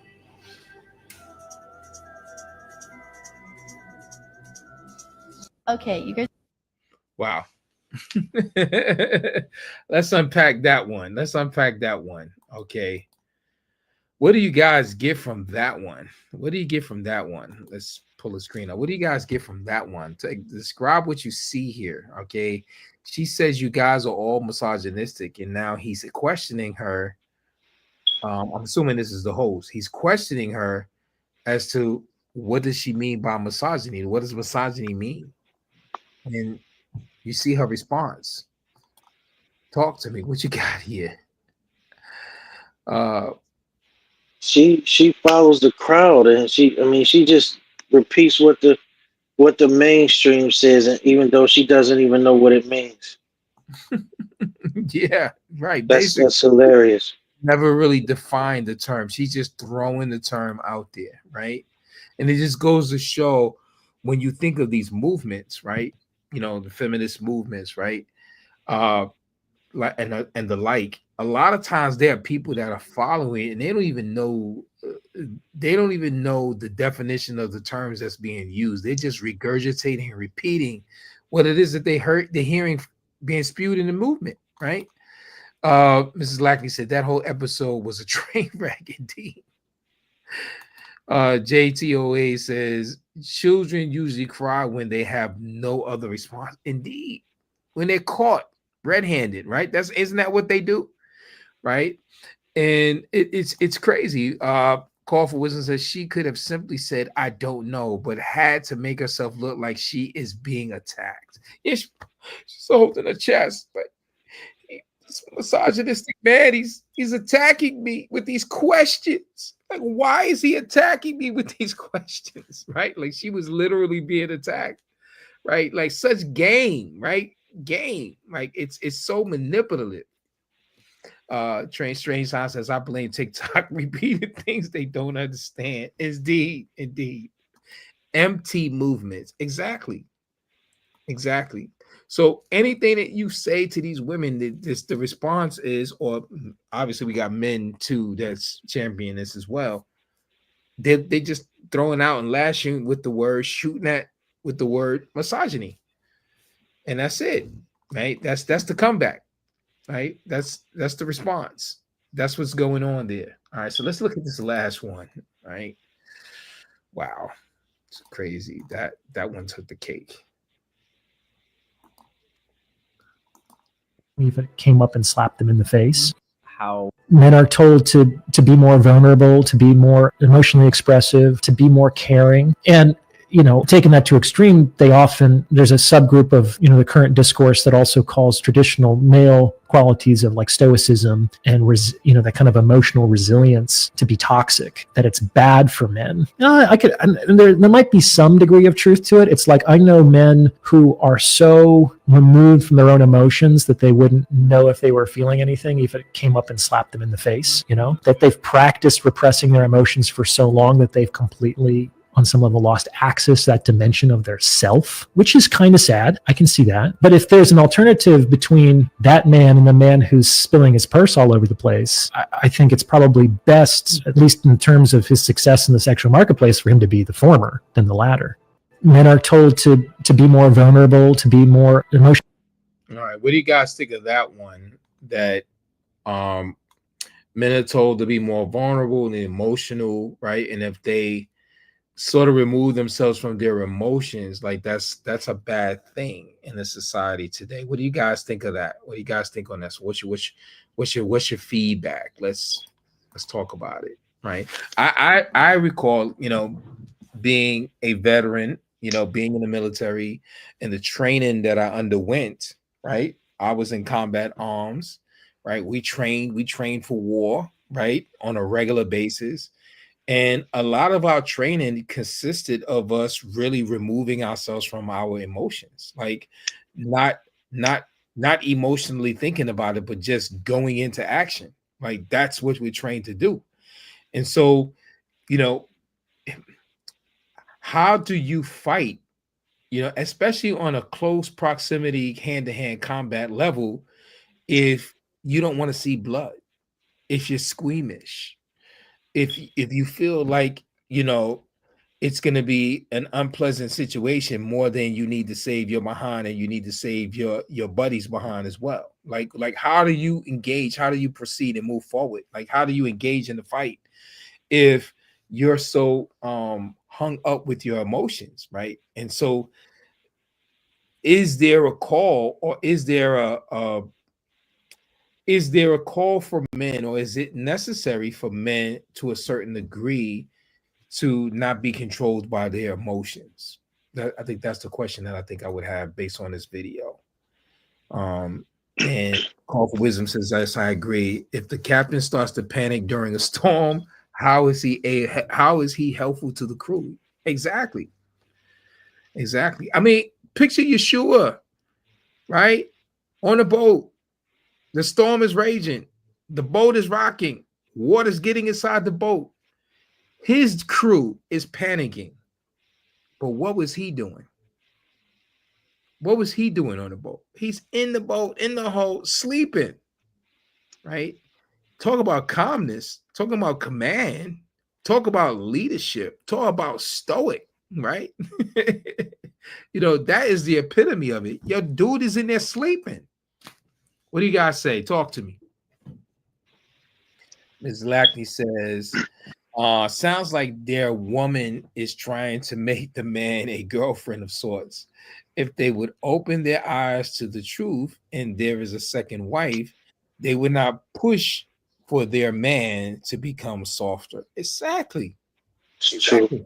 Okay, you guys. Wow. Let's unpack that one. Okay. What do you guys get from that one? What do you get from that one? Let's pull the screen up. What do you guys get from that one? Describe what you see here. Okay. She says you guys are all misogynistic, and now he's questioning her. I'm assuming this is the host. He's questioning her as to what does she mean by misogyny? What does misogyny mean? And you see her response. Talk to me. What you got here? She follows the crowd, and she just repeats what the mainstream says, and even though she doesn't even know what it means. Yeah, right. That's hilarious. Never really defined the term. She's just throwing the term out there, right? And it just goes to show when you think of these movements, right? You know, the feminist movements, right? Like and the like. A lot of times there are people that are following, and they don't even know the definition of the terms that's being used. They're just regurgitating and repeating what it is that they're hearing being spewed in the movement, right? Mrs. Lackney said that whole episode was a train wreck indeed. JTOA says children usually cry when they have no other response. Indeed, when they're caught red-handed, right? Isn't that what they do, right? And it's crazy. Call for Wisdom says she could have simply said I don't know, but had to make herself look like she is being attacked. Yeah, she's holding her chest, but this misogynistic man, he's attacking me with these questions. Like, why is he attacking me with these questions? Right? Like she was literally being attacked, right? Like such game, right? Game. Like it's so manipulative. Strange House says, I blame TikTok repeated things they don't understand. Indeed. Empty movements. Exactly. So anything that you say to these women, the response is, or obviously we got men too that's champion this as well. They just throwing out and lashing with the word, shooting at with the word misogyny, and that's it, right? That's the comeback, right? That's the response. That's what's going on there. All right, so let's look at this last one, right? Wow, it's crazy. That one took the cake. If it came up and slapped them in the face. How men are told to be more vulnerable, to be more emotionally expressive, to be more caring. And, you know, taking that to extreme, there's a subgroup of, you know, the current discourse that also calls traditional male qualities of like stoicism and, that kind of emotional resilience to be toxic, that it's bad for men. And there might be some degree of truth to it. It's like, I know men who are so removed from their own emotions that they wouldn't know if they were feeling anything if it came up and slapped them in the face, you know, that they've practiced repressing their emotions for so long that they've completely on some level lost access to that dimension of their self, which is kind of sad. I can see that. But if there's an alternative between that man and the man who's spilling his purse all over the place, I think it's probably best, at least in terms of his success in the sexual marketplace, for him to be the former than the latter. Men are told to be more vulnerable, to be more emotional. All right, what do you guys think of that one? That men are told to be more vulnerable and emotional, right? And if they sort of remove themselves from their emotions, like that's a bad thing in the society today. What do you guys think of that? What do you guys think on this? What's your feedback? Let's talk about it. Right. I recall, you know, being a veteran, you know, being in the military and the training that I underwent, right? I was in combat arms, right? We trained for war, right? On a regular basis. And a lot of our training consisted of us really removing ourselves from our emotions, like not not not emotionally thinking about it, but just going into action. Like that's what we're trained to do. And so, you know, how do you fight, especially on a close proximity hand-to-hand combat level, if you don't want to see blood, if you're squeamish, if you feel like, it's going to be an unpleasant situation more than you need to save your behind, and you need to save your buddies behind as well. Like how do you engage? How do you proceed and move forward? Like how do you engage in the fight if you're so hung up with your emotions, right? And so is there a call, or is there a call for men, or is it necessary for men to a certain degree to not be controlled by their emotions? I think that's the question that I think I would have based on this video. And Call for Wisdom says, yes, I agree. If the captain starts to panic during a storm, how is he helpful to the crew? Exactly. I mean, picture Yeshua, right? On a boat. The storm is raging. The boat is rocking. Water's getting inside the boat. His crew is panicking. But what was he doing? What was he doing on the boat? He's in the boat, in the hole, sleeping, right? Talk about calmness, talking about command, talk about leadership, talk about stoic, right? That is the epitome of it. Your dude is in there sleeping. What do you guys say? Talk to me. Ms. Lackney says, sounds like their woman is trying to make the man a girlfriend of sorts. If they would open their eyes to the truth and there is a second wife, they would not push for their man to become softer. Exactly. True.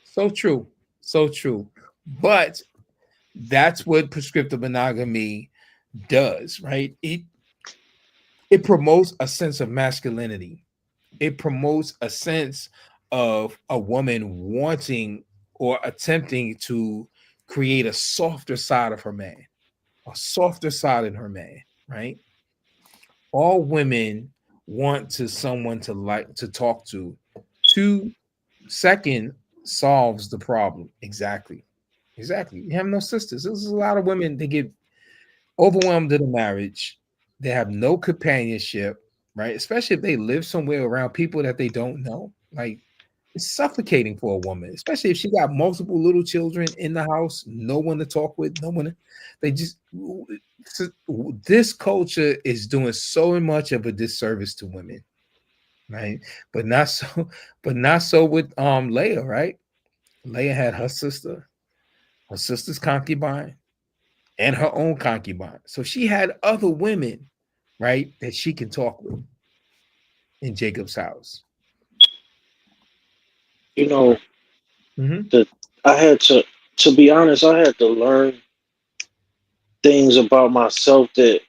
So true. So true. But that's what prescriptive monogamy does, right? It promotes a sense of masculinity. It promotes a sense of a woman wanting or attempting to create a softer side of her man, a softer side in her man, right? All women want someone to talk to. 2 seconds solves the problem. Exactly. You have no sisters. There's a lot of women that get overwhelmed in a marriage. They have no companionship, right? Especially if they live somewhere around people that they don't know. Like, it's suffocating for a woman, especially if she got multiple little children in the house, no one to talk with, this culture is doing so much of a disservice to women, right? But not so with Leah, right? Leah had her sister's concubine, and her own concubine. So she had other women, right, that she can talk with in Jacob's house. I had to be honest, I had to learn things about myself that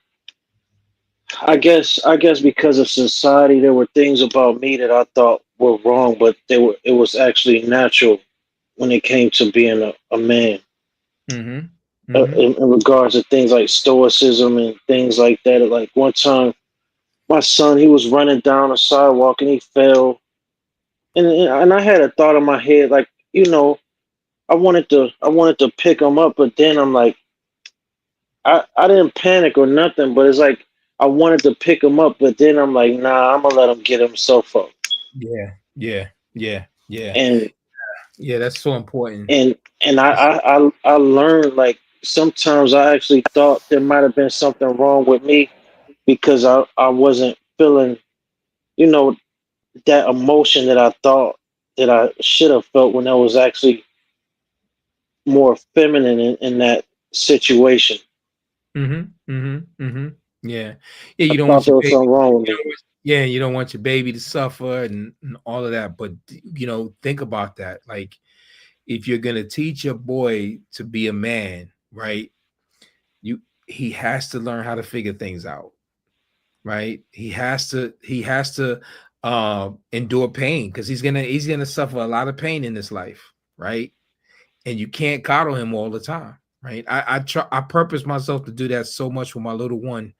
I guess because of society, there were things about me that I thought were wrong, but it was actually natural when it came to being a man. In regards to things like stoicism and things like that. Like one time, my son, he was running down a sidewalk and he fell, and I had a thought in my head, like, I wanted to pick him up, but then I'm like, I didn't panic or nothing, but it's like I wanted to pick him up, but then I'm like, nah, I'm gonna let him get himself up. Yeah. And yeah, that's so important. And I learned, like, sometimes I actually thought there might have been something wrong with me because I wasn't feeling, that emotion that I thought that I should have felt when I was actually more feminine in that situation. Yeah. You don't want thought there your was baby. something wrong with me. You don't want your baby to suffer and all of that. But think about that. Like, if you're gonna teach your boy to be a man, right? he has to learn how to figure things out, right? He has to endure pain, because he's gonna suffer a lot of pain in this life, right? And you can't coddle him all the time, right? I purpose myself to do that so much with my little one.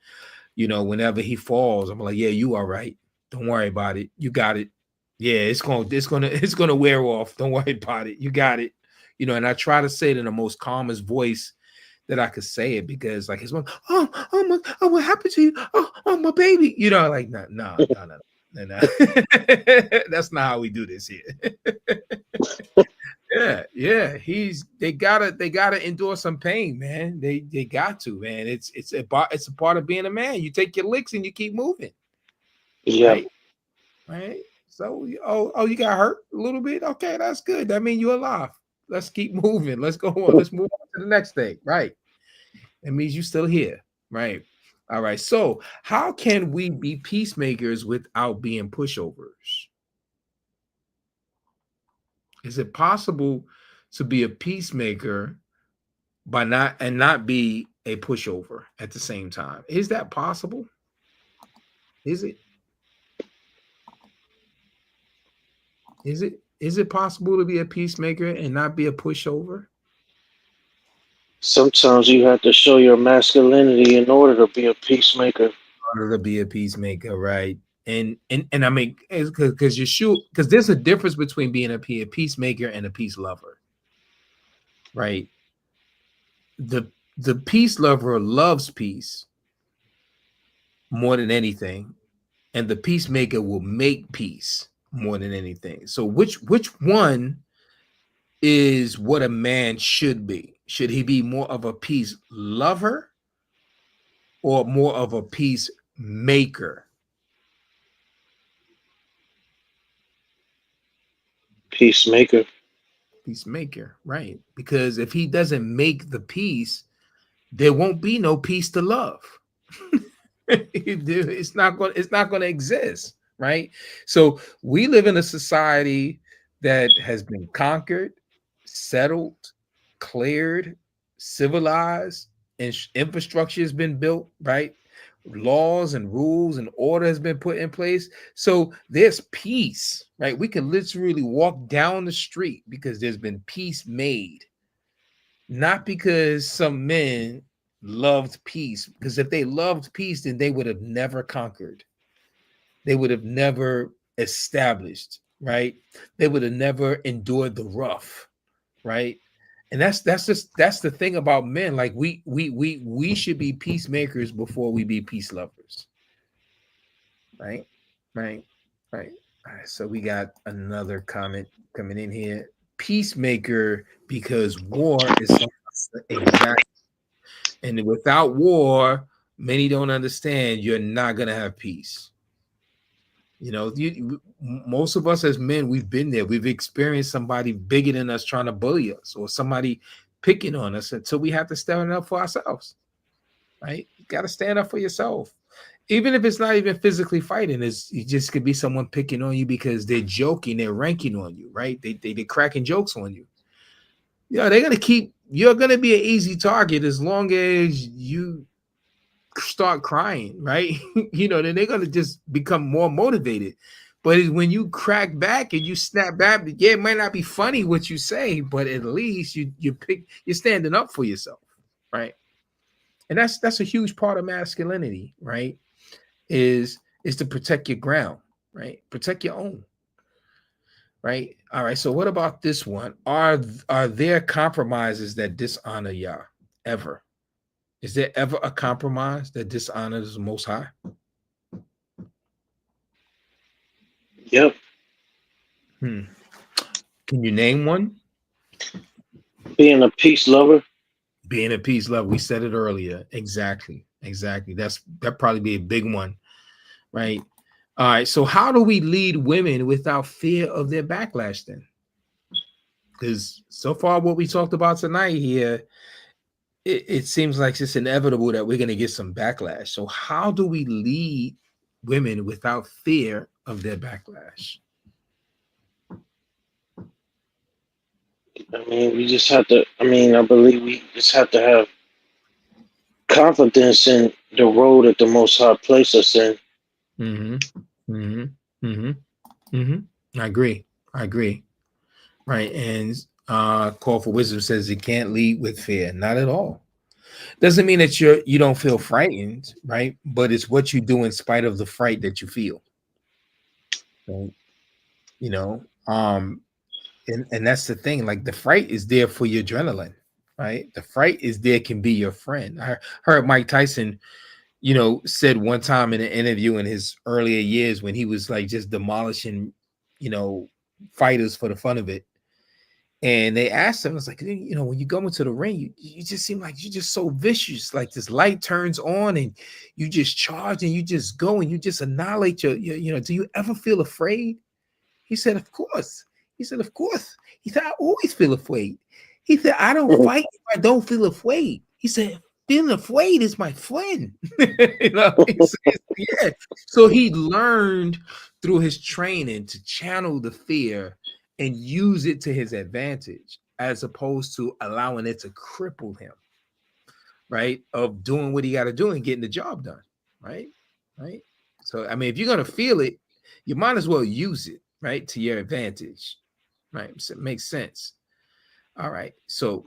You know, whenever he falls, I'm like, yeah, you all right. Don't worry about it. You got it. Yeah, it's gonna wear off. Don't worry about it. You got it. You know, and I try to say it in the most calmest voice that I could say it, because like his mom, oh, what happened to you? Oh, my baby. You know, like no. That's not how we do this here. Yeah. They gotta endure some pain, man. They got to, man. It's a part of being a man. You take your licks and you keep moving. Yeah. Right. So you got hurt a little bit. Okay, that's good. That means you're alive. Let's keep moving. Let's go on. Let's move on to the next thing. Right. That means you're still here. Right. All right. So how can we be peacemakers without being pushovers? Is it possible to be a peacemaker by not be a pushover at the same time? Is that possible? Is it? Is it possible to be a peacemaker and not be a pushover? Sometimes you have to show your masculinity in order to be a peacemaker. In order to be a peacemaker, right? And I mean, because there's a difference between being a peacemaker and a peace lover, right? The peace lover loves peace more than anything, and the peacemaker will make peace more than anything. So which one is what a man should be? Should he be more of a peace lover or more of a peacemaker? Peacemaker. Peacemaker, right? Because if he doesn't make the peace, there won't be no peace to love. It's not going to exist, right? So we live in a society that has been conquered, settled, cleared, civilized, and infrastructure has been built, right? Laws and rules and order has been put in place. So there's peace, right? We can literally walk down the street because there's been peace made. Not because some men loved peace, because if they loved peace, then they would have never conquered. They would have never established, right? They would have never endured the rough, right? And that's the thing about men. Like we should be peacemakers before we be peace lovers. Right. All right. So we got another comment coming in here. Peacemaker, because war is exactly, and without war, many don't understand you're not gonna have peace. You know, most of us as men, we've been there. We've experienced somebody bigger than us trying to bully us, or somebody picking on us, until we have to stand up for ourselves. Right? You got to stand up for yourself. Even if it's not even physically fighting, it just could be someone picking on you because they're joking, they're ranking on you, right? They're cracking jokes on you. Yeah, you're gonna be an easy target as long as you start crying, right? Then they're gonna just become more motivated. But when you crack back and you snap back, yeah, it might not be funny what you say, but at least you're standing up for yourself, right? And that's a huge part of masculinity, right? Is to protect your ground, right? Protect your own, right? All right. So what about this one? Are there compromises that dishonor Yah ever? Is there ever a compromise that dishonors the Most High? Yep. Can you name one? Being a peace lover. Being a peace lover. We said it earlier. Exactly. That probably be a big one, right? All right. So how do we lead women without fear of their backlash then? Because so far what we talked about tonight here, it seems like it's inevitable that we're going to get some backlash. So how do we lead women without fear of their backlash? I mean, we just have to, I believe we just have to have confidence in the role that the Most High placed us in. I agree. Right. And Call for Wisdom says it can't lead with fear. Not at all. Doesn't mean that you don't feel frightened, right? But it's what you do in spite of the fright that you feel. Right? You know, and that's the thing. Like the fright is there for your adrenaline, right? The fright is there, can be your friend. I heard Mike Tyson, said one time in an interview in his earlier years when he was like just demolishing, fighters for the fun of it. And they asked him, it's like, when you go into the ring, you just seem like you're just so vicious. Like this light turns on and you just charge and you just go and you just annihilate your do you ever feel afraid? He said, of course. He said, of course. He said, I always feel afraid. He said, I don't fight if I don't feel afraid. He said, feeling afraid is my friend. Yeah. So he learned through his training to channel the fear and use it to his advantage, as opposed to allowing it to cripple him, right? Of doing what he got to do and getting the job done, right? So, I mean, if you're going to feel it, you might as well use it, right, to your advantage, right? So it makes sense. All right. So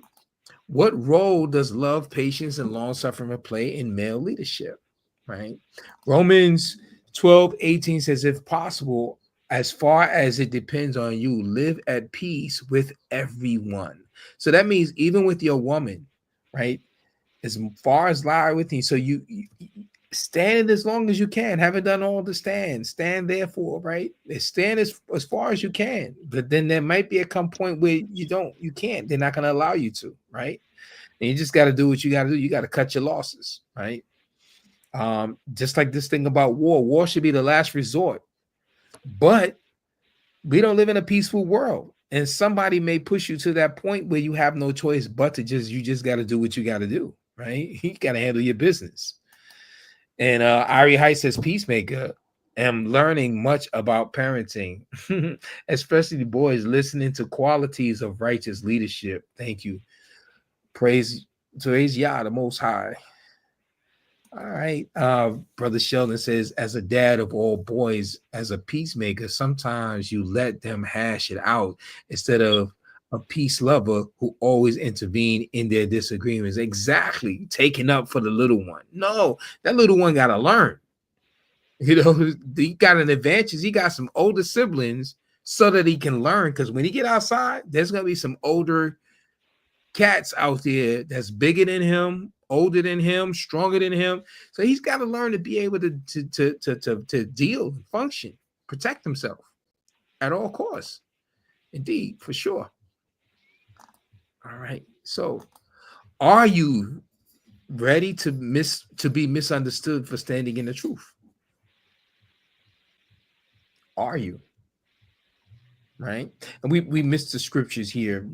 what role does love, patience, and long-suffering play in male leadership, right? Romans 12:18 says, if possible, as far as it depends on you, live at peace with everyone. So that means even with your woman, right? As far as lie with you. So you stand as long as you can. Haven't done all the stand therefore, right? Stand as far as you can. But then there might be a point where you can't. They're not going to allow you to, right? And you just got to do what you got to do. You got to cut your losses, right? Just like this thing about war. War should be the last resort. But we don't live in a peaceful world. And somebody may push you to that point where you have no choice but to you just got to do what you got to do, right? You got to handle your business. And Ari Height says, peacemaker, am learning much about parenting, especially the boys, listening to qualities of righteous leadership. Thank you. Praise Yah, the Most High. All right. Brother Sheldon says, as a dad of all boys, as a peacemaker, sometimes you let them hash it out instead of a peace lover who always intervene in their disagreements. Exactly. Taking up for the little one. No, that little one got to learn. He got an advantage. He got some older siblings so that he can learn. Because when he get outside, there's going to be some older cats out there that's bigger than him, older than him, stronger than him. So he's got to learn to be able to deal, function, protect himself at all costs. Indeed, for sure. All right. So are you ready to be misunderstood for standing in the truth? Are you? Right? And we missed the scriptures here.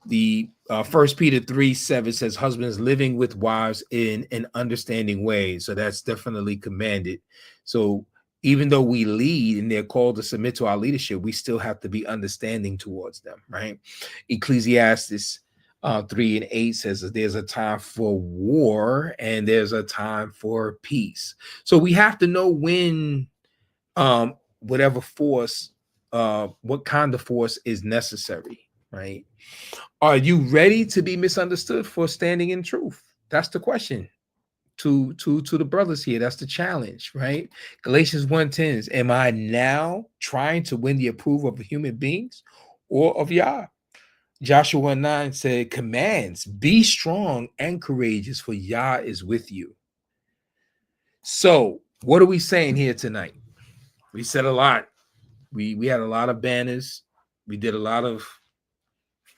The 1 Peter 3:7 says, husbands living with wives in an understanding way. So that's definitely commanded. So even though we lead and they're called to submit to our leadership, we still have to be understanding towards them, right? Ecclesiastes 3:8 says that there's a time for war and there's a time for peace. So we have to know when whatever force, what kind of force is necessary, right? Are you ready to be misunderstood for standing in truth? That's the question to the brothers here. That's the challenge, right? Galatians 1:10 am I now trying to win the approval of human beings or of Yah? Joshua 1:9 said, commands, be strong and courageous, for Yah is with you. So what are we saying here tonight? We said a lot. We had a lot of banners. We did a lot of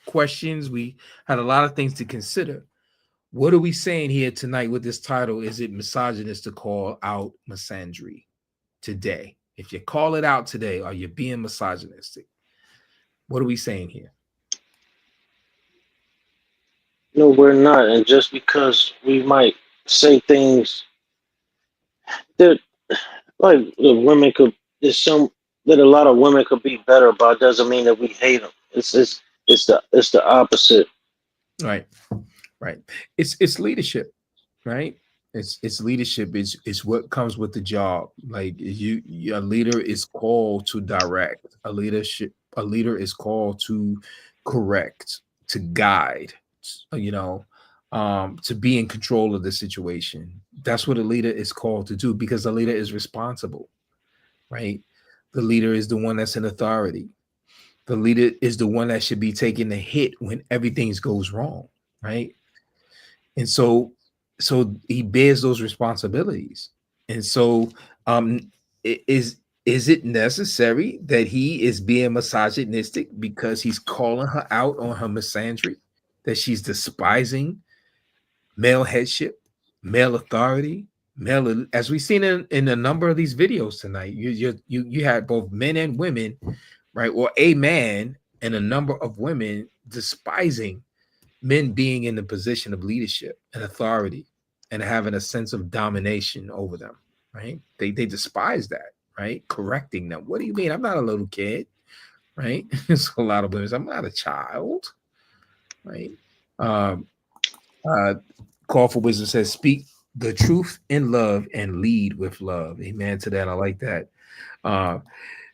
questions. We had a lot of things to consider. What are we saying here tonight with this title? Is it misogynist to call out misandry today? If you call it out today, are you being misogynistic? What are we saying here? No, we're not. And just because we might say things that, like, the women could, there's some that a lot of women could be better about, doesn't mean that we hate them. It's the opposite. Right. It's leadership, right? It's leadership. It's what comes with the job. Like a leader is called to direct. A leader is called to correct, to guide, you know, to be in control of the situation. That's what a leader is called to do, because the leader is responsible, right? The leader is the one that's in authority. The leader is the one that should be taking the hit when everything goes wrong, right? And so he bears those responsibilities. And so is it necessary that he is being misogynistic because he's calling her out on her misandry, that she's despising male headship, male authority, male, as we've seen in a number of these videos tonight? You had both men and women, right? Or a man and a number of women despising men being in the position of leadership and authority and having a sense of domination over them, right? They despise that, right? Correcting them. What do you mean? I'm not a little kid, right? It's a lot of women. I'm not a child, right? Call for Wisdom says, speak the truth in love and lead with love. Amen to that. I like that.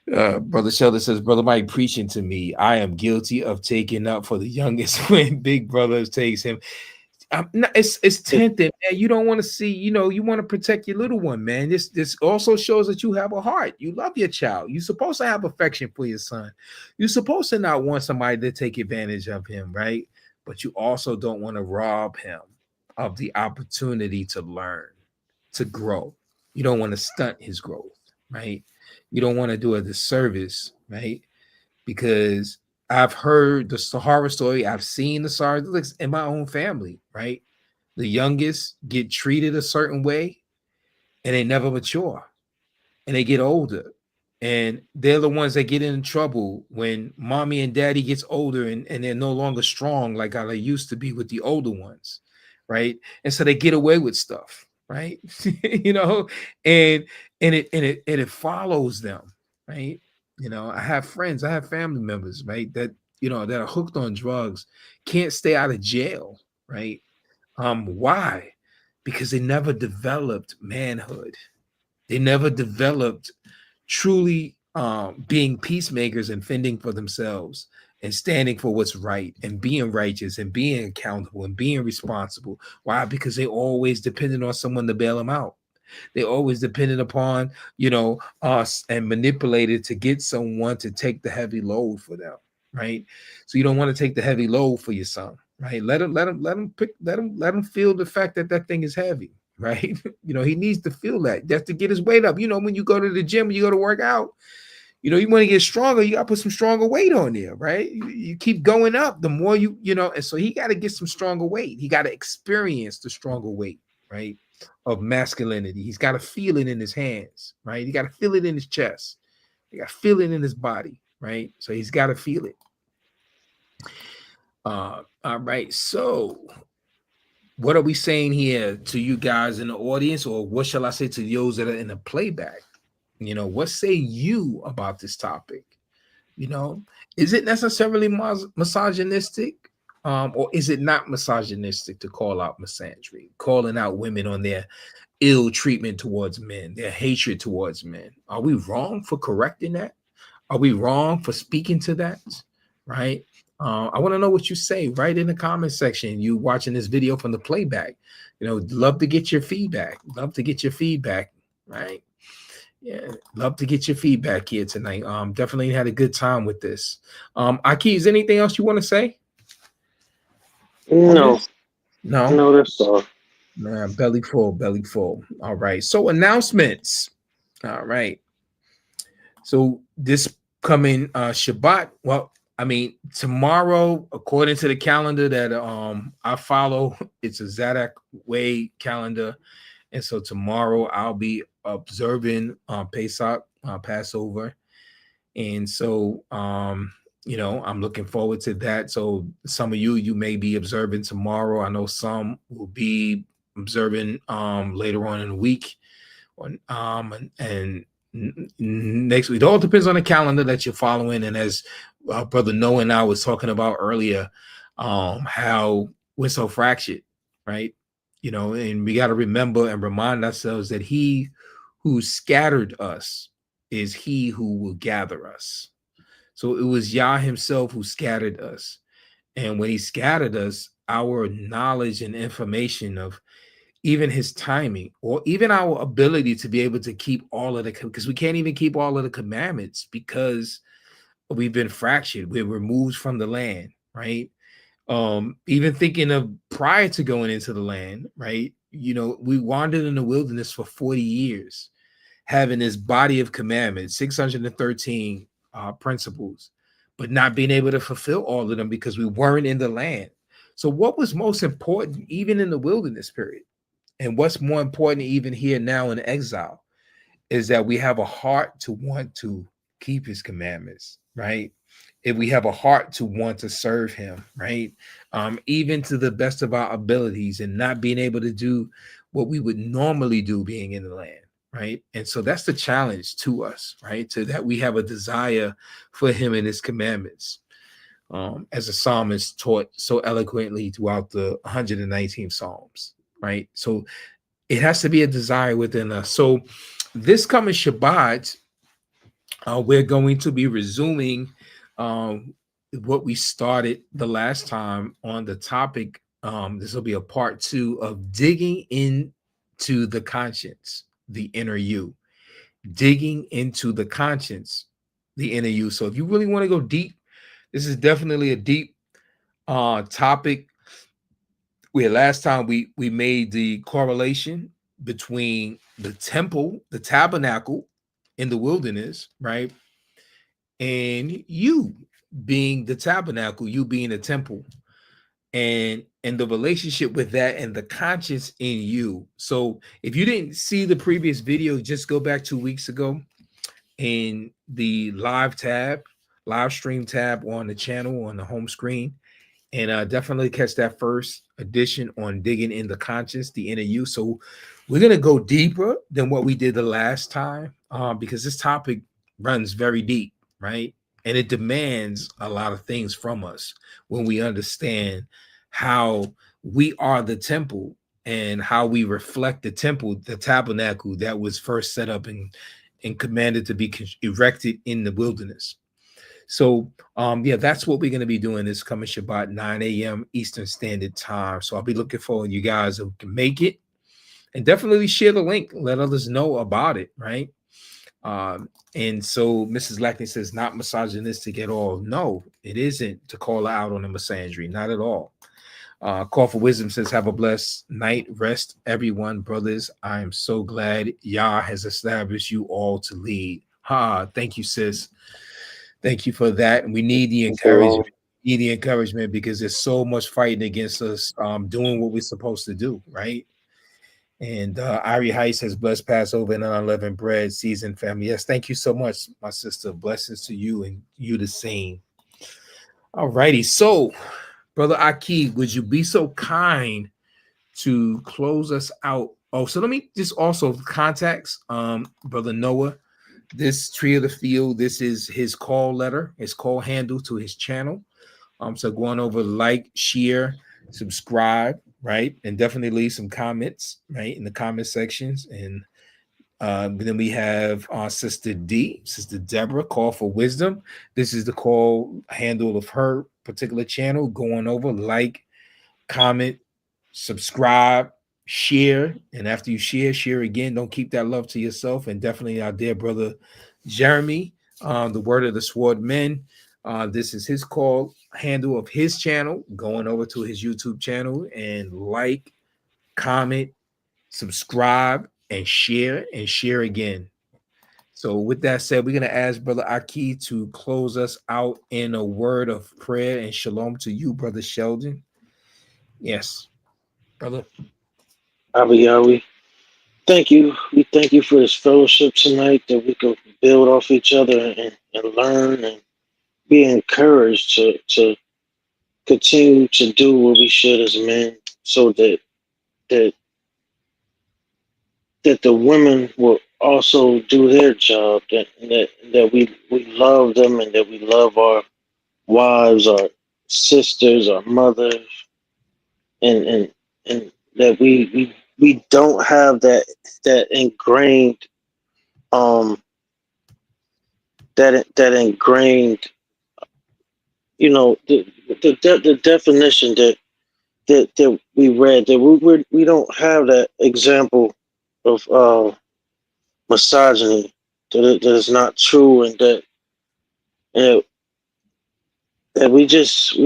Brother Sheldon says, Brother Mike preaching to me. I am guilty of taking up for the youngest when big brother takes him. It's tempting, man. You don't want to see, you want to protect your little one, man. This also shows that you have a heart. You love your child. You're supposed to have affection for your son. You're supposed to not want somebody to take advantage of him, right? But you also don't want to rob him of the opportunity to learn, to grow. You don't want to stunt his growth, right? You don't want to do a disservice, right? Because I've heard the horror story. I've seen the sorry in my own family, right? The youngest get treated a certain way and they never mature and they get older. And they're the ones that get in trouble when mommy and daddy gets older and they're no longer strong like how they used to be with the older ones, right? And so they get away with stuff, right? And it follows them, right? I have friends, I have family members, right, that that are hooked on drugs, can't stay out of jail, right? Why? Because they never developed manhood. They never developed truly being peacemakers and fending for themselves and standing for what's right and being righteous and being accountable and being responsible. Why? Because they always depended on someone to bail them out. They always depended upon, us and manipulated to get someone to take the heavy load for them, right? So you don't want to take the heavy load for your son, right? Let him feel the fact that thing is heavy, right? He needs to feel that. That's to get his weight up. When you go to the gym, you go to work out, you want to get stronger, you got to put some stronger weight on there, right? You keep going up, the more and so he got to get some stronger weight. He got to experience the stronger weight, right, of masculinity. He's got to feel it in his hands, right? He got to feel it in his chest. He got to feel it in his body, right? So he's got to feel it. All right. So what are we saying here to you guys in the audience, or what shall I say to those that are in the playback? What say you about this topic? Is it necessarily misogynistic? Or is it not misogynistic to call out misandry, calling out women on their ill treatment towards men, their hatred towards men? Are we wrong for correcting that? Are we wrong for speaking to that? Right? I want to know what you say right in the comment section. You watching this video from the playback, love to get your feedback. Love to get your feedback, right? Yeah, love to get your feedback here tonight. Definitely had a good time with this. Aki, is anything else you want to say? No, that's all. Nah, belly full. All right. So announcements. All right. So this coming Shabbat. Well, tomorrow, according to the calendar that I follow, it's a Zadok Way calendar, and so tomorrow I'll be observing Pesach, Passover, and so I'm looking forward to that. So some of you may be observing tomorrow. I know some will be observing later on in the week, and next week. It all depends on the calendar that you're following. And as Brother Noah and I was talking about earlier, how we're so fractured, right? and we got to remember and remind ourselves that he who scattered us is he who will gather us. So it was Yah himself who scattered us. And when he scattered us, our knowledge and information of even his timing, or even our ability to be able to keep all of because we can't even keep all of the commandments because we've been fractured. We're removed from the land, right? Even thinking of prior to going into the land, right? We wandered in the wilderness for 40 years, having this body of commandments, 613 principles, but not being able to fulfill all of them because we weren't in the land. So what was most important, even in the wilderness period, and what's more important even here now in exile, is that we have a heart to want to keep his commandments, right? If we have a heart to want to serve him, right? Even to the best of our abilities, and not being able to do what we would normally do being in the land, right? And so that's the challenge to us, right? To that we have a desire for him and his commandments, as the psalmist taught so eloquently throughout the 119 Psalms, right? So it has to be a desire within us. So this coming Shabbat, we're going to be resuming what we started the last time on the topic. This will be a part 2 of digging into the conscience, the inner you, digging into the conscience, the inner you. So if you really want to go deep, this is definitely a deep topic. Where last time we made the correlation between the temple, the tabernacle in the wilderness, right? And you being the tabernacle, you being the temple, and the relationship with that and the conscience in you. So if you didn't see the previous video, just go back 2 weeks ago in the live stream tab on the channel on the home screen. And definitely catch that first edition on digging in the conscience, the inner you. So we're going to go deeper than what we did the last time, because this topic runs very deep, right? And it demands a lot of things from us when we understand how we are the temple and how we reflect the temple, the tabernacle that was first set up and commanded to be erected in the wilderness. So, that's what we're going to be doing this coming Shabbat, 9 a.m. Eastern Standard Time. So I'll be looking forward to you guys who can make it, and definitely share the link. Let others know about it, right? And so Mrs. Lackney says, not misogynistic at all. No, it isn't to call her out on the misandry, not at all. Call for Wisdom says, have a blessed night. Rest, everyone, brothers. I am so glad Yah has established you all to lead. Thank you, sis. Thank you for that. And we need the encouragement. We need the encouragement because there's so much fighting against us doing what we're supposed to do, right? And Ari Heiss has blessed Passover and unleavened bread, seasoned family. Yes, thank you so much, my sister. Blessings to you and you the same. All righty. So, Brother Aki, would you be so kind to close us out? Oh, so let me just also contacts Brother Noah. This Tree of the Field, this is his call letter, his call handle to his channel. So go on over, like, share, subscribe, right? And definitely leave some comments, right, in the comment sections. And then we have our Sister Deborah, Call for Wisdom. This is the call handle of her particular channel. Go on over, like, comment, subscribe, share, and after you share again. Don't keep that love to yourself. And definitely our dear brother Jeremy, the Word of the Sword Men. This is his call handle of his channel. Going over to his YouTube channel and like, comment, subscribe, and share again. So with that said, we're going to ask Brother Aki to close us out in a word of prayer and shalom to you, Brother Sheldon. Yes, brother. Abba Yahweh, thank you. We thank you for this fellowship tonight, that we can build off each other and learn and be encouraged to continue to do what we should as men, so that the women will also do their job, that we love them, and that we love our wives, our sisters, our mothers, and that we don't have that ingrained that ingrained, you know, the definition that we read, that we don't have that example of misogyny, that is not true, and that we just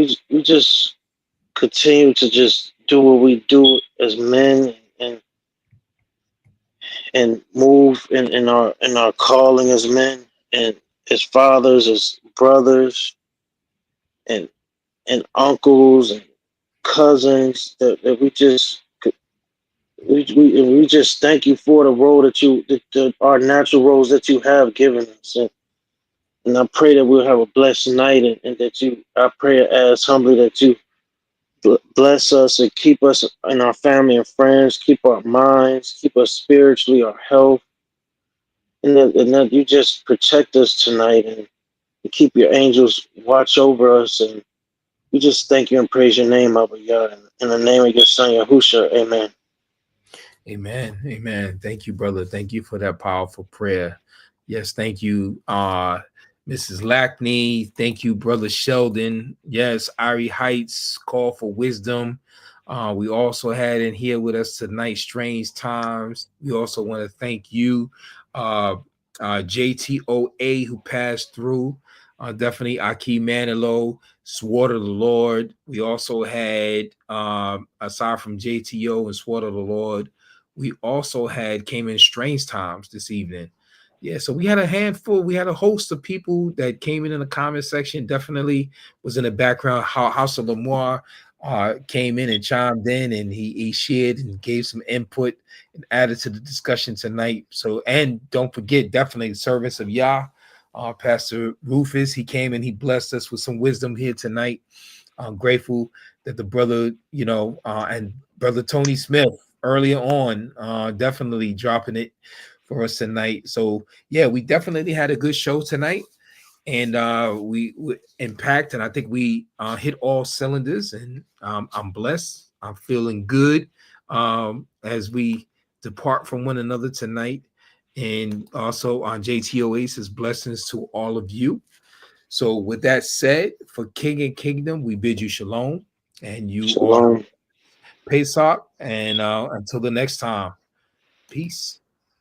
continue to just do what we do as men, and move in our calling as men, and as fathers, as brothers, and uncles and cousins, that we just thank you for the role that our natural roles that you have given us, and I pray that we'll have a blessed night, and that I pray as humbly that you bless us and keep us and our family and friends, keep our minds, keep us spiritually, our health, and that you just protect us tonight, and you keep your angels watch over us, and we just thank you and praise your name, Abba Yah, in the name of your son Yahusha, amen. Amen. Amen. Thank you, brother. Thank you for that powerful prayer. Yes, thank you, Mrs. Lackney. Thank you, Brother Sheldon. Yes, Irie Heights, call for wisdom. We also had in here with us tonight, Strange Times. We also want to thank you, JTOA, who passed through. Definitely Aki Manilow, Sword of the Lord. We also had, aside from JTO and Sword of the Lord, we also came in Strange Times this evening. Yeah, so we had a handful, we had a host of people that came in the comment section. Definitely was in the background. House of Lamar came in and chimed in, and he shared and gave some input and added to the discussion tonight. So, and don't forget, definitely the servants of Yah, Pastor Rufus, he came and he blessed us with some wisdom here tonight. I'm grateful that the brother, and Brother Tony Smith earlier on, definitely dropping it for us tonight. So yeah, we definitely had a good show tonight, and we impact, and I think we hit all cylinders, and I'm blessed. I'm feeling good as we depart from one another tonight, and also on JT Oasis, blessings to all of you. So with that said, for King and Kingdom, we bid you shalom, and you all Shalom. Pesach, and until the next time, peace.